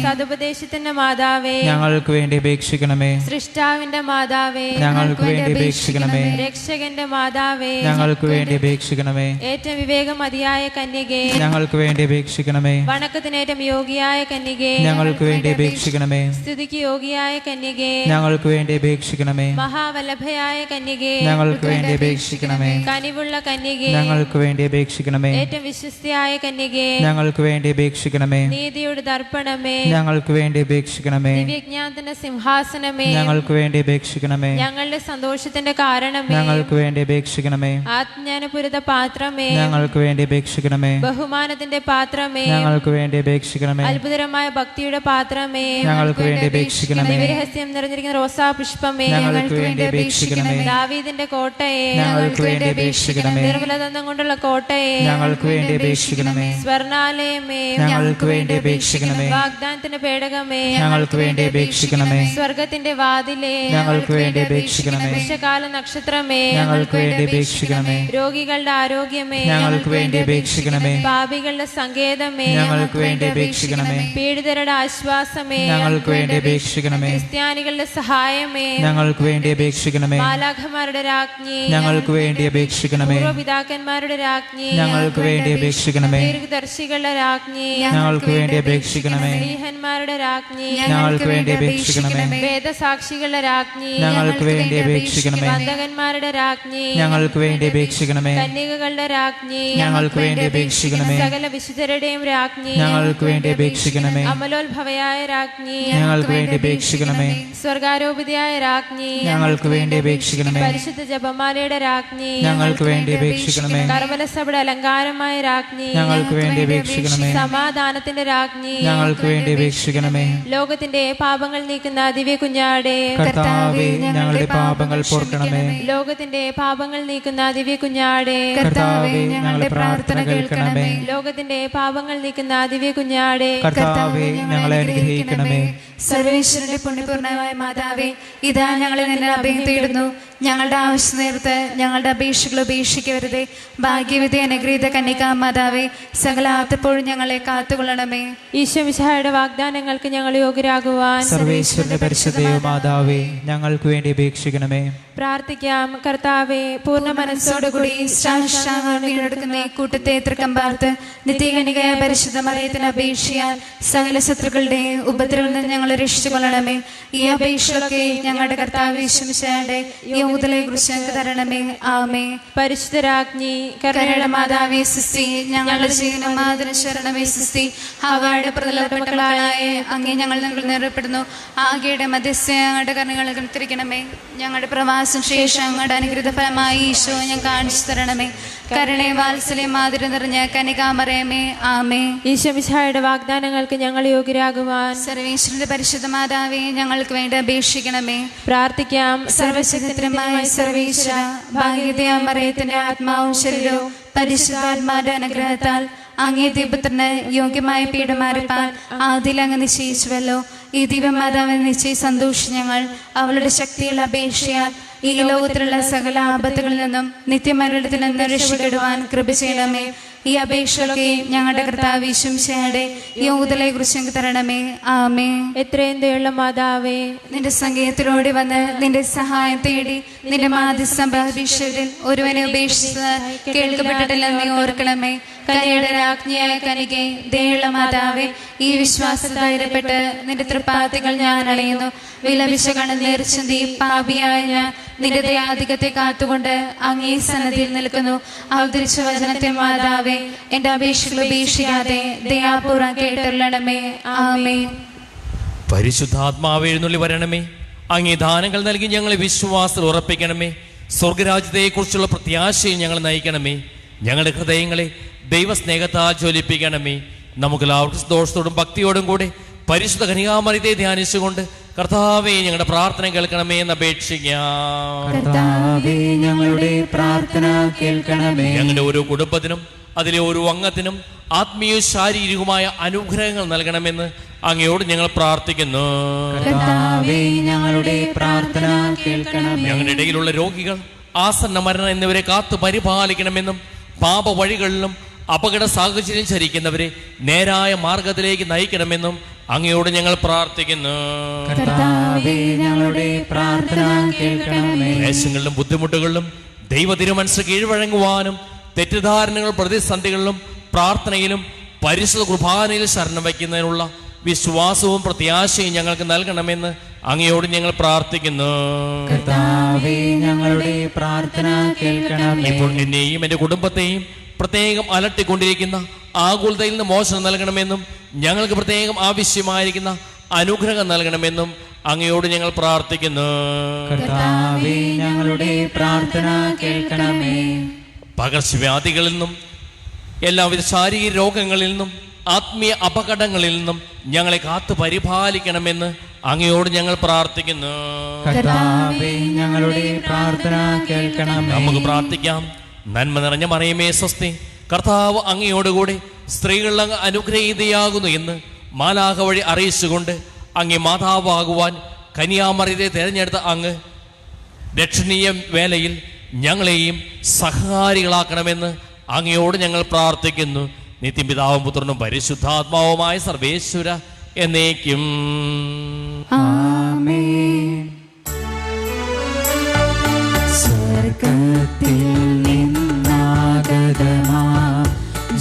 സതുപദേശത്തിന്റെ മാതാവേ, ഞങ്ങൾക്ക് വേണ്ടി അപേക്ഷിക്കണമേ. സൃഷ്ടാവിന്റെ മാതാവേ, ഞങ്ങൾക്ക് വേണ്ടി അപേക്ഷിക്കണമേ. രക്ഷകന്റെ മാതാവേ, ഞങ്ങൾക്ക് വേണ്ടി അപേക്ഷിക്കണമേ. ഏറ്റവും വിവേകമതിയായ കന്യകേ, ഞങ്ങൾക്ക് വേണ്ടി അപേക്ഷിക്കണമേ. വണക്കത്തിനേറ്റം യോഗിയായ കന്യകേ, ഞങ്ങൾക്ക് വേണ്ടി അപേക്ഷിക്കണമേ. സ്തുതിക്ക് യോഗിയായ കന്യകേ, ഞങ്ങൾക്ക് വേണ്ടി അപേക്ഷിക്കണമേ. മഹാവല്ലഭയായ കന്യകേ, ഞങ്ങൾക്ക് വേണ്ടി അപേക്ഷിക്കണമേ. കനിവുള്ള കന്യകേ, ഞങ്ങൾക്ക് വേണ്ടി അപേക്ഷിക്കണമേ. ഏറ്റവും വിശ്വസ്തയായ കന്യകേ, ഞങ്ങൾക്ക് വേണ്ടി അപേക്ഷിക്കണമേ. നീതിയുടെ ദർപ്പണമേ, ഞങ്ങൾക്ക് വേണ്ടി അപേക്ഷിക്കണമേ. ദിവ്യജ്ഞാനത്തിന്റെ സിംഹാസനമേ, ഞങ്ങൾക്ക് വേണ്ടി അപേക്ഷിക്കണമേ. ഞങ്ങളുടെ സന്തോഷത്തിന്റെ കാരണമേ, ഞങ്ങൾക്ക് വേണ്ടി അപേക്ഷിക്കണമേ. ആജ്ഞാനപുരത പാത്രമേ, ഞങ്ങൾക്ക് വേണ്ടി അപേക്ഷിക്കണമേ. ബഹുമാനത്തിന്റെ പാത്രമേ, ഞങ്ങൾക്ക് വേണ്ടി അപേക്ഷിക്കണമേ. അത്ഭുതകരമായ ഭക്തിയുടെ പാത്രമേ, ഞങ്ങൾക്ക് വേണ്ടി അപേക്ഷിക്കണമേ. രഹസ്യം നിറഞ്ഞിരിക്കുന്ന റോസാ പുഷ്പമേ, ഞങ്ങൾക്ക് വേണ്ടി അപേക്ഷിക്കണമേ. ദാവീദിന്റെ കോട്ടയെ, ഞങ്ങൾക്ക് വേണ്ടി അപേക്ഷിക്കണമേ. നിർമ്മലദന്തം കൊണ്ടുള്ള കോട്ടയെ, ഞങ്ങൾക്ക് വേണ്ടി അപേക്ഷിക്കണമേ. സ്വർണാലയമേ, ഞങ്ങൾക്ക് വേണ്ടി അപേക്ഷിക്കണമേ. വാഗ്ദാനത്തിന്റെ പേടകമേ, ഞങ്ങൾക്ക് വേണ്ടി അപേക്ഷിക്കണമേ. സ്വർഗത്തിന്റെ വാതിലേ, ഞങ്ങൾക്ക് വേണ്ടി അപേക്ഷിക്കണമേ. വിശകാല നക്ഷത്രമേ, ഞങ്ങൾക്ക് വേണ്ടി അപേക്ഷിക്കണമേ. രോഗികളുടെ ആരോഗ്യമേ, ഞങ്ങൾക്ക് വേണ്ടി അപേക്ഷിക്കണമേ. പാപികളുടെ സങ്കേതമേ, ഞങ്ങൾക്ക് വേണ്ടി അപേക്ഷിക്കണമേ. പീഡിതരുടെ ആശ്വാസമേ, ഞങ്ങൾക്ക് വേണ്ടി അപേക്ഷിക്കണമേ. ക്രിസ്ത്യാനികളുടെ സഹായമേ, ഞങ്ങൾക്ക് വേണ്ടി അപേക്ഷിക്കണമേ. മാലാഖമാരുടെ രാജ്ഞി, ഞങ്ങൾക്ക് വേണ്ടി അപേക്ഷിക്കണമേ. പൂർവ്വപിതാക്കന്മാരുടെ രാജ്ഞി, ഞങ്ങൾക്ക് വേണ്ടി അപേക്ഷിക്കണമേ. ദീർഘദർശികളുടെ രാജ്ഞി, ഞങ്ങൾക്ക് വേണ്ടി അപേക്ഷിക്കണമേ. സ്ത്രീഹന്മാരുടെ രാജ്ഞി, ഞങ്ങൾക്ക് വേണ്ടി അപേക്ഷിക്കണമേ. വേദസാക്ഷികളുടെ രാജ്ഞി, ഞങ്ങൾക്ക് വേണ്ടി അപേക്ഷിക്കണമേ. വന്ദകന്മാരുടെ രാജ്ഞി, ഞങ്ങൾക്ക് വേണ്ടി അപേക്ഷിക്കണമേ. കന്യകകളുടെ രാജ്ഞി, ഞങ്ങൾക്ക് വേണ്ടി അപേക്ഷിക്കണമേ. സകല വിശുദ്ധരുടെയും രാജ്ഞി, ഞങ്ങൾക്ക് വേണ്ടി അപേക്ഷിക്കണമേ. അമലോത്ഭവയായ രാജ്ഞി, ഞങ്ങൾക്ക് വേണ്ടി അപേക്ഷിക്കണമേ. സ്വർഗാരോപിതയായ രാജ്ഞി, ഞങ്ങൾക്ക് വേണ്ടി അപേക്ഷിക്കണമേ. പരിശുദ്ധ ജപമാലയുടെ രാജ്ഞി, ഞങ്ങൾക്ക് വേണ്ടി അപേക്ഷിക്കണമേ. കർമ്മലസഭയുടെ അലങ്കാരമായ രാജ്ഞി, ഞങ്ങൾക്ക് വേണ്ടി അപേക്ഷിക്കണമേ. സമാധാനത്തിന്റെ രാജ്ഞി, ഞങ്ങൾക്ക് വേണ്ടി അപേക്ഷിക്കണമേ. ലോകത്തിന്റെ പാപങ്ങൾ നീക്കുന്ന ദിവ്യ കുഞ്ഞാടേ, കർത്താവേ, ഞങ്ങളുടെ പാപങ്ങൾ പൊറുക്കണമേ. ലോകത്തിന്റെ പാപങ്ങൾ നീക്കുന്ന ദിവ്യ കുഞ്ഞാടേ, കർത്താവേ, ഞങ്ങളുടെ പ്രാർത്ഥന കേൾക്കണമേ. ലോകത്തിന്റെ പാപങ്ങൾ നീക്കുന്ന ദിവ്യ കുഞ്ഞാടേ, കർത്താവേ, ഞങ്ങളെ അനുഗ്രഹിക്കണമേ. സർവേശ്വരന്റെ പുണ്യപൂർണമായ മാതാവേ, ഇതാ ഞങ്ങളെ നിന്നെ അഭയം തേടുന്നു. ഞങ്ങളുടെ ആവശ്യ നേരത്ത് ഞങ്ങളുടെ അപേക്ഷകൾ ഉപേക്ഷിക്കരുതേ. ഭാഗ്യവതി അനുഗ്രഹീത കന്യകാ മാതാവേ, സകല ആത്തപ്പോഴും ഞങ്ങളെ കാത്തുകൊള്ളണമേ. ഈശോ മിശിഹായുടെ വാഗ്ദാനങ്ങൾക്ക് ഞങ്ങൾ യോഗ്യരാകുവാൻ സർവേശ്വരന്റെ പരിശുദ്ധയോ മാതാവേ, ഞങ്ങൾക്ക് വേണ്ടി അപേക്ഷിക്കണമേ. പ്രാർത്ഥിക്കാം. കർത്താവേ, പൂർണ്ണ മനസ്സോടുകൂടി സാഷ്ടാംഗം വീണെടുക്കുന്ന ഈ കൂട്ടത്തെ തൃക്കം പാർത്ത് നിത്യകനികയായ പരിശുദ്ധ മറിയത്തിന് അപേക്ഷിയാൽ സകല ശത്രുക്കളുടെ ഉപദ്രവത്തിൽ നിന്ന് ഞങ്ങളെ രക്ഷിച്ചു കൊള്ളണമേ. ഈ അപേക്ഷകളൊക്കെ ഞങ്ങളുടെ കർത്താവ് യേശു മിശിഹായുടെ യഹൂദലെ കുറിച്ച് ഞങ്ങൾക്ക് തരണമേ. ആമേ. പരിശുദ്ധ രാജ്ഞി, കരുണയുടെ മാതാവേ സുസ്തി, ഞങ്ങളുടെ ജീവനും ആദരം ശരണമേ സുസ്തി. ഹവ്വായുടെ പ്രതലപ്പെട്ടവളായ അങ്ങേ ഞങ്ങൾ നിറയപ്പെടുന്നു. ആകെയുടെ മധ്യസ്ഥ ഞങ്ങളുടെ കരുണകൾ തിരിക്കണമേ. ഞങ്ങളുടെ പ്രവാസം ശേഷം ഞങ്ങളുടെ അനുഗ്രഹ ഫലമായി ഈശോ ഞാൻ കാണിച്ചു തരണമേ. കരുണയും വാത്സല്യം മാതിരി നിറഞ്ഞ കനികാമറിയമേ. ആമേ. ഈശോ മിശിഹായുടെ വാഗ്ദാനങ്ങൾക്ക് ഞങ്ങൾ യോഗ്യരാകുവാൻ സർവേശ്വരന്റെ പരിശുദ്ധ മാതാവേ, ഞങ്ങൾക്ക് വേണ്ടി അപേക്ഷിക്കണമേ. പ്രാർത്ഥിക്കാം. സർവശക്തനുമായ സർവേശ്വര, ഭാഗ്യതയാ മറിയത്തിന്റെ ആത്മാവും ശരീരവും പരിശുദ്ധാത്മാരുടെ അനുഗ്രഹത്താൽ അങ്ങേ ദൈവത്തിന് യോഗ്യമായ പീഠമാരിപ്പാൻ ആദിയിൽ അങ്ങ് നിശ്ചയിച്ചുവല്ലോ. ഈ ദിവ്യമാതാവിനെ നിശ്ചയിച്ച് സന്തോഷിച്ച് ഞങ്ങൾ അവളുടെ ശക്തിയുള്ള അപേക്ഷയാൽ ഈ ലോകത്തിലുള്ള സകല ആപത്തുകളിൽ നിന്നും നിത്യമരണത്തിൽ നിന്ന് രക്ഷപ്പെടുവാൻ കൃപ ചെയ്യണമേ. ഈ അപേക്ഷകളൊക്കെ ഞങ്ങളുടെ കർത്താവ് യേശു മിശിഹായുടെ യഹൂദലെ കുറിച്ച് ഞങ്ങൾക്ക് തരണമേ. ആമേ. എത്രയും ദയുള്ള മാതാവേ, നിന്റെ സങ്കേതത്തിലൂടെ വന്ന് നിന്റെ സഹായം തേടി നിന്റെ മാധ്യസ്ഥം അപേക്ഷിച്ചവരിൽ ഒരുവനെ ഉപേക്ഷിച്ചത് കേൾക്കപ്പെട്ടിട്ടില്ലെന്ന് നീ ഓർക്കണമേ. കനിയുടെ രാജ്ഞിയായ കനികെ, ദയുള്ള മാതാവേ, ഈ വിശ്വാസധൈര്യപ്പെട്ട് നിന്റെ തൃപ്പാത്തികൾ ഞാൻ അണയുന്നു. വിലപിച്ച കണ്ണുനീർച്ചി പാപിയായ ഞാൻ നിന്റെ ദയാധികത്തെ കാത്തുകൊണ്ട് അങ്ങേ സന്നദ്ധിയിൽ നിൽക്കുന്നു. അവതരിച്ച വചനത്തെ മാതാവേ, എന്റെ അപേക്ഷകൾ ഉപേക്ഷിക്കാതെ ദയാപൂർവ്വം കേട്ടൊള്ളണമേ. ആമേ. പരിശുദ്ധാത്മാവ് എഴുന്നള്ളി വരണമേ. അങ്ങേ ദാനങ്ങൾ നൽകി ഞങ്ങളെ വിശ്വാസത്തിൽ ഉറപ്പിക്കണമേ. സ്വർഗരാജ്യത്തെക്കുറിച്ചുള്ള പ്രത്യാശയിൽ ഞങ്ങൾ നയിക്കണമേ. ഞങ്ങളുടെ ഹൃദയങ്ങളെ ദൈവസ്നേഹത്താൽ ജ്വലിപ്പിക്കണമേ. നമുക്കെല്ലാവർക്കും സന്തോഷത്തോടും ഭക്തിയോടും കൂടെ പരിശുദ്ധ കന്യകാമറിയത്തെ ധ്യാനിച്ചുകൊണ്ട് കർത്താവേ, ഞങ്ങളുടെ പ്രാർത്ഥന കേൾക്കണമേ എന്ന് അപേക്ഷിക്കാം. കർത്താവേ, ഞങ്ങളുടെ പ്രാർത്ഥന കേൾക്കണമേ. ഞങ്ങളുടെ ഓരോ കുടുംബത്തിനും അതിലെ ഓരോ അംഗത്തിനും ആത്മീയ ശാരീരികമായ അനുഗ്രഹങ്ങൾ നൽകണമെന്ന് അങ്ങയോട് ഞങ്ങൾ പ്രാർത്ഥിക്കുന്നു. കർത്താവേ, ഞങ്ങളുടെ പ്രാർത്ഥന കേൾക്കണമേ. ഞങ്ങളുടെ ഇടയിലുള്ള രോഗികൾ, ആസന്ന മരണം എന്നിവരെ കാത്തു പരിപാലിക്കണമെന്നും പാപ വഴികളിലും അപകട സാഹചര്യം ചരിക്കുന്നവരെ നേരായ മാർഗത്തിലേക്ക് നയിക്കണമെന്നും അങ്ങയോട് ഞങ്ങൾ പ്രാർത്ഥിക്കുന്നു. കർത്താവേ, ഞങ്ങളുടെ പ്രാർത്ഥന കേൾക്കണമേ. ക്ലേശങ്ങളിലും ബുദ്ധിമുട്ടുകളിലും ദൈവ തിരുമനസ്സ് കീഴ്വഴങ്ങുവാനും തെറ്റിദ്ധാരണകൾ പ്രതിസന്ധികളിലും പ്രാർത്ഥനയിലും പരിശുദ്ധ കുർബാനയിൽ ശരണം വയ്ക്കുന്നതിനുള്ള വിശ്വാസവും പ്രത്യാശയും ഞങ്ങൾക്ക് നൽകണമെന്ന് അങ്ങയോട് ഞങ്ങൾ പ്രാർത്ഥിക്കുന്നു. കർത്താവേ, ഞങ്ങളുടെ പ്രാർത്ഥന കേൾക്കണമേ. ഇപ്പോൾ എന്നെയും എൻ്റെ കുടുംബത്തെയും പ്രത്യേകം അലട്ടിക്കൊണ്ടിരിക്കുന്ന ആകുലതയിൽ നിന്ന് മോചനം നൽകണമെന്നും ഞങ്ങൾക്ക് പ്രത്യേകം ആവശ്യമായിരിക്കുന്ന അനുഗ്രഹം നൽകണമെന്നും അങ്ങയോട് ഞങ്ങൾ പ്രാർത്ഥിക്കുന്നു. കർത്താവേ, ഞങ്ങളുടെ പ്രാർത്ഥന കേൾക്കണമേ. പകർച്ചവ്യാധികളിൽ നിന്നും എല്ലാവിധ ശാരീരിക രോഗങ്ങളിൽ നിന്നും ആത്മീയ അപകടങ്ങളിൽ നിന്നും ഞങ്ങളെ കാത്തു പരിപാലിക്കണമെന്ന് അങ്ങയോട് ഞങ്ങൾ പ്രാർത്ഥിക്കുന്നു. കർത്താവേ, ഞങ്ങളുടെ പ്രാർത്ഥന കേൾക്കണമേ. നമുക്ക് പ്രാർത്ഥിക്കാം. നന്മ നിറഞ്ഞ മറിയമേ സ്വസ്തി, കർത്താവ് അങ്ങയോടുകൂടെ സ്ത്രീകൾ അങ്ങ് അനുഗ്രഹീതയാകുന്നു എന്ന് മാലാഖ വഴി അറിയിച്ചുകൊണ്ട് അങ്ങേ മാതാവാകുവാൻ കന്യാമറിയത്തെ തിരഞ്ഞെടുത്ത അങ്ങ് രക്ഷണീയ വേലയിൽ ഞങ്ങളെയും സഹകാരികളാക്കണമെന്ന് അങ്ങയോട് ഞങ്ങൾ പ്രാർത്ഥിക്കുന്നു. നിത്യപിതാവും പുത്രനും പരിശുദ്ധാത്മാവുമായ സർവേശ്വര എന്നേക്കും ആമേൻ. സ്വർഗ്ഗത്തിൽ നിന്നാഗതമാ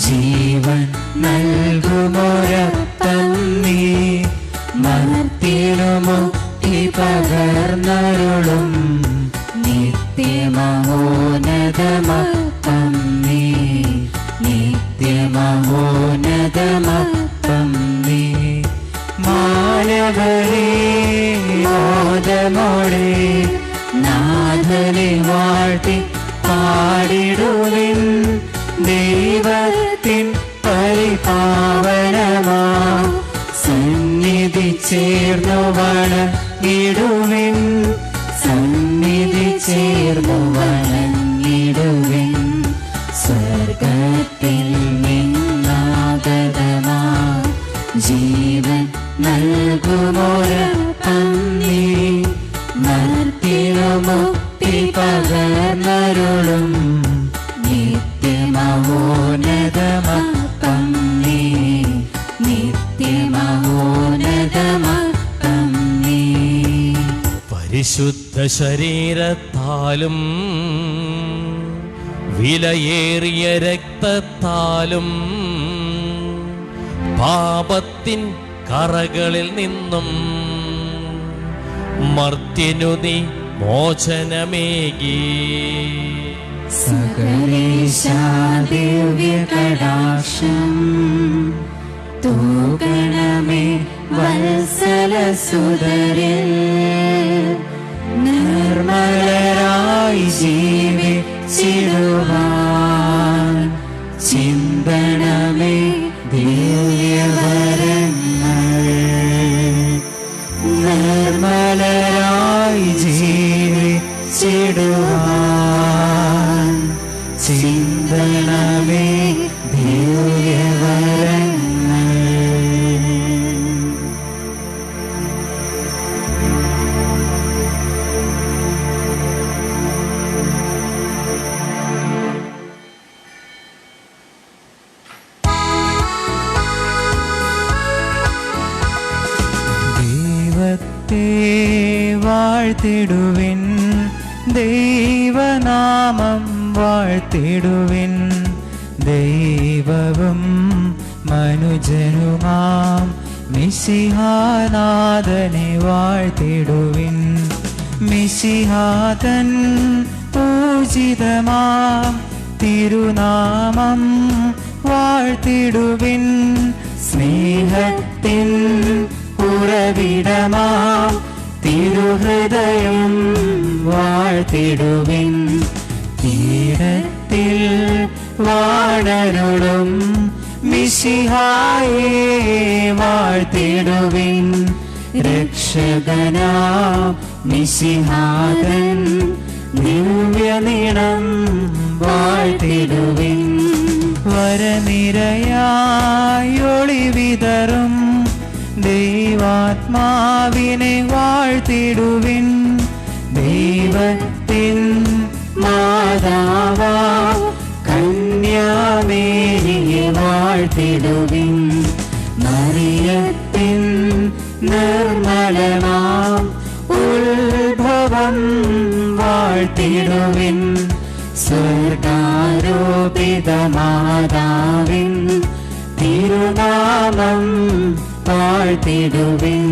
ജീവൻ നൽകുമൊരപ്പം നീ മർത്യനുമുക്തി പകർന്നരുളും നിത്യമഹോന്നതമപ്പം നീ നിത്യമഹോന്നതമപ്പം നീ മാനവരേ മോദമോടെ നാഥനെ വാഴ്ത്തി പാടിടുവിൻ ദൈവത്തിൻ പരിപാവനമാ സന്നിധി ചേർന്നു വണങ്ങിടുവിൻ സന്നിധി ചേർന്നു വണങ്ങിടുവിൻ സ്വർഗത്തിൽ നിന്നാഗതമാ ജീവൻ നൽകുമൊരപ്പം നീ മർത്യനുമുക്തി പകർന്നരുളും നിത്യമഹോന്നതമപ്പം നീ നിത്യമഹോന്നതമപ്പം നീ. പരിശുദ്ധ ശരീരത്താലും വിലയേറിയ രക്തത്താലും പാപത്തിൻ കറകളിൽ നിന്നും മർത്യനു നീ മോചനമേകി സകലേശാ ദിവ്യകടാക്ഷം തൂകണമേ വത്സലസുതരിൽ നിർമ്മലരായി ജീവിച്ചിടുവാൻ ചിന്തണമേ ദിവ്യവരങ്ങൾ നിർമ്മലരായി ജീവിച്ചിടുവാൻ ചിന്തണമേ ദിവ്യവരങ്ങൾ. ദൈവത്തെ വാഴ്ത്തിടുവിൻ ദൈവനാമം വാഴ്ത്തിടുവിൻ ദൈവവും മനുജനുമാം മിശിഹാനാഥനെ വാഴ്ത്തിടുവിൻ മിശിഹാതൻ പൂജിതമാം തിരുനാമം വാഴ്ത്തിടുവിൻ സ്നേഹത്തിൻ ഉറവിടമാം തിരുഹൃദയം വാഴ്ത്തിടുവിൻ പീഠത്തിൽ വാണരുളും മിശിഹായെ വാഴ്ത്തിടുവിൻ രക്ഷകനാ മിശിഹാതൻ ദിവ്യനിണം വാഴ്ത്തിടുവിൻ വരനിരയായൊളി വിതറും ദൈവാത്മാവിനെ വാഴ്ത്തിടുവിൻ ദൈവത്തിൻ മാതാവാ കന്യാമേരിയെ വാഴ്ത്തിടുവിൻ മറിയത്തിൻ നിർമ്മലമാം ഉത്ഭവം വാഴ്ത്തിടുവിൻ സ്വർഗാരോപിത മാതാവിൻ തിരുനാമം വാഴ്ത്തിടുവിൻ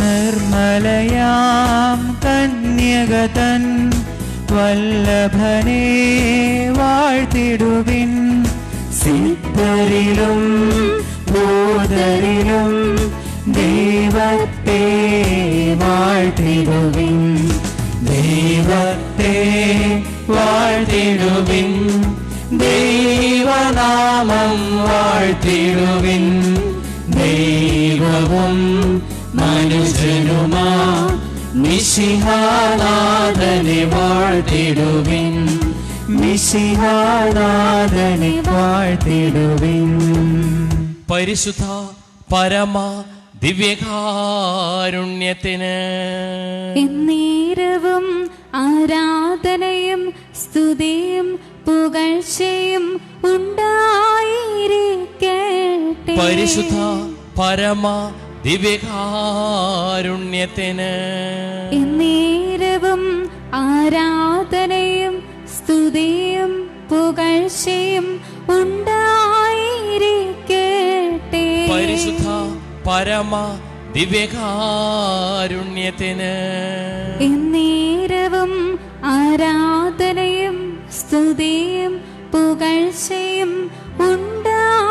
നിർമ്മലയാം കന്യകതൻ വല്ലഭനെ വാഴ്ത്തിടുവിൻ സിദ്ധരിലും ഭൂതരിലും ദൈവത്തെ വാഴ്ത്തിടുവിൻ ദൈവത്തെ വാഴ്ത്തിടുവിൻ ദൈവനാമം വാഴ്ത്തിടുവിൻ ദൈവവും മനുഷ്യനുമാ മിശിഹാനാഥനെ വാഴ്ത്തിടുവിൻ മിശിഹാനാഥനെ വാഴ്ത്തിടുവിൻ. പരിശുദ്ധ പരമ ദിവ്യകാരുണ്യത്തിന് എന്നേരവും ആരാധനയും സ്തുതിയും പുകഴ്ചയും ഉണ്ടായിരിക്കട്ടെ. പരിശുദ്ധ പരമ ദിവ്യകാരുണ്യത്തിന് എന്നേരവും ആരാധനയും സ്തുതിയും പുകഴ്ചയും ഉണ്ടായിരിക്കട്ടെ. പരിശുദ്ധ പരമ ദിവ്യകാരുണ്യത്തിന് എന്നേരവും ആരാധനയും സ്തുതിയും പുകഴ്ചയും ഉണ്ടായിരിക്കട്ടെ.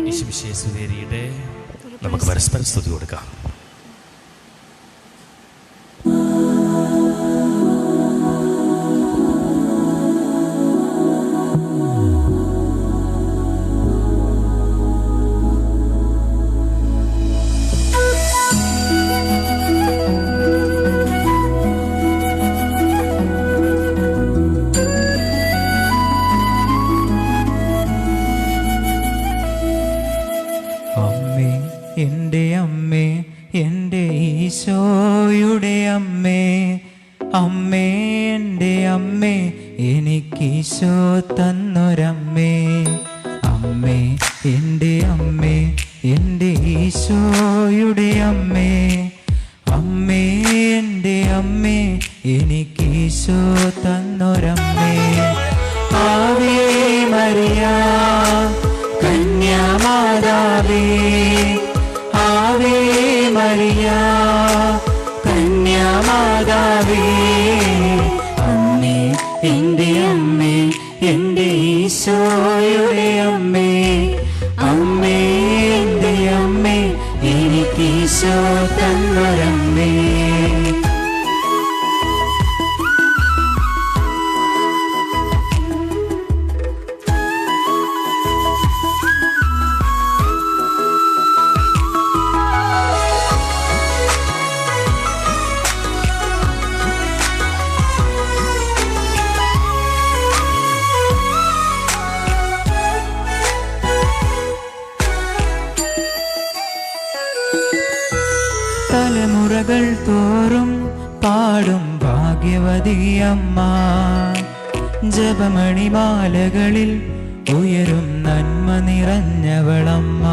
യേശുവിശേഷ സ്തുതിയുടെ നമുക്ക് പരസ്പരം സ്തുതി കൊടുക്കാം. ഈശോയുടെ അമ്മേ, അമ്മേ എൻ്റെ അമ്മേ, എനിക്കീശോ തന്നൊരമ്മേ. അമ്മേ എൻ്റെ അമ്മേ, എൻ്റെ ഈശോയുടെ അമ്മേ, അമ്മേ എൻ്റെ അമ്മേ, എനിക്കീശോ തന്നൊരമ്മേ. ആവേ മറിയ കന്യാമാതാവേ, ആവേ മറിയ കന്യാമാതാവേ. അമ്മേ എൻ്റെ അമ്മേ, എൻ്റെ ഈശോയുടെ അമ്മേ, അമ്മേ എൻ്റെ അമ്മേ, എനിക്കീശോ തന്നൊരമ്മേ. തലമുറകൾ തോറും പാടും ഭാഗ്യവതിയമ്മ, ജപമണിമാലകളിൽ ഉയരും നന്മ നിറഞ്ഞവളമ്മ.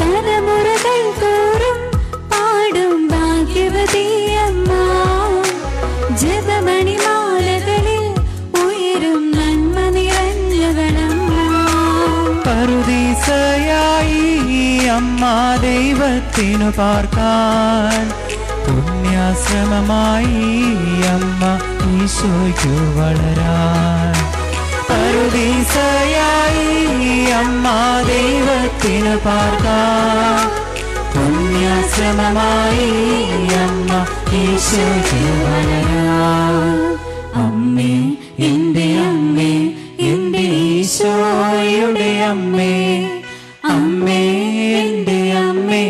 തലമുറകൾ തോറും പാടും ഭാഗ്യവതിയമ്മ, ജപമണിമാലകളിൽ ഉയരും നന്മ നിറഞ്ഞവളമ്മ. പറുദീസയായി അമ്മ ദൈവത്തിനു പാർക്കാൻ, പുണ്യാശ്രമമായി അമ്മ ഈശോയ്ക്കു വളരാൻ. പറുദീസയായി അമ്മ ദൈവത്തിനു പാർക്കാൻ, പുണ്യാശ്രമമായി അമ്മ ഈശോയ്ക്കു വളരാൻ. അമ്മേ എൻ്റെ അമ്മേ, എൻ്റെ ഈശോയുടെ അമ്മേ, അമ്മേ എൻ്റെ അമ്മേ,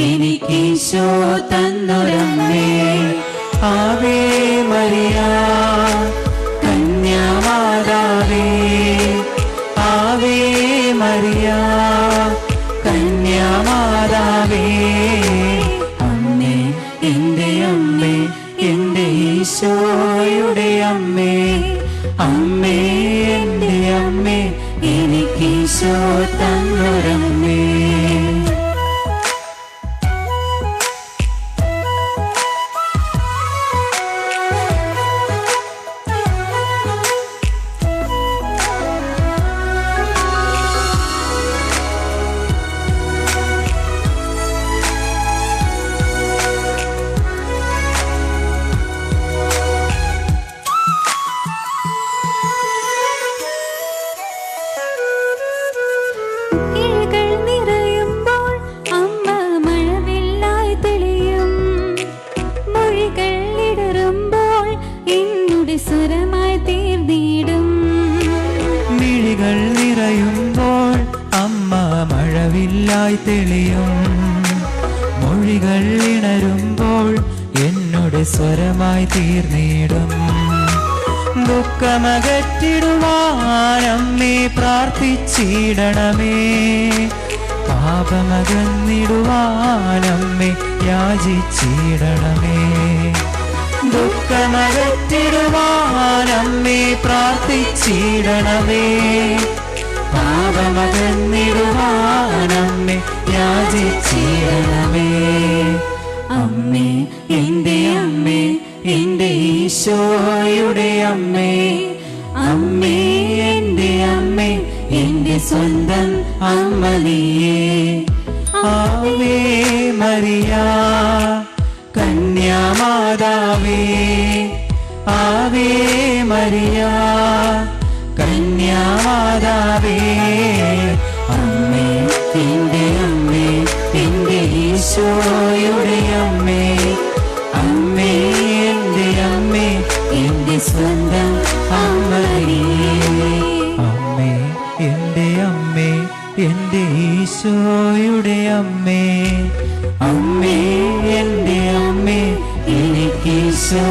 എനിക്കീശോ തന്നൊരമ്മേ. ആവേ മറിയ കന്യാമാതാവേ, ആവേ മറിയ കന്യാമാതാവേ. അമ്മേ എൻ്റെ അമ്മേ, എൻ്റെ ഈശോയുടെ അമ്മേ, അമ്മേ എൻ്റെ അമ്മേ, എനിക്കീശോ തന്നൊരമ്മേ. തെളിയും മൊഴികൾ ഇണരുമ്പോൾ എന്നോട് സ്വരമായി തീർന്നിടും. ദുഃഖമകറ്റിടുവാനമ്മേ പ്രാർത്ഥിച്ചിടണമേ. പാപമകന്നിടുവാനമ്മേ യാചിച്ചിടണമേ. ദുഃഖമകറ്റിടുവാനമ്മേ പ്രാർത്ഥിച്ചിടണമേ. പാപമകന്നിടുവാനമ്മേ യാചിച്ചിടണമേ. അമ്മേ, എൻ്റെ അമ്മേ, എൻ്റെ ഈശോയുടെ അമ്മേ, അമ്മേ, എൻ്റെ അമ്മേ, എൻ്റെ സ്വന്തം അമ്മ നീയേ. ആവേ മരിയ കന്യാമാതാവേ, ആവേ മരിയ കന്യാമാതാവേ. അമ്മേ, എൻ്റെ അമ്മേ, എൻ്റെ ഈശോയുടെ അമ്മേ, അമ്മേ, എൻ്റെ അമ്മേ, എൻ്റെ സ്വന്തം അമ്മ നീയേ. അമ്മേ, എൻ്റെ അമ്മേ, എൻ്റെ ഈശോയുടെ അമ്മേ, അമ്മേ, എൻ്റെ അമ്മേ, എനിക്ക് ഈശോ